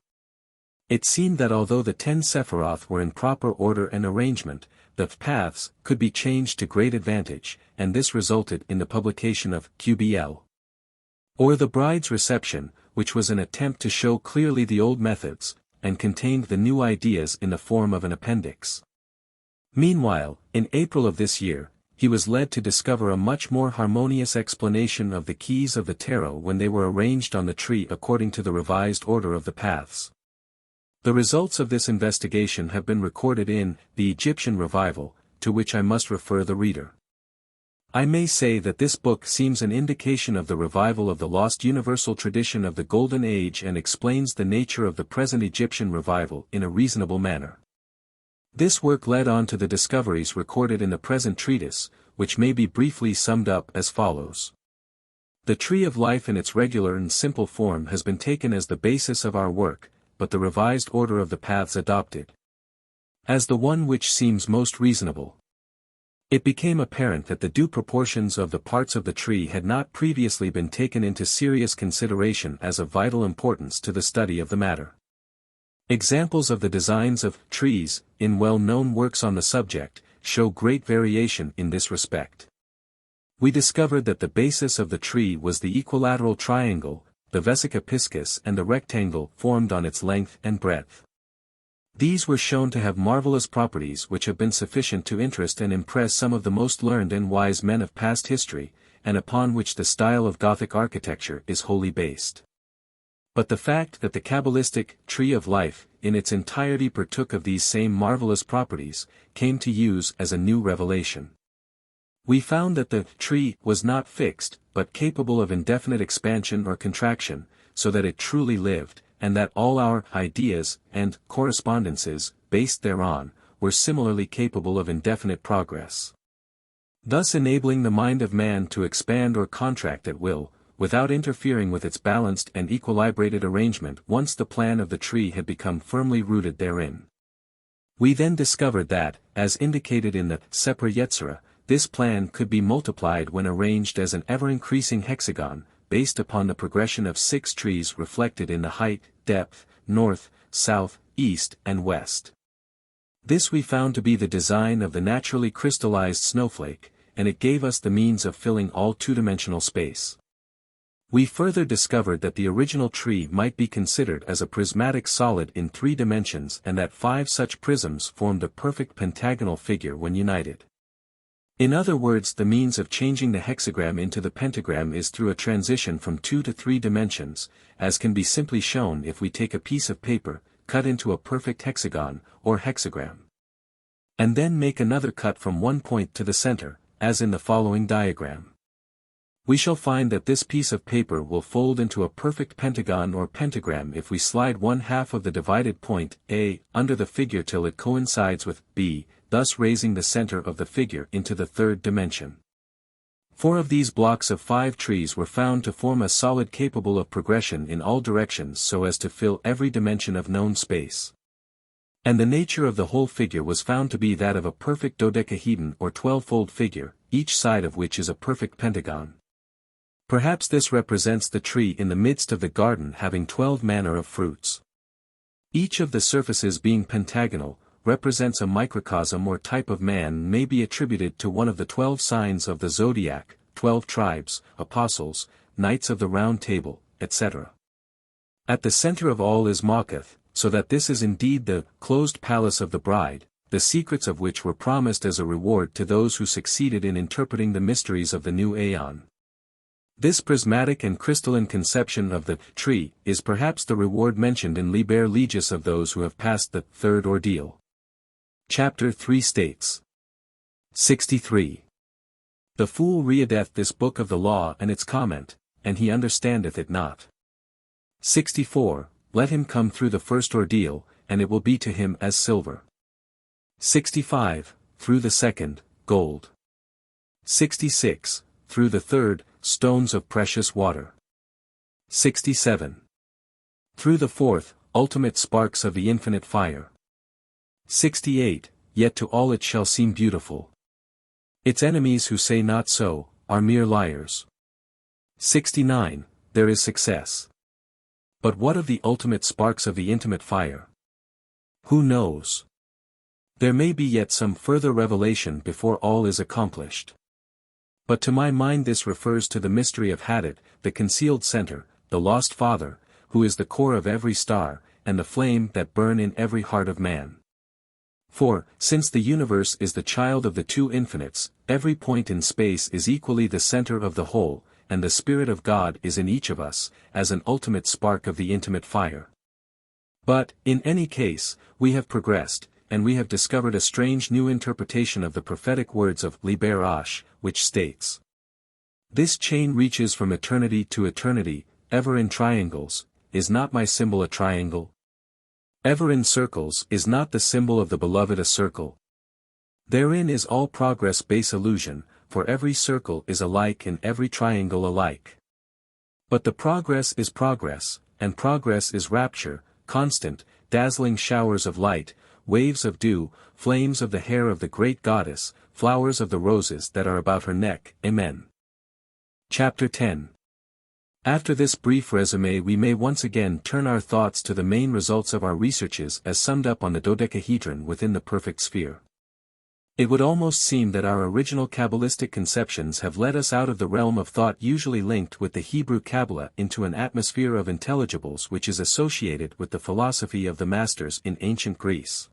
It seemed that although the 10 Sephiroth were in proper order and arrangement, the paths could be changed to great advantage, and this resulted in the publication of QBL. Or the Bride's Reception, which was an attempt to show clearly the old methods, and contained the new ideas in the form of an appendix. Meanwhile, in April of this year, he was led to discover a much more harmonious explanation of the keys of the tarot when they were arranged on the tree according to the revised order of the paths. The results of this investigation have been recorded in The Egyptian Revival, to which I must refer the reader. I may say that this book seems an indication of the revival of the lost universal tradition of the Golden Age and explains the nature of the present Egyptian revival in a reasonable manner. This work led on to the discoveries recorded in the present treatise, which may be briefly summed up as follows. The tree of life in its regular and simple form has been taken as the basis of our work, but the revised order of the paths adopted as the one which seems most reasonable. It became apparent that the due proportions of the parts of the tree had not previously been taken into serious consideration as of vital importance to the study of the matter. Examples of the designs of trees, in well-known works on the subject, show great variation in this respect. We discovered that the basis of the tree was the equilateral triangle, the vesica piscis and the rectangle formed on its length and breadth. These were shown to have marvelous properties which have been sufficient to interest and impress some of the most learned and wise men of past history, and upon which the style of Gothic architecture is wholly based. But the fact that the Kabbalistic tree of life, in its entirety partook of these same marvelous properties, came to use as a new revelation. We found that the tree was not fixed, but capable of indefinite expansion or contraction, so that it truly lived, and that all our ideas and correspondences, based thereon, were similarly capable of indefinite progress. thus enabling the mind of man to expand or contract at will, without interfering with its balanced and equilibrated arrangement once the plan of the tree had become firmly rooted therein. We then discovered that, as indicated in the Sefer Yetzirah, this plan could be multiplied when arranged as an ever-increasing hexagon, based upon the progression of 6 trees reflected in the height, depth, north, south, east, and west. This we found to be the design of the naturally crystallized snowflake, and it gave us the means of filling all two-dimensional space. We further discovered that the original tree might be considered as a prismatic solid in 3 dimensions and that 5 such prisms formed a perfect pentagonal figure when united. In other words, the means of changing the hexagram into the pentagram is through a transition from 2 to 3 dimensions, as can be simply shown if we take a piece of paper, cut into a perfect hexagon, or hexagram, and then make another cut from one point to the center, as in the following diagram. We shall find that this piece of paper will fold into a perfect pentagon or pentagram if we slide one half of the divided point, A, under the figure till it coincides with B, thus raising the center of the figure into the 3rd dimension. 4 of these blocks of 5 trees were found to form a solid capable of progression in all directions so as to fill every dimension of known space. And the nature of the whole figure was found to be that of a perfect dodecahedron or 12-fold figure, each side of which is a perfect pentagon. Perhaps this represents the tree in the midst of the garden having 12 manner of fruits. Each of the surfaces being pentagonal, represents a microcosm or type of man may be attributed to one of the 12 signs of the zodiac, 12 tribes, apostles, knights of the round table, etc. At the center of all is Ma'akath, so that this is indeed the closed palace of the bride, the secrets of which were promised as a reward to those who succeeded in interpreting the mysteries of the new Aeon. This prismatic and crystalline conception of the tree is perhaps the reward mentioned in Liber Legis of those who have passed the 3rd ordeal. Chapter 3 states. 63. The fool readeth this book of the law and its comment, and he understandeth it not. 64. Let him come through the 1st ordeal, and it will be to him as silver. 65. Through the 2nd, gold. 66. Through the 3rd, stones of precious water. 67. Through the 4th, ultimate sparks of the infinite fire. 68. Yet to all it shall seem beautiful. Its enemies who say not so, are mere liars. 69. There is success. But what of the ultimate sparks of the intimate fire? Who knows? There may be yet some further revelation before all is accomplished. But to my mind this refers to the mystery of Hadad, the concealed center, the lost father, who is the core of every star, and the flame that burn in every heart of man. For, since the universe is the child of the 2 infinites, every point in space is equally the center of the whole, and the Spirit of God is in each of us, as an ultimate spark of the intimate fire. But, in any case, we have progressed, and we have discovered a strange new interpretation of the prophetic words of Liber Ash, which states, "This chain reaches from eternity to eternity, ever in triangles, is not my symbol a triangle? Ever in circles is not the symbol of the beloved a circle? Therein is all progress base illusion, for every circle is alike and every triangle alike. But the progress is progress, and progress is rapture, constant, dazzling showers of light, waves of dew, flames of the hair of the great goddess, flowers of the roses that are about her neck. Amen." Chapter 10. After this brief resume we may once again turn our thoughts to the main results of our researches as summed up on the dodecahedron within the perfect sphere. It would almost seem that our original Kabbalistic conceptions have led us out of the realm of thought usually linked with the Hebrew Kabbalah into an atmosphere of intelligibles which is associated with the philosophy of the masters in ancient Greece.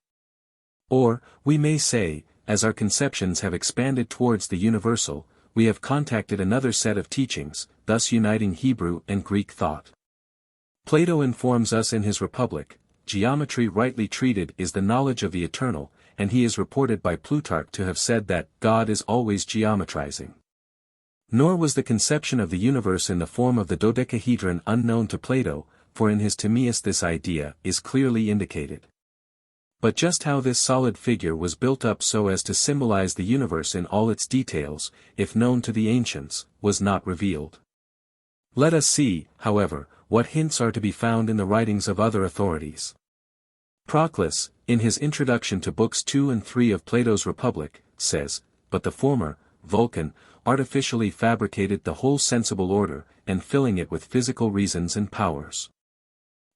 Or, we may say, as our conceptions have expanded towards the universal, we have contacted another set of teachings, thus uniting Hebrew and Greek thought. Plato informs us in his Republic, geometry rightly treated is the knowledge of the eternal, and he is reported by Plutarch to have said that God is always geometrizing. Nor was the conception of the universe in the form of the dodecahedron unknown to Plato, for in his Timaeus this idea is clearly indicated. But just how this solid figure was built up so as to symbolize the universe in all its details, if known to the ancients, was not revealed. Let us see, however, what hints are to be found in the writings of other authorities. Proclus, in his introduction to books 2 and 3 of Plato's Republic, says, "But the former, Vulcan, artificially fabricated the whole sensible order, and filling it with physical reasons and powers.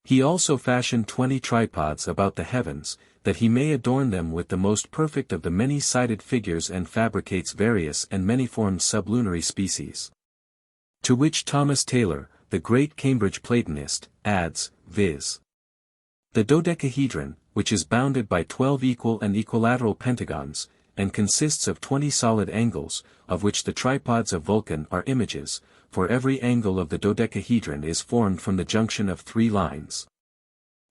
He also fashioned 20 tripods about the heavens, that he may adorn them with the most perfect of the many-sided figures, and fabricates various and many-formed sublunary species." To which Thomas Taylor, the great Cambridge Platonist, adds, viz. The dodecahedron, which is bounded by 12 equal and equilateral pentagons, and consists of 20 solid angles, of which the tripods of Vulcan are images, for every angle of the dodecahedron is formed from the junction of 3 lines.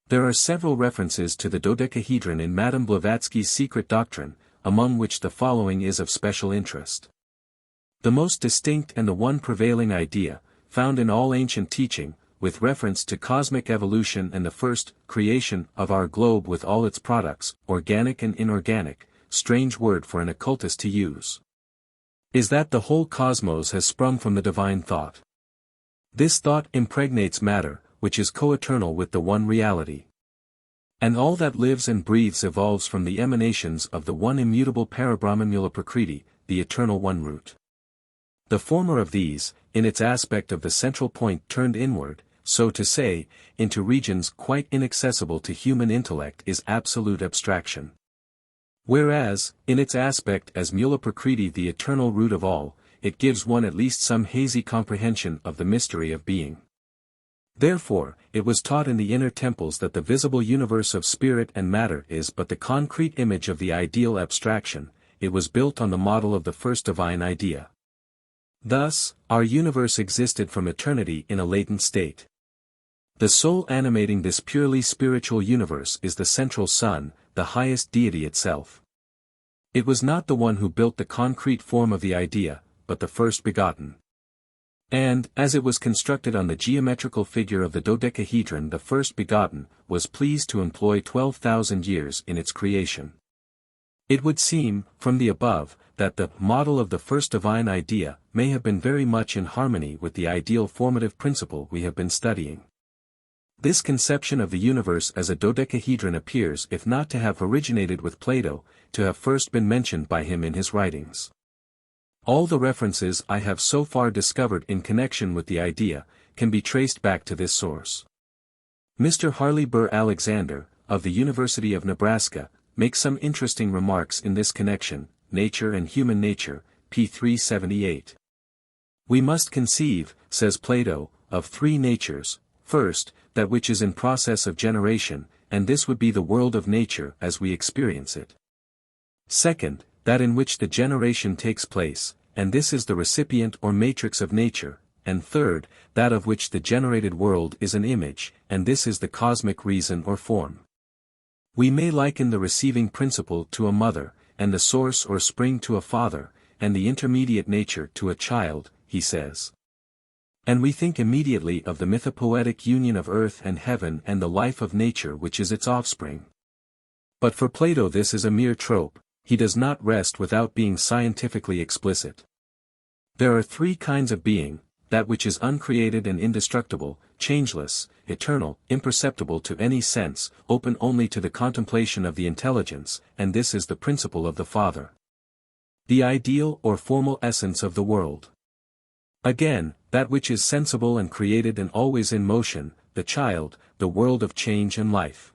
There are several references to the dodecahedron in Madame Blavatsky's Secret Doctrine, among which the following is of special interest. The most distinct and the one prevailing idea, found in all ancient teaching, with reference to cosmic evolution and the first creation of our globe with all its products, organic and inorganic, strange word for an occultist to use, is that the whole cosmos has sprung from the divine thought. This thought impregnates matter, which is co-eternal with the one reality. And all that lives and breathes evolves from the emanations of the one immutable Parabrahmanmula Prakriti, the eternal one root. The former of these, in its aspect of the central point turned inward, so to say, into regions quite inaccessible to human intellect, is absolute abstraction. Whereas, in its aspect as Mula Prakriti, the eternal root of all, it gives one at least some hazy comprehension of the mystery of being. Therefore, it was taught in the inner temples that the visible universe of spirit and matter is but the concrete image of the ideal abstraction. It was built on the model of the first divine idea. Thus, our universe existed from eternity in a latent state. The soul animating this purely spiritual universe is the central sun, the highest deity itself. It was not the one who built the concrete form of the idea, but the first begotten. And, as it was constructed on the geometrical figure of the dodecahedron, the first begotten was pleased to employ 12,000 years in its creation. It would seem, from the above, that the model of the first divine idea may have been very much in harmony with the ideal formative principle we have been studying. This conception of the universe as a dodecahedron appears, if not to have originated with Plato, to have first been mentioned by him in his writings. All the references I have so far discovered in connection with the idea, can be traced back to this source. Mr. Harley Burr Alexander, of the University of Nebraska, makes some interesting remarks in this connection, Nature and Human Nature, p. 378. We must conceive, says Plato, of 3 natures. First, that which is in process of generation, and this would be the world of nature as we experience it. Second, that in which the generation takes place, and this is the recipient or matrix of nature, and third, that of which the generated world is an image, and this is the cosmic reason or form. We may liken the receiving principle to a mother, and the source or spring to a father, and the intermediate nature to a child, he says. And we think immediately of the mythopoetic union of earth and heaven and the life of nature which is its offspring. But for Plato this is a mere trope. He does not rest without being scientifically explicit. There are 3 kinds of being: that which is uncreated and indestructible, changeless, eternal, imperceptible to any sense, open only to the contemplation of the intelligence, and this is the principle of the Father. The ideal or formal essence of the world. Again, that which is sensible and created and always in motion, the child, the world of change and life.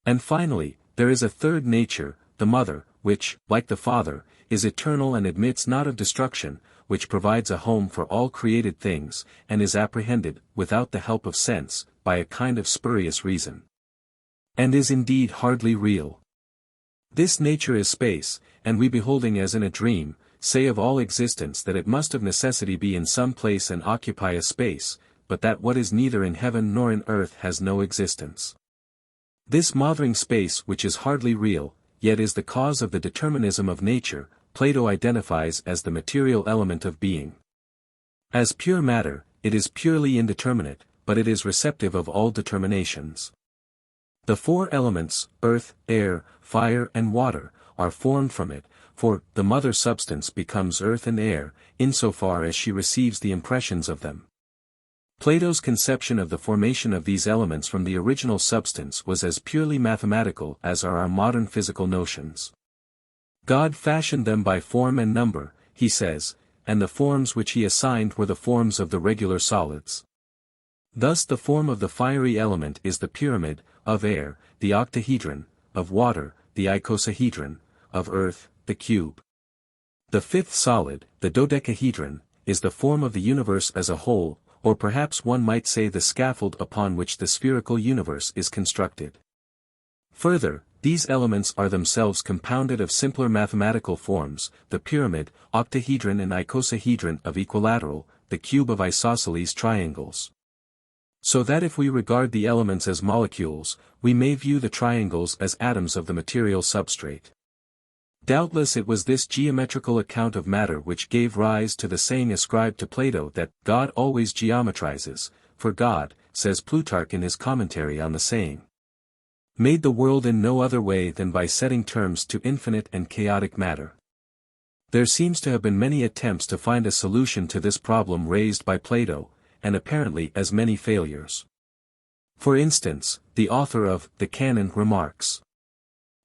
And finally, there is a third nature, the mother, which, like the Father, is eternal and admits not of destruction, which provides a home for all created things, and is apprehended, without the help of sense, by a kind of spurious reason. And is indeed hardly real. This nature is space, and we beholding as in a dream, say of all existence that it must of necessity be in some place and occupy a space, but that what is neither in heaven nor in earth has no existence. This mothering space which is hardly real, yet is the cause of the determinism of nature, Plato identifies as the material element of being. As pure matter, it is purely indeterminate, but it is receptive of all determinations. The four elements, earth, air, fire and water, are formed from it, for the mother substance becomes earth and air, insofar as she receives the impressions of them. Plato's conception of the formation of these elements from the original substance was as purely mathematical as are our modern physical notions. God fashioned them by form and number, he says, and the forms which he assigned were the forms of the regular solids. Thus the form of the fiery element is the pyramid, of air, the octahedron, of water, the icosahedron, of earth, the cube. The fifth solid, the dodecahedron, is the form of the universe as a whole, or perhaps one might say the scaffold upon which the spherical universe is constructed. Further, these elements are themselves compounded of simpler mathematical forms, the pyramid, octahedron and icosahedron of equilateral, the cube of isosceles triangles. So that if we regard the elements as molecules, we may view the triangles as atoms of the material substrate. Doubtless it was this geometrical account of matter which gave rise to the saying ascribed to Plato that God always geometrizes, for God, says Plutarch in his commentary on the saying, made the world in no other way than by setting terms to infinite and chaotic matter. There seems to have been many attempts to find a solution to this problem raised by Plato, and apparently as many failures. For instance, the author of The Canon remarks,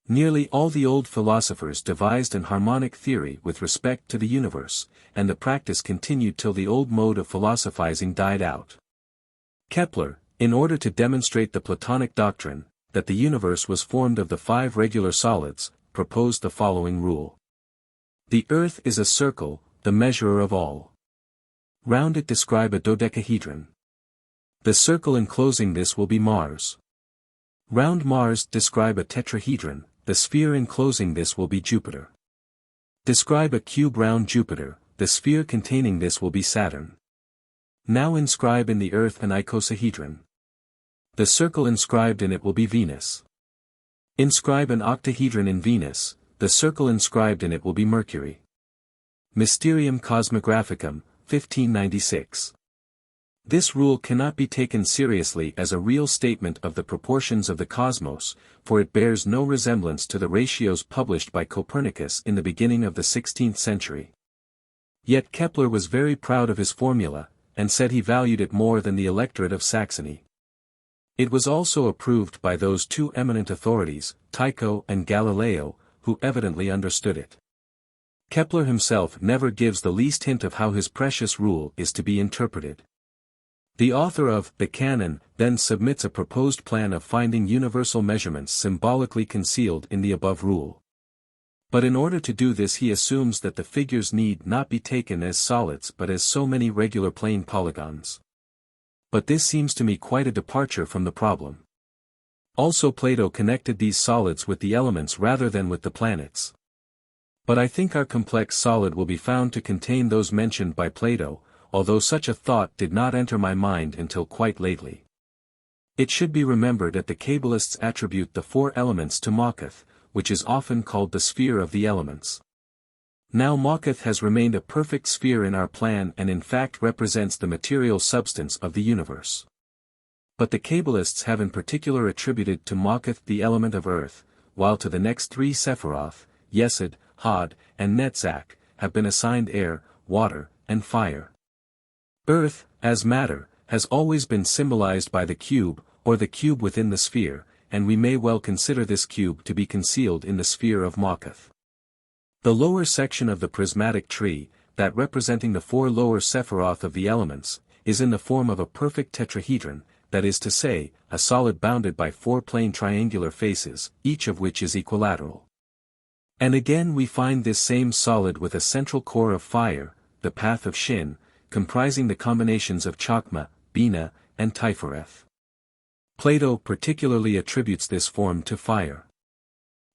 nearly all the old philosophers devised an harmonic theory with respect to the universe, and the practice continued till the old mode of philosophizing died out. Kepler, in order to demonstrate the Platonic doctrine, that the universe was formed of the five regular solids, proposed the following rule. The earth is a circle, the measurer of all. Round it describe a dodecahedron. The circle enclosing this will be Mars. Round Mars describe a tetrahedron, the sphere enclosing this will be Jupiter. Describe a cube round Jupiter, the sphere containing this will be Saturn. Now inscribe in the earth an icosahedron. The circle inscribed in it will be Venus. Inscribe an octahedron in Venus, the circle inscribed in it will be Mercury. Mysterium Cosmographicum, 1596. This rule cannot be taken seriously as a real statement of the proportions of the cosmos, for it bears no resemblance to the ratios published by Copernicus in the beginning of the 16th century. Yet Kepler was very proud of his formula, and said he valued it more than the electorate of Saxony. It was also approved by those two eminent authorities, Tycho and Galileo, who evidently understood it. Kepler himself never gives the least hint of how his precious rule is to be interpreted. The author of The Canon then submits a proposed plan of finding universal measurements symbolically concealed in the above rule. But in order to do this he assumes that the figures need not be taken as solids but as so many regular plane polygons. But this seems to me quite a departure from the problem. Also Plato connected these solids with the elements rather than with the planets. But I think our complex solid will be found to contain those mentioned by Plato, although such a thought did not enter my mind until quite lately. It should be remembered that the Kabbalists attribute the four elements to Ma'akoth, which is often called the sphere of the elements. Now Ma'akoth has remained a perfect sphere in our plan and in fact represents the material substance of the universe. But the Kabbalists have in particular attributed to Ma'akoth the element of earth, while to the next three Sephiroth, Yesod, Hod, and Netzach, have been assigned air, water, and fire. Earth, as matter, has always been symbolized by the cube, or the cube within the sphere, and we may well consider this cube to be concealed in the sphere of Ma'akoth. The lower section of the prismatic tree, that representing the four lower Sephiroth of the elements, is in the form of a perfect tetrahedron, that is to say, a solid bounded by four plane triangular faces, each of which is equilateral. And again we find this same solid with a central core of fire, the path of Shin, comprising the combinations of Chokmah, Bina, and Tifereth. Plato particularly attributes this form to fire.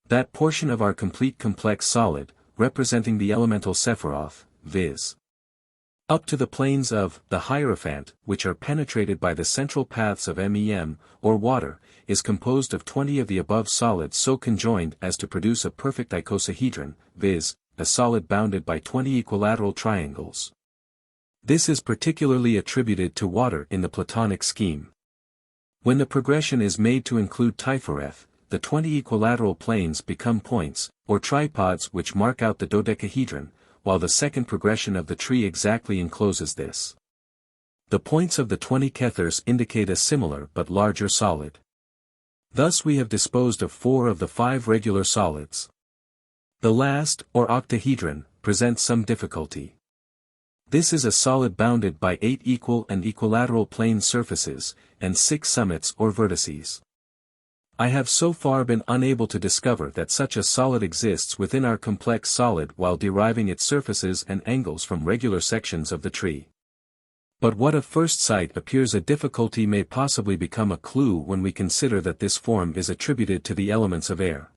That portion of our complete complex solid, representing the elemental Sephiroth, viz. up to the planes of the Hierophant, which are penetrated by the central paths of Mem, or water, is composed of 20 of the above solids so conjoined as to produce a perfect icosahedron, viz., a solid bounded by 20 equilateral triangles. This is particularly attributed to water in the Platonic scheme. When the progression is made to include Tiferet, the 20 equilateral planes become points, or tripods which mark out the dodecahedron, while the second progression of the tree exactly encloses this. The points of the 20 kethers indicate a similar but larger solid. Thus we have disposed of 4 of the 5 regular solids. The last, or octahedron, presents some difficulty. This is a solid bounded by 8 equal and equilateral plane surfaces, and 6 summits or vertices. I have so far been unable to discover that such a solid exists within our complex solid while deriving its surfaces and angles from regular sections of the tree. But what at first sight appears a difficulty may possibly become a clue when we consider that this form is attributed to the elements of air.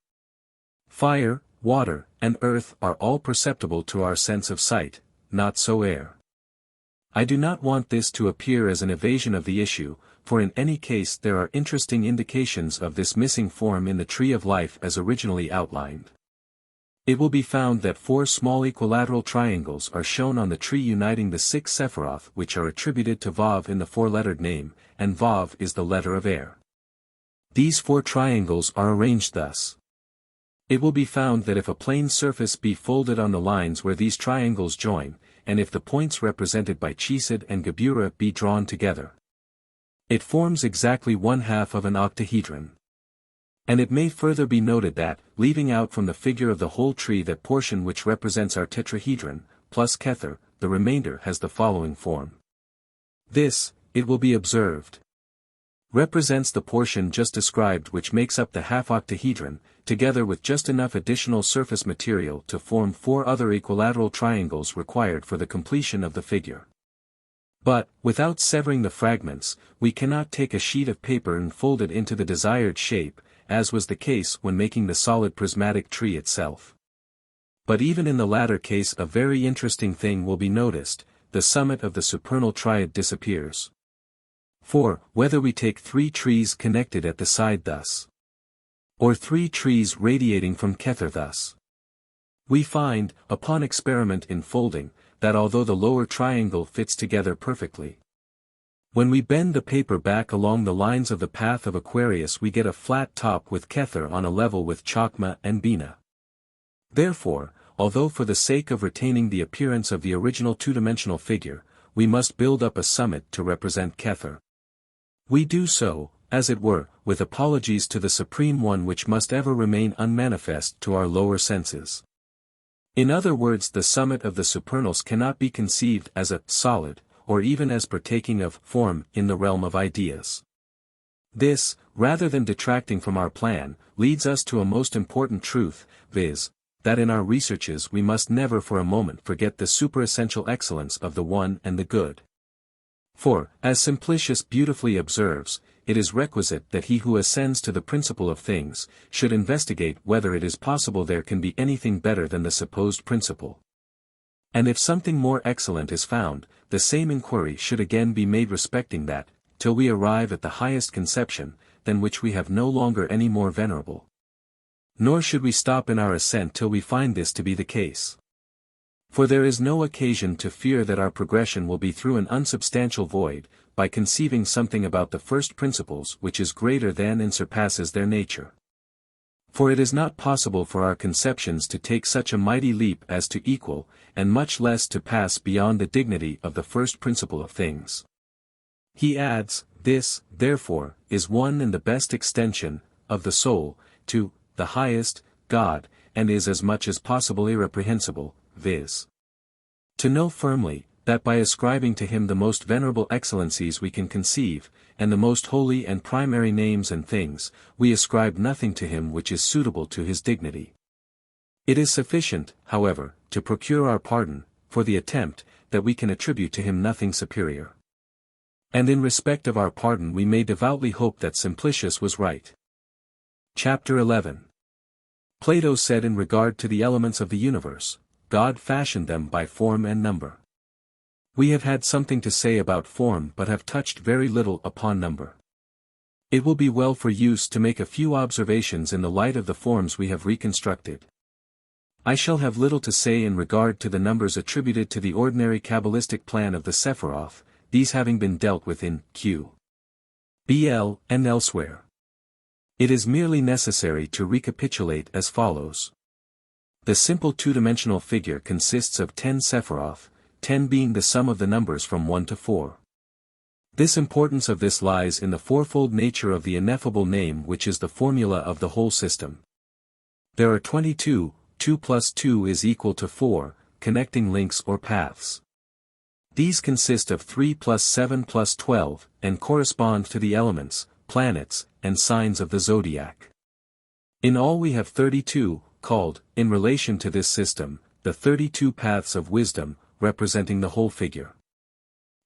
Fire, water, and earth are all perceptible to our sense of sight, not so air. I do not want this to appear as an evasion of the issue, for in any case there are interesting indications of this missing form in the tree of life as originally outlined. It will be found that 4 small equilateral triangles are shown on the tree uniting the 6 Sephiroth which are attributed to Vav in the 4-lettered name, and Vav is the letter of air. These 4 triangles are arranged thus. It will be found that if a plane surface be folded on the lines where these triangles join, and if the points represented by Chesed and Geburah be drawn together, it forms exactly 1/2 of an octahedron. And it may further be noted that, leaving out from the figure of the whole tree that portion which represents our tetrahedron, plus kether, the remainder has the following form. This, it will be observed, represents the portion just described which makes up the half-octahedron, together with just enough additional surface material to form 4 other equilateral triangles required for the completion of the figure. But, without severing the fragments, we cannot take a sheet of paper and fold it into the desired shape, as was the case when making the solid prismatic tree itself. But even in the latter case a very interesting thing will be noticed: the summit of the supernal triad disappears. For, whether we take 3 trees connected at the side thus, or 3 trees radiating from kether thus, we find, upon experiment in folding, that although the lower triangle fits together perfectly, when we bend the paper back along the lines of the path of Aquarius we get a flat top with kether on a level with Chokmah and Bina. Therefore, although for the sake of retaining the appearance of the original two-dimensional figure, we must build up a summit to represent kether, we do so, as it were, with apologies to the Supreme One which must ever remain unmanifest to our lower senses. In other words, the summit of the supernals cannot be conceived as a solid, or even as partaking of form in the realm of ideas. This, rather than detracting from our plan, leads us to a most important truth, viz., that in our researches we must never for a moment forget the superessential excellence of the One and the Good. For, as Simplicius beautifully observes, it is requisite that he who ascends to the principle of things, should investigate whether it is possible there can be anything better than the supposed principle. And if something more excellent is found, the same inquiry should again be made respecting that, till we arrive at the highest conception, than which we have no longer any more venerable. Nor should we stop in our ascent till we find this to be the case. For there is no occasion to fear that our progression will be through an unsubstantial void, by conceiving something about the first principles which is greater than and surpasses their nature. For it is not possible for our conceptions to take such a mighty leap as to equal, and much less to pass beyond the dignity of the first principle of things. He adds, this, therefore, is one and the best extension, of the soul, to, the highest, God, and is as much as possible irreprehensible, viz. To know firmly, that by ascribing to him the most venerable excellencies we can conceive, and the most holy and primary names and things, we ascribe nothing to him which is suitable to his dignity. It is sufficient, however, to procure our pardon, for the attempt, that we can attribute to him nothing superior. And in respect of our pardon we may devoutly hope that Simplicius was right. Chapter 11. Plato said in regard to the elements of the universe, God fashioned them by form and number. We have had something to say about form but have touched very little upon number. It will be well for use to make a few observations in the light of the forms we have reconstructed. I shall have little to say in regard to the numbers attributed to the ordinary Kabbalistic plan of the Sephiroth, these having been dealt with in Q. BL, and elsewhere. It is merely necessary to recapitulate as follows. The simple two-dimensional figure consists of 10 Sephiroth, 10 being the sum of the numbers from 1 to 4. This importance of this lies in the fourfold nature of the ineffable name, which is the formula of the whole system. There are 22, 2 plus 2 is equal to 4, connecting links or paths. These consist of 3 plus 7 plus 12, and correspond to the elements, planets, and signs of the zodiac. In all we have 32, called, in relation to this system, the 32 paths of wisdom, representing the whole figure.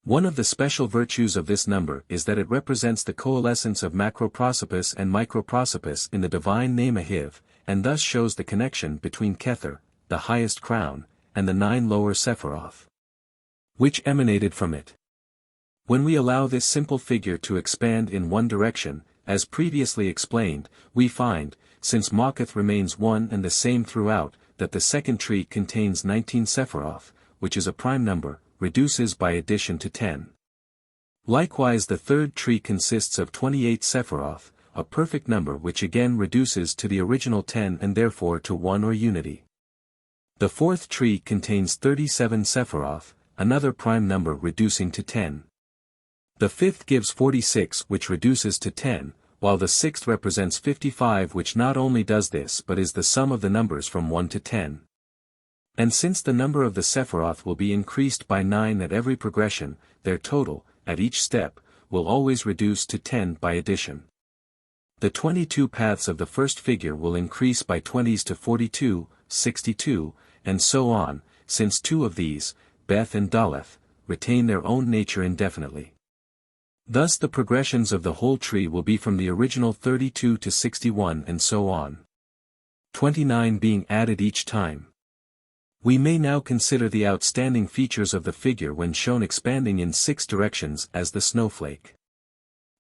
One of the special virtues of this number is that it represents the coalescence of Macroprosopis and Microprosopis in the divine name Ahiv, and thus shows the connection between Kether, the highest crown, and the 9 lower Sephiroth, which emanated from it. When we allow this simple figure to expand in one direction, as previously explained, we find, since Macheth remains one and the same throughout, that the second tree contains 19 Sephiroth, which is a prime number, reduces by addition to 10. Likewise the third tree consists of 28 Sephiroth, a perfect number which again reduces to the original 10 and therefore to 1 or unity. The fourth tree contains 37 Sephiroth, another prime number reducing to 10. The fifth gives 46 which reduces to 10, while the sixth represents 55 which not only does this but is the sum of the numbers from 1 to 10. And since the number of the Sephiroth will be increased by 9 at every progression, their total, at each step, will always reduce to 10 by addition. The 22 paths of the first figure will increase by 20s to 42, 62, and so on, since 2 of these, Beth and Daleth, retain their own nature indefinitely. Thus the progressions of the whole tree will be from the original 32 to 61 and so on. 29 being added each time. We may now consider the outstanding features of the figure when shown expanding in 6 directions as the snowflake.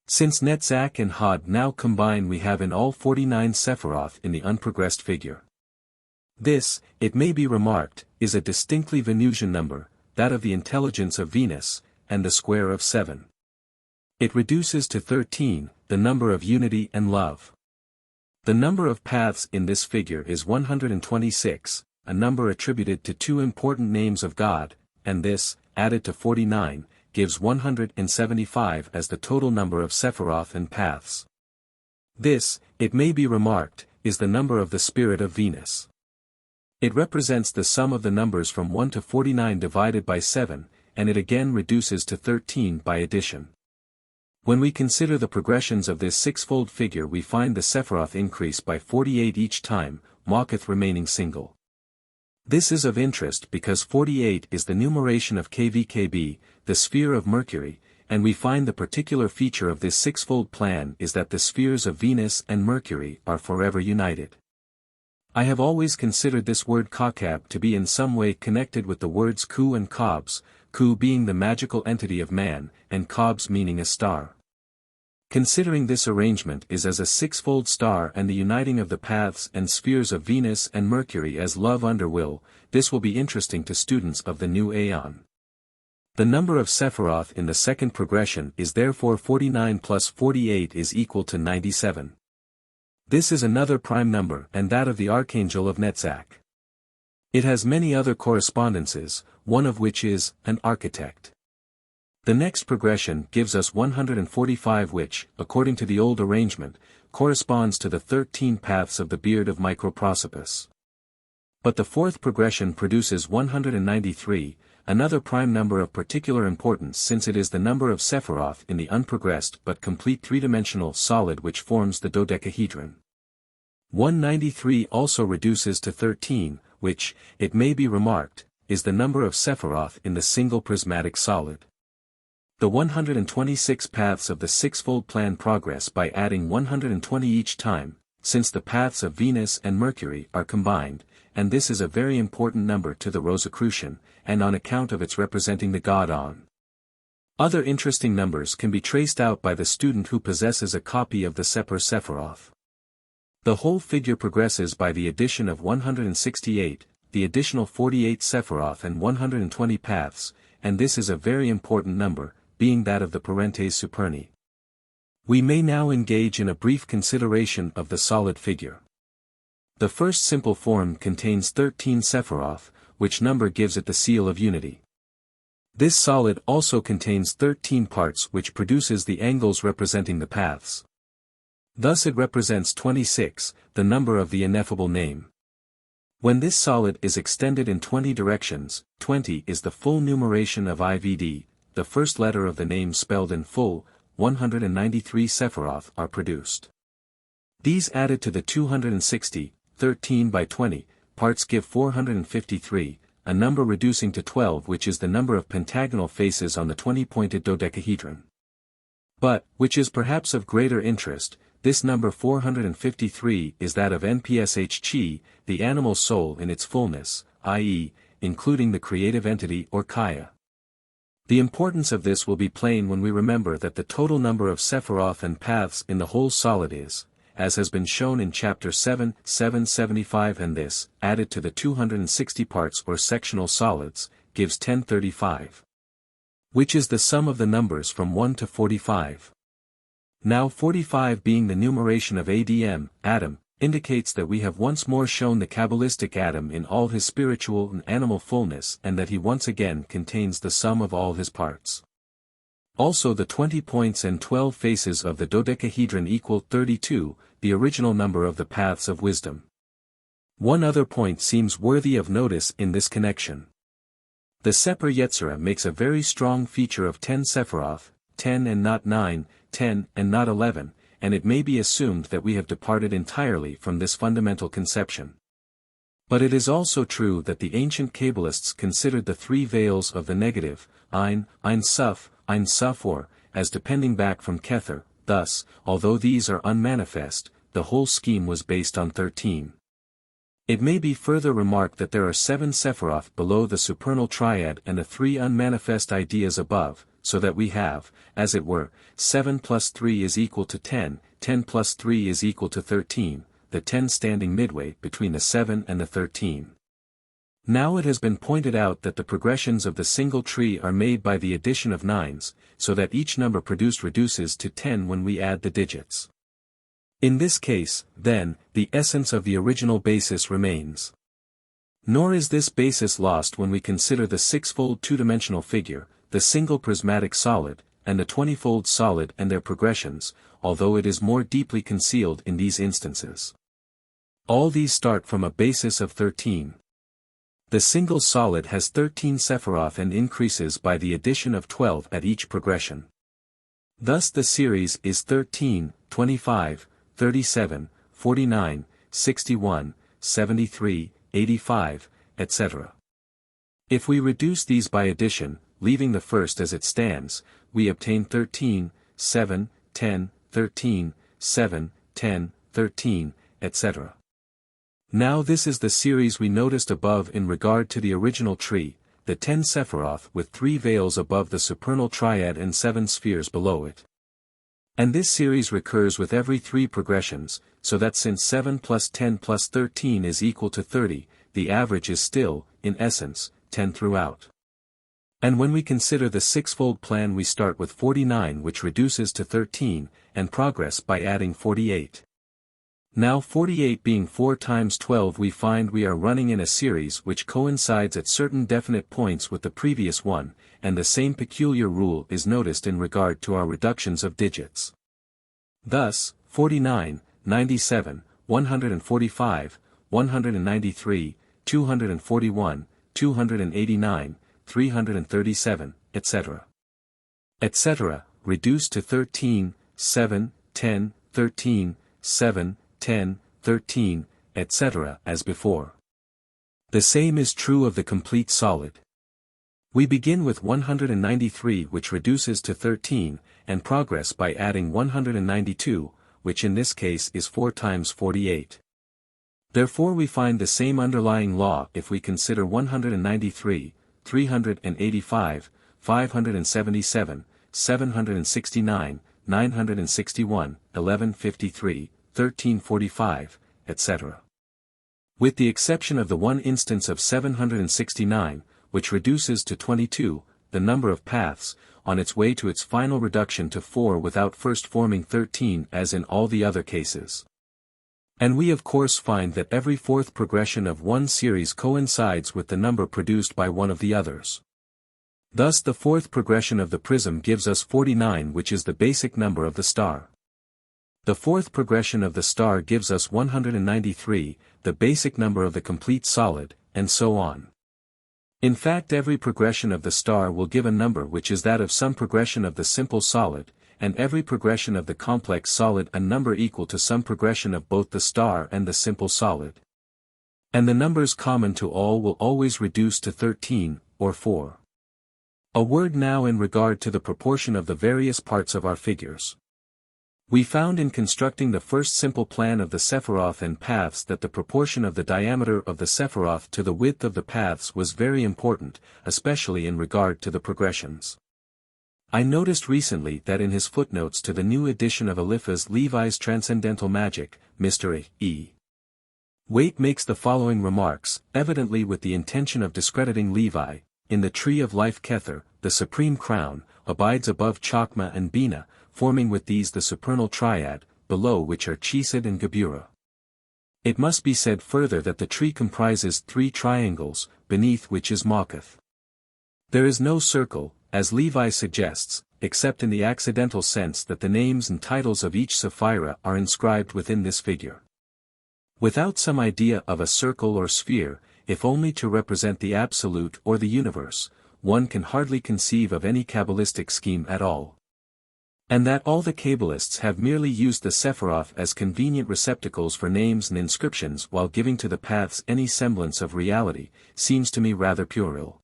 Since Netzach and Achad now combine, we have in all 49 Sephiroth in the unprogressed figure. This, it may be remarked, is a distinctly Venusian number, that of the intelligence of Venus, and the square of 7. It reduces to 13, the number of unity and love. The number of paths in this figure is 126, a number attributed to 2 important names of God, and this, added to 49, gives 175 as the total number of Sephiroth and paths. This, it may be remarked, is the number of the spirit of Venus. It represents the sum of the numbers from 1 to 49 divided by 7, and it again reduces to 13 by addition. When we consider the progressions of this sixfold figure, we find the Sephiroth increase by 48 each time, Macheth remaining single. This is of interest because 48 is the numeration of KVKB, the sphere of Mercury, and we find the particular feature of this sixfold plan is that the spheres of Venus and Mercury are forever united. I have always considered this word Kakab to be in some way connected with the words Ku and Kobs, Ku being the magical entity of man, and Kobs meaning a star. Considering this arrangement is as a sixfold star and the uniting of the paths and spheres of Venus and Mercury as love under will, this will be interesting to students of the new Aeon. The number of Sephiroth in the second progression is therefore 49 plus 48 is equal to 97. This is another prime number and that of the Archangel of Netzach. It has many other correspondences, one of which is, an architect. The next progression gives us 145 which, according to the old arrangement, corresponds to the 13 paths of the beard of Microprosopis. But the fourth progression produces 193, another prime number of particular importance since it is the number of Sephiroth in the unprogressed but complete three-dimensional solid which forms the dodecahedron. 193 also reduces to 13, which, it may be remarked, is the number of Sephiroth in the single prismatic solid. The 126 paths of the sixfold plan progress by adding 120 each time, since the paths of Venus and Mercury are combined, and this is a very important number to the Rosicrucian, and on account of its representing the god On. Other interesting numbers can be traced out by the student who possesses a copy of the Seper Sephiroth. The whole figure progresses by the addition of 168, the additional 48 Sephiroth and 120 paths, and this is a very important number, being that of the parentes superni. We may now engage in a brief consideration of the solid figure. The first simple form contains 13 Sephiroth, which number gives it the seal of unity. This solid also contains 13 parts, which produces the angles representing the paths. Thus it represents 26, the number of the ineffable name. When this solid is extended in 20 directions, 20 is the full numeration of IVD, the first letter of the name spelled in full. 193 Sephiroth are produced. These added to the 260, 13 by 20, parts give 453, a number reducing to 12, which is the number of pentagonal faces on the 20-pointed dodecahedron. But, which is perhaps of greater interest, this number 453 is that of NPSH Chi, the animal soul in its fullness, i.e., including the creative entity or Kaya. The importance of this will be plain when we remember that the total number of Sephiroth and paths in the whole solid is, as has been shown in Chapter 7, 775, and this, added to the 260 parts or sectional solids, gives 1035. Which is the sum of the numbers from 1 to 45. Now 45 being the numeration of ADM, Adam, indicates that we have once more shown the Kabbalistic Adam in all his spiritual and animal fullness, and that he once again contains the sum of all his parts. Also the 20 points and 12 faces of the dodecahedron equal 32, the original number of the paths of wisdom. One other point seems worthy of notice in this connection. The Sefer Yetzirah makes a very strong feature of 10 Sephiroth, 10 and not 9, 10 and not 11, and it may be assumed that we have departed entirely from this fundamental conception. But it is also true that the ancient Kabbalists considered the three veils of the negative, Ein Suf, Ein Sufor, as depending back from Kether. Thus, although these are unmanifest, the whole scheme was based on 13. It may be further remarked that there are 7 Sephiroth below the supernal triad and the 3 unmanifest ideas above, so that we have, as it were, 7 plus 3 is equal to 10, 10 plus 3 is equal to 13, the 10 standing midway between the 7 and the 13. Now it has been pointed out that the progressions of the single tree are made by the addition of 9s, so that each number produced reduces to 10 when we add the digits. In this case, then, the essence of the original basis remains. Nor is this basis lost when we consider the six-fold two-dimensional figure, the single prismatic solid, and the 20-fold solid and their progressions, although it is more deeply concealed in these instances. All these start from a basis of 13. The single solid has 13 Sephiroth and increases by the addition of 12 at each progression. Thus the series is 13, 25, 37, 49, 61, 73, 85, etc. If we reduce these by addition, leaving the first as it stands, we obtain 13, 7, 10, 13, 7, 10, 13, etc. Now this is the series we noticed above in regard to the original tree, the 10 Sephiroth with 3 veils above the supernal triad and 7 spheres below it. And this series recurs with every 3 progressions, so that since 7 plus 10 plus 13 is equal to 30, the average is still, in essence, 10 throughout. And when we consider the six-fold plan, we start with 49, which reduces to 13, and progress by adding 48. Now 48 being 4 times 12, we find we are running in a series which coincides at certain definite points with the previous one, and the same peculiar rule is noticed in regard to our reductions of digits. Thus, 49, 97, 145, 193, 241, 289, 337, etc. etc., reduced to 13, 7, 10, 13, 7, 10, 13, etc. as before. The same is true of the complete solid. We begin with 193, which reduces to 13, and progress by adding 192, which in this case is 4 times 48. Therefore we find the same underlying law if we consider 193, 385, 577, 769, 961, 1153, 1345, etc. With the exception of the one instance of 769, which reduces to 22, the number of paths, on its way to its final reduction to 4 without first forming 13 as in all the other cases. And we of course find that every fourth progression of one series coincides with the number produced by one of the others. Thus the fourth progression of the prism gives us 49, which is the basic number of the star. The fourth progression of the star gives us 193, the basic number of the complete solid, and so on. In fact, every progression of the star will give a number which is that of some progression of the simple solid, and every progression of the complex solid a number equal to some progression of both the star and the simple solid. And the numbers common to all will always reduce to 13, or 4. A word now in regard to the proportion of the various parts of our figures. We found in constructing the first simple plan of the Sephiroth and paths that the proportion of the diameter of the Sephiroth to the width of the paths was very important, especially in regard to the progressions. I noticed recently that in his footnotes to the new edition of Eliphas Levi's Transcendental Magic, Mr. E. Waite makes the following remarks, evidently with the intention of discrediting Levi: in the tree of life Kether, the supreme crown, abides above Chokmah and Bina, forming with these the supernal triad, below which are Chesed and Geburah. It must be said further that the tree comprises 3 triangles, beneath which is Makath. There is no circle, as Levi suggests, except in the accidental sense that the names and titles of each Sephira are inscribed within this figure. Without some idea of a circle or sphere, if only to represent the Absolute or the universe, one can hardly conceive of any Kabbalistic scheme at all. And that all the Kabbalists have merely used the Sephiroth as convenient receptacles for names and inscriptions while giving to the paths any semblance of reality, seems to me rather puerile.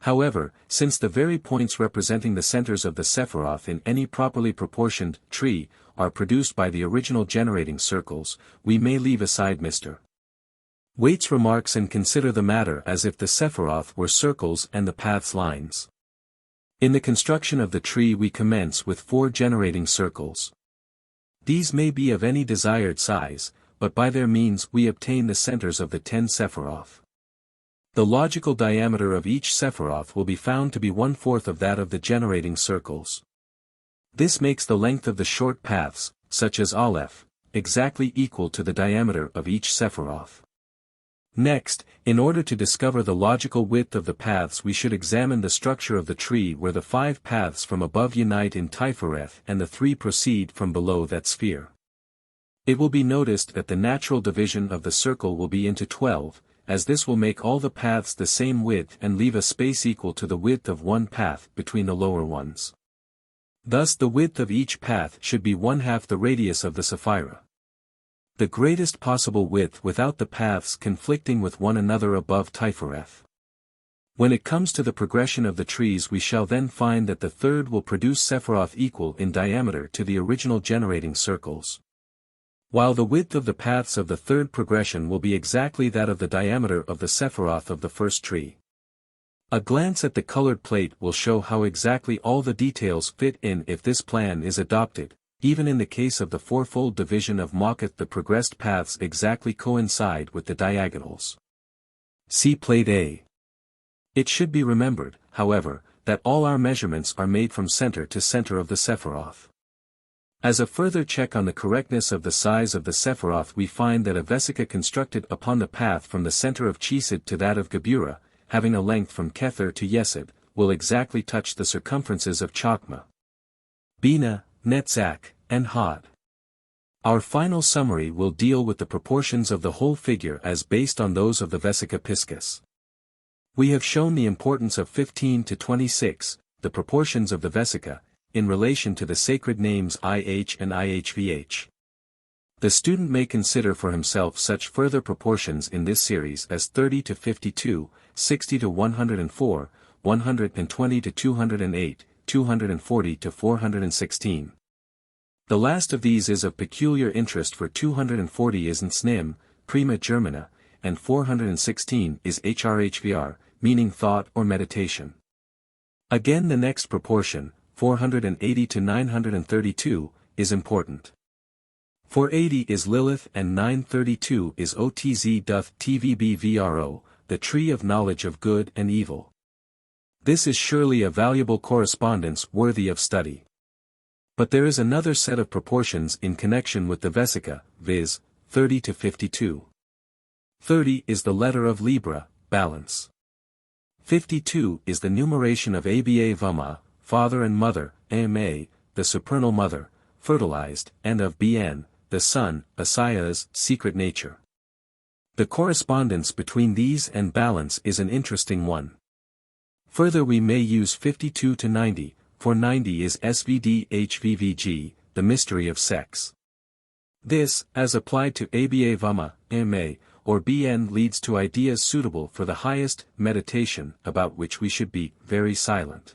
However, since the very points representing the centers of the Sephiroth in any properly proportioned tree are produced by the original generating circles, we may leave aside Mr. Waite's remarks and consider the matter as if the Sephiroth were circles and the paths lines. In the construction of the tree we commence with 4 generating circles. These may be of any desired size, but by their means we obtain the centers of the 10 Sephiroth. The logical diameter of each Sephiroth will be found to be 1/4 of that of the generating circles. This makes the length of the short paths, such as Aleph, exactly equal to the diameter of each Sephiroth. Next, in order to discover the logical width of the paths we should examine the structure of the tree where the 5 paths from above unite in Tifereth and the 3 proceed from below that sphere. It will be noticed that the natural division of the circle will be into 12, as this will make all the paths the same width and leave a space equal to the width of one path between the lower ones. Thus the width of each path should be 1/2 the radius of the Sephira. The greatest possible width without the paths conflicting with one another above Tifereth. When it comes to the progression of the trees we shall then find that the third will produce Sephiroth equal in diameter to the original generating circles. While the width of the paths of the third progression will be exactly that of the diameter of the Sephiroth of the first tree. A glance at the colored plate will show how exactly all the details fit in if this plan is adopted. Even in the case of the fourfold division of Makath the progressed paths exactly coincide with the diagonals. See Plate A. It should be remembered, however, that all our measurements are made from center to center of the Sephiroth. As a further check on the correctness of the size of the Sephiroth we find that a vesica constructed upon the path from the center of Chesed to that of Geburah, having a length from Kether to Yesod, will exactly touch the circumferences of Chokmah, Bina, Netzach, and Hod. Our final summary will deal with the proportions of the whole figure as based on those of the Vesica Piscis. We have shown the importance of 15 to 26, the proportions of the Vesica, in relation to the sacred names IH and IHVH. The student may consider for himself such further proportions in this series as 30 to 52, 60 to 104, 120 to 208, 240 to 416. The last of these is of peculiar interest, for 240 is Nsnim, prima germana, and 416 is HRHVR, meaning thought or meditation. Again the next proportion, 480 to 932, is important. 480 is Lilith and 932 is OTZ doth TVBVRO, the tree of knowledge of good and evil. This is surely a valuable correspondence worthy of study. But there is another set of proportions in connection with the vesica, viz., 30 to 52. 30 is the letter of Libra, balance. 52 is the numeration of Aba Vama, father and mother, Ama, the supernal mother, fertilized, and of Bn, the son, Asaia's secret nature. The correspondence between these and balance is an interesting one. Further, we may use 52 to 90, for 90 is SVD-HVVG, the mystery of sex. This, as applied to Aba Vama, Ma, or Bn, leads to ideas suitable for the highest meditation, about which we should be very silent.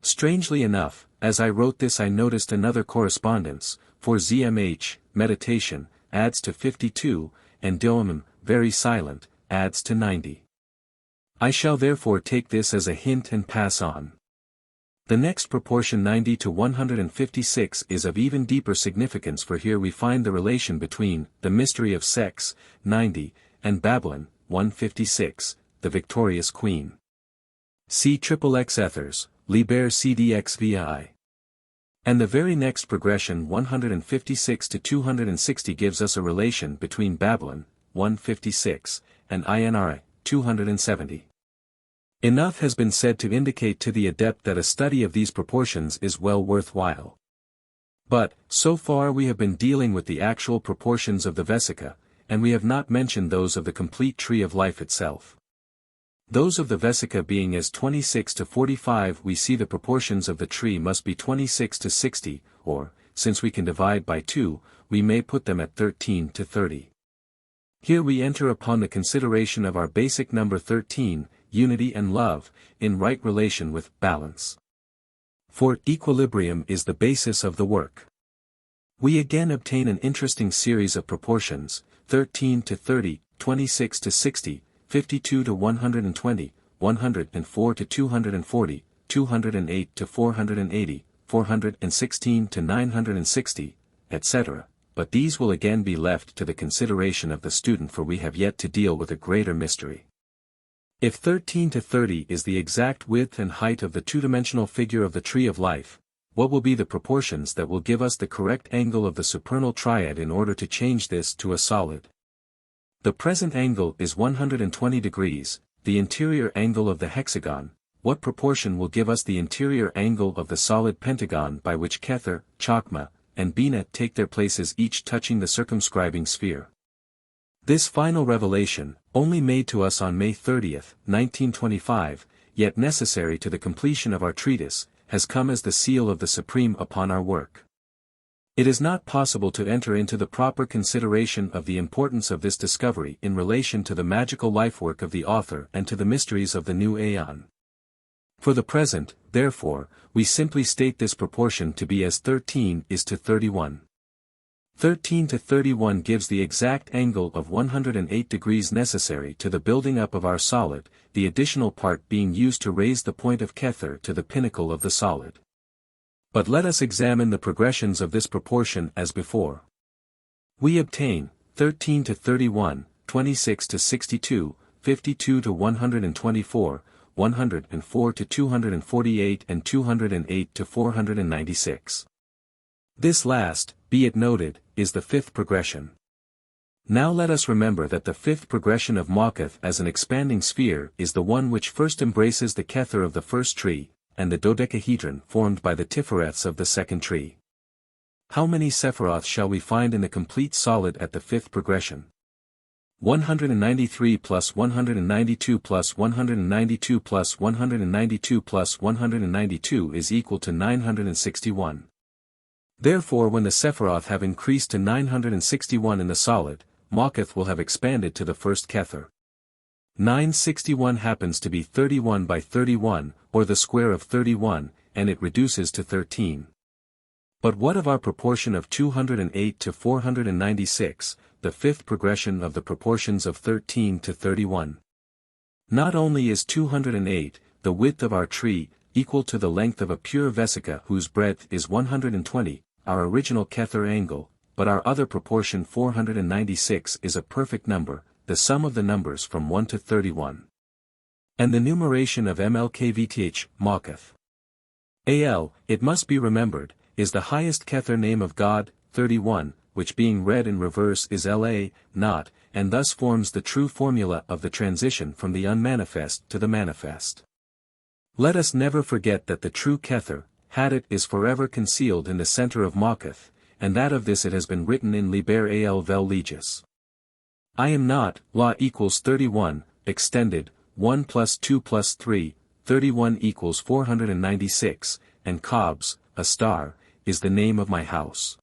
Strangely enough, as I wrote this I noticed another correspondence, for ZMH, meditation, adds to 52, and Doamim, very silent, adds to 90. I shall therefore take this as a hint and pass on. The next proportion 90 to 156 is of even deeper significance, for here we find the relation between the mystery of sex, 90, and Babylon, 156, the victorious queen. See XXX Ethers, Liber CDXVI. And the very next progression 156 to 260 gives us a relation between Babylon, 156, and INRI, 270. Enough has been said to indicate to the adept that a study of these proportions is well worthwhile. But, so far we have been dealing with the actual proportions of the vesica, and we have not mentioned those of the complete tree of life itself. Those of the vesica being as 26 to 45, we see the proportions of the tree must be 26 to 60, or, since we can divide by 2, we may put them at 13 to 30. Here we enter upon the consideration of our basic number 13, unity and love, in right relation with balance. For equilibrium is the basis of the work. We again obtain an interesting series of proportions, 13 to 30, 26 to 60, 52 to 120, 104 to 240, 208 to 480, 416 to 960, etc., but these will again be left to the consideration of the student, for we have yet to deal with a greater mystery. If 13 to 30 is the exact width and height of the two-dimensional figure of the tree of life, what will be the proportions that will give us the correct angle of the supernal triad in order to change this to a solid? The present angle is 120 degrees, the interior angle of the hexagon. What proportion will give us the interior angle of the solid pentagon by which Kether, Chakma, and Bina take their places, each touching the circumscribing sphere? This final revelation, only made to us on May 30, 1925, yet necessary to the completion of our treatise, has come as the seal of the Supreme upon our work. It is not possible to enter into the proper consideration of the importance of this discovery in relation to the magical lifework of the author and to the mysteries of the new aeon. For the present, therefore, we simply state this proportion to be as 13 is to 31. 13 to 31 gives the exact angle of 108 degrees necessary to the building up of our solid, the additional part being used to raise the point of Kether to the pinnacle of the solid. But let us examine the progressions of this proportion as before. We obtain 13 to 31, 26 to 62, 52 to 124, 104 to 248 and 208 to 496. This last, be it noted, is the fifth progression. Now let us remember that the fifth progression of Ma'akath as an expanding sphere is the one which first embraces the Kether of the first tree, and the dodecahedron formed by the Tifereths of the second tree. How many Sephiroth shall we find in the complete solid at the fifth progression? 193 plus 192 plus 192 plus 192 plus 192 is equal to 961. Therefore, when the Sephiroth have increased to 961 in the solid, Ma'akath will have expanded to the first Kether. 961 happens to be 31 by 31, or the square of 31, and it reduces to 13. But what of our proportion of 208 to 496, the fifth progression of the proportions of 13 to 31? Not only is 208, the width of our tree, equal to the length of a pure vesica whose breadth is 120, our original Kether angle, but our other proportion 496 is a perfect number, the sum of the numbers from 1 to 31. And the numeration of mlkvth, Makath. Al, it must be remembered, is the highest Kether name of God, 31, which being read in reverse is La, not, and thus forms the true formula of the transition from the unmanifest to the manifest. Let us never forget that the true Kether, Hadit, is forever concealed in the center of Makath, and that of this it has been written in Liber al vel legis. I am not, La equals 31, extended, 1 plus 2 plus 3, 31 equals 496, and Cobbs, a star, is the name of my house.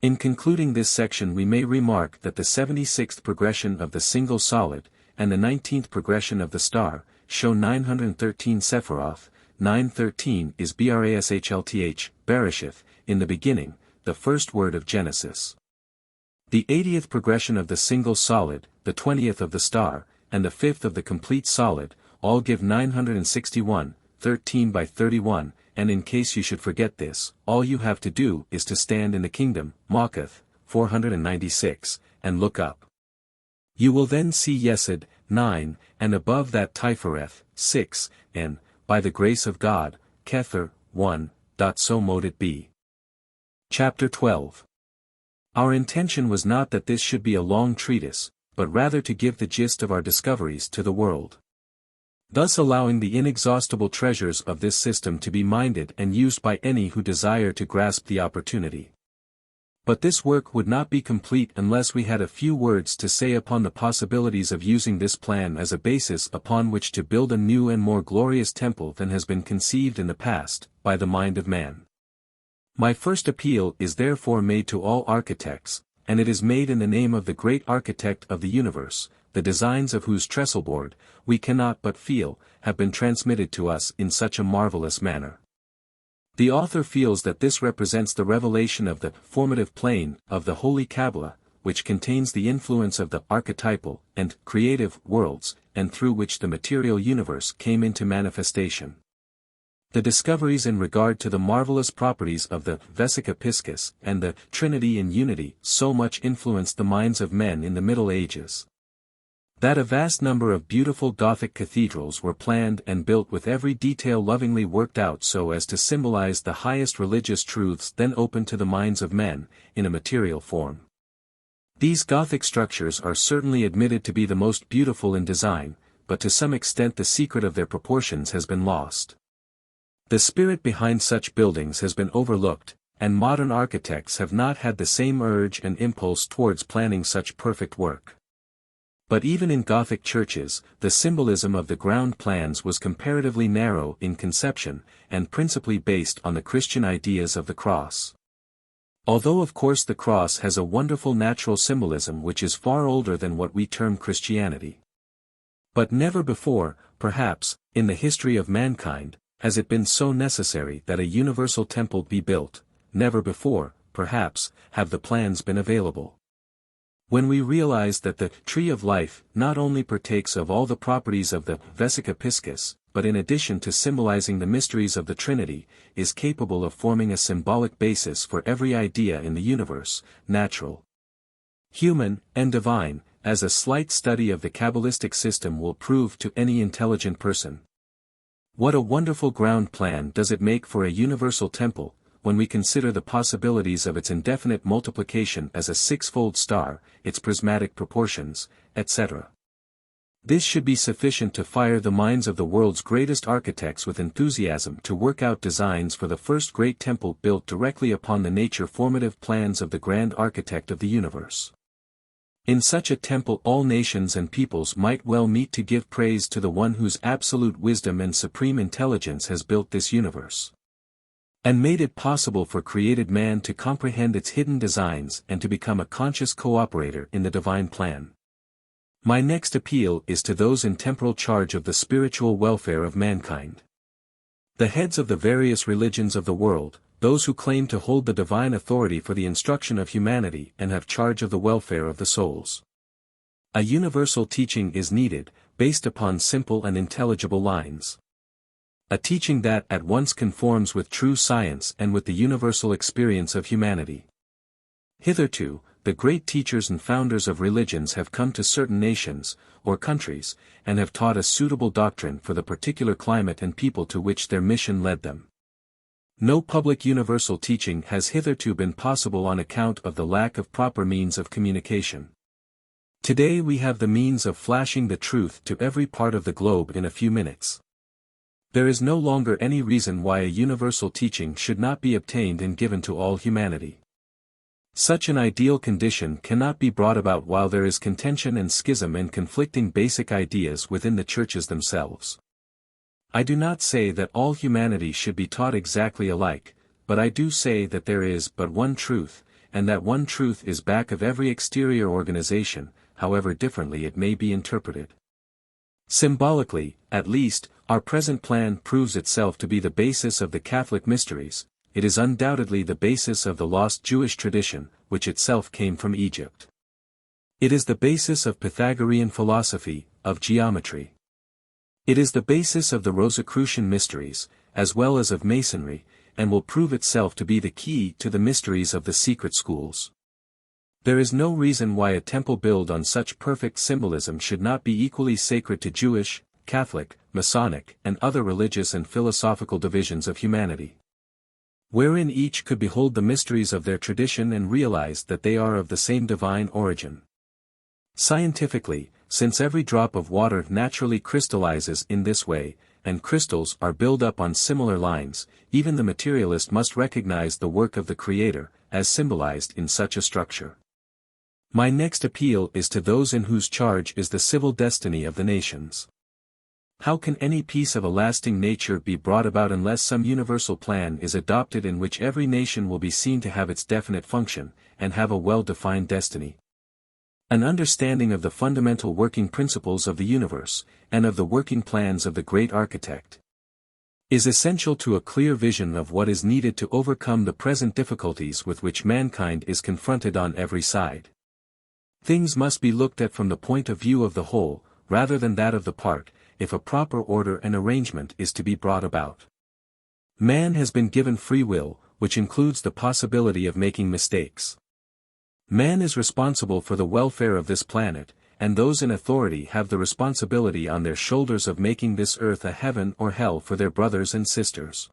In concluding this section we may remark that the 76th progression of the single solid, and the 19th progression of the star, show 913 Sephiroth, 913 is Brashlth, Bereshith, in the beginning, the first word of Genesis. The 80th progression of the single solid, the 20th of the star, and the 5th of the complete solid, all give 961, 13 by 31, and in case you should forget this, all you have to do is to stand in the kingdom, Makath, 496, and look up. You will then see Yesod, 9, and above that Tiferet, 6, and, by the grace of God, Kether, 1. So mote it be. Chapter 12. Our intention was not that this should be a long treatise, but rather to give the gist of our discoveries to the world, thus allowing the inexhaustible treasures of this system to be minded and used by any who desire to grasp the opportunity. But this work would not be complete unless we had a few words to say upon the possibilities of using this plan as a basis upon which to build a new and more glorious temple than has been conceived in the past, by the mind of man. My first appeal is therefore made to all architects, and it is made in the name of the great architect of the universe, the designs of whose trestleboard, we cannot but feel, have been transmitted to us in such a marvelous manner. The author feels that this represents the revelation of the formative plane of the Holy Kabbalah, which contains the influence of the archetypal and creative worlds, and through which the material universe came into manifestation. The discoveries in regard to the marvelous properties of the Vesica Piscis and the Trinity in Unity so much influenced the minds of men in the Middle Ages, that a vast number of beautiful Gothic cathedrals were planned and built with every detail lovingly worked out so as to symbolize the highest religious truths then open to the minds of men, in a material form. These Gothic structures are certainly admitted to be the most beautiful in design, but to some extent the secret of their proportions has been lost. The spirit behind such buildings has been overlooked, and modern architects have not had the same urge and impulse towards planning such perfect work. But even in Gothic churches, the symbolism of the ground plans was comparatively narrow in conception, and principally based on the Christian ideas of the cross. Although of course the cross has a wonderful natural symbolism which is far older than what we term Christianity. But never before, perhaps, in the history of mankind, has it been so necessary that a universal temple be built, never before, perhaps, have the plans been available. When we realize that the tree of life not only partakes of all the properties of the Vesica Piscis, but in addition to symbolizing the mysteries of the Trinity, is capable of forming a symbolic basis for every idea in the universe, natural, human, and divine, as a slight study of the Kabbalistic system will prove to any intelligent person. What a wonderful ground plan does it make for a universal temple, when we consider the possibilities of its indefinite multiplication as a six-fold star, its prismatic proportions, etc. This should be sufficient to fire the minds of the world's greatest architects with enthusiasm to work out designs for the first great temple built directly upon the nature-formative plans of the grand architect of the universe. In such a temple all nations and peoples might well meet to give praise to the one whose absolute wisdom and supreme intelligence has built this universe, and made it possible for created man to comprehend its hidden designs and to become a conscious cooperator in the divine plan. My next appeal is to those in temporal charge of the spiritual welfare of mankind. The heads of the various religions of the world, those who claim to hold the divine authority for the instruction of humanity and have charge of the welfare of the souls. A universal teaching is needed, based upon simple and intelligible lines. A teaching that at once conforms with true science and with the universal experience of humanity. Hitherto, the great teachers and founders of religions have come to certain nations, or countries, and have taught a suitable doctrine for the particular climate and people to which their mission led them. No public universal teaching has hitherto been possible on account of the lack of proper means of communication. Today we have the means of flashing the truth to every part of the globe in a few minutes. There is no longer any reason why a universal teaching should not be obtained and given to all humanity. Such an ideal condition cannot be brought about while there is contention and schism and conflicting basic ideas within the churches themselves. I do not say that all humanity should be taught exactly alike, but I do say that there is but one truth, and that one truth is back of every exterior organization, however differently it may be interpreted. Symbolically, at least, our present plan proves itself to be the basis of the Catholic mysteries. It is undoubtedly the basis of the lost Jewish tradition, which itself came from Egypt. It is the basis of Pythagorean philosophy, of geometry. It is the basis of the Rosicrucian mysteries, as well as of Masonry, and will prove itself to be the key to the mysteries of the secret schools. There is no reason why a temple built on such perfect symbolism should not be equally sacred to Jewish, Catholic, Masonic, and other religious and philosophical divisions of humanity, wherein each could behold the mysteries of their tradition and realize that they are of the same divine origin. Scientifically, since every drop of water naturally crystallizes in this way, and crystals are built up on similar lines, even the materialist must recognize the work of the Creator, as symbolized in such a structure. My next appeal is to those in whose charge is the civil destiny of the nations. How can any peace of a lasting nature be brought about unless some universal plan is adopted in which every nation will be seen to have its definite function, and have a well-defined destiny? An understanding of the fundamental working principles of the universe, and of the working plans of the great architect, is essential to a clear vision of what is needed to overcome the present difficulties with which mankind is confronted on every side. Things must be looked at from the point of view of the whole, rather than that of the part, if a proper order and arrangement is to be brought about. Man has been given free will, which includes the possibility of making mistakes. Man is responsible for the welfare of this planet, and those in authority have the responsibility on their shoulders of making this earth a heaven or hell for their brothers and sisters.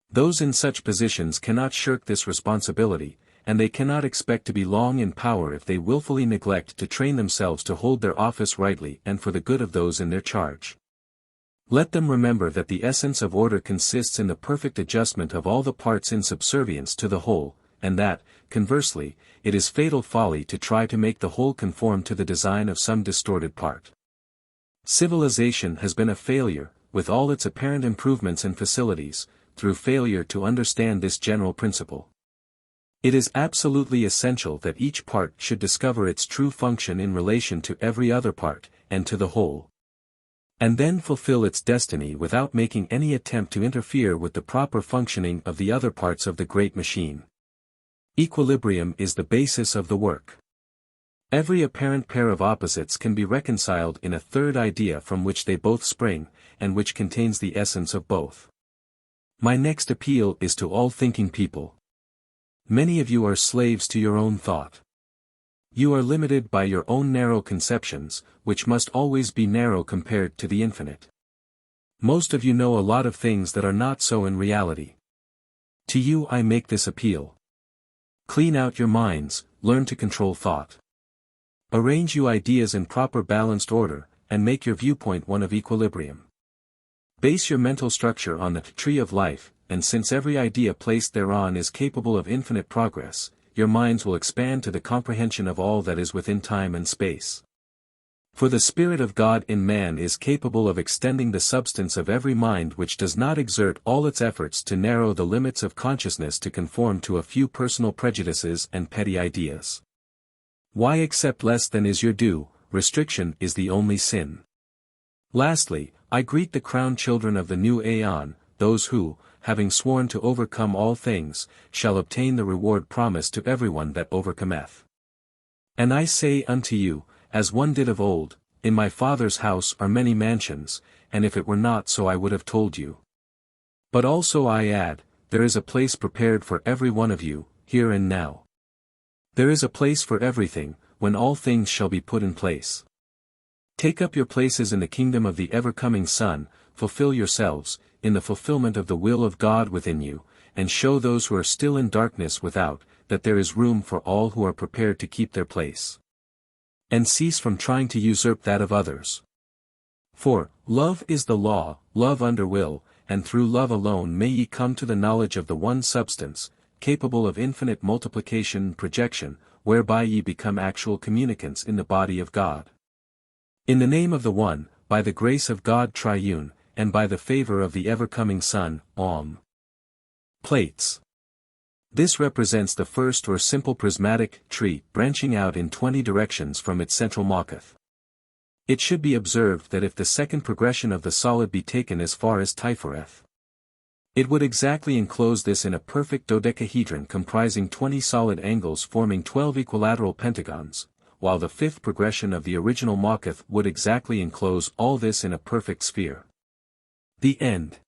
Those in such positions cannot shirk this responsibility, and they cannot expect to be long in power if they willfully neglect to train themselves to hold their office rightly and for the good of those in their charge. Let them remember that the essence of order consists in the perfect adjustment of all the parts in subservience to the whole, and that, conversely, it is fatal folly to try to make the whole conform to the design of some distorted part. Civilization has been a failure, with all its apparent improvements and facilities, through failure to understand this general principle. It is absolutely essential that each part should discover its true function in relation to every other part, and to the whole, and then fulfill its destiny without making any attempt to interfere with the proper functioning of the other parts of the great machine. Equilibrium is the basis of the work. Every apparent pair of opposites can be reconciled in a third idea from which they both spring, and which contains the essence of both. My next appeal is to all thinking people. Many of you are slaves to your own thought. You are limited by your own narrow conceptions, which must always be narrow compared to the infinite. Most of you know a lot of things that are not so in reality. To you I make this appeal. Clean out your minds, learn to control thought. Arrange your ideas in proper balanced order, and make your viewpoint one of equilibrium. Base your mental structure on the tree of life, and since every idea placed thereon is capable of infinite progress, your minds will expand to the comprehension of all that is within time and space. For the Spirit of God in man is capable of extending the substance of every mind which does not exert all its efforts to narrow the limits of consciousness to conform to a few personal prejudices and petty ideas. Why accept less than is your due? Restriction is the only sin. Lastly, I greet the crowned children of the new Aeon, those who, having sworn to overcome all things, shall obtain the reward promised to everyone that overcometh. And I say unto you, as one did of old, in my Father's house are many mansions, and if it were not so I would have told you. But also I add, there is a place prepared for every one of you, here and now. There is a place for everything, when all things shall be put in place. Take up your places in the kingdom of the ever-coming Son, fulfill yourselves, in the fulfillment of the will of God within you, and show those who are still in darkness without, that there is room for all who are prepared to keep their place. And cease from trying to usurp that of others. For, love is the law, love under will, and through love alone may ye come to the knowledge of the one substance, capable of infinite multiplication and projection, whereby ye become actual communicants in the body of God. In the name of the One, by the grace of God Triune, and by the favor of the ever-coming Son, Om. Plates. This represents the first or simple prismatic tree branching out in 20 directions from its central mokath. It should be observed that if the second progression of the solid be taken as far as Tifereth, it would exactly enclose this in a perfect dodecahedron comprising 20 solid angles forming 12 equilateral pentagons, while the fifth progression of the original mokath would exactly enclose all this in a perfect sphere. The end.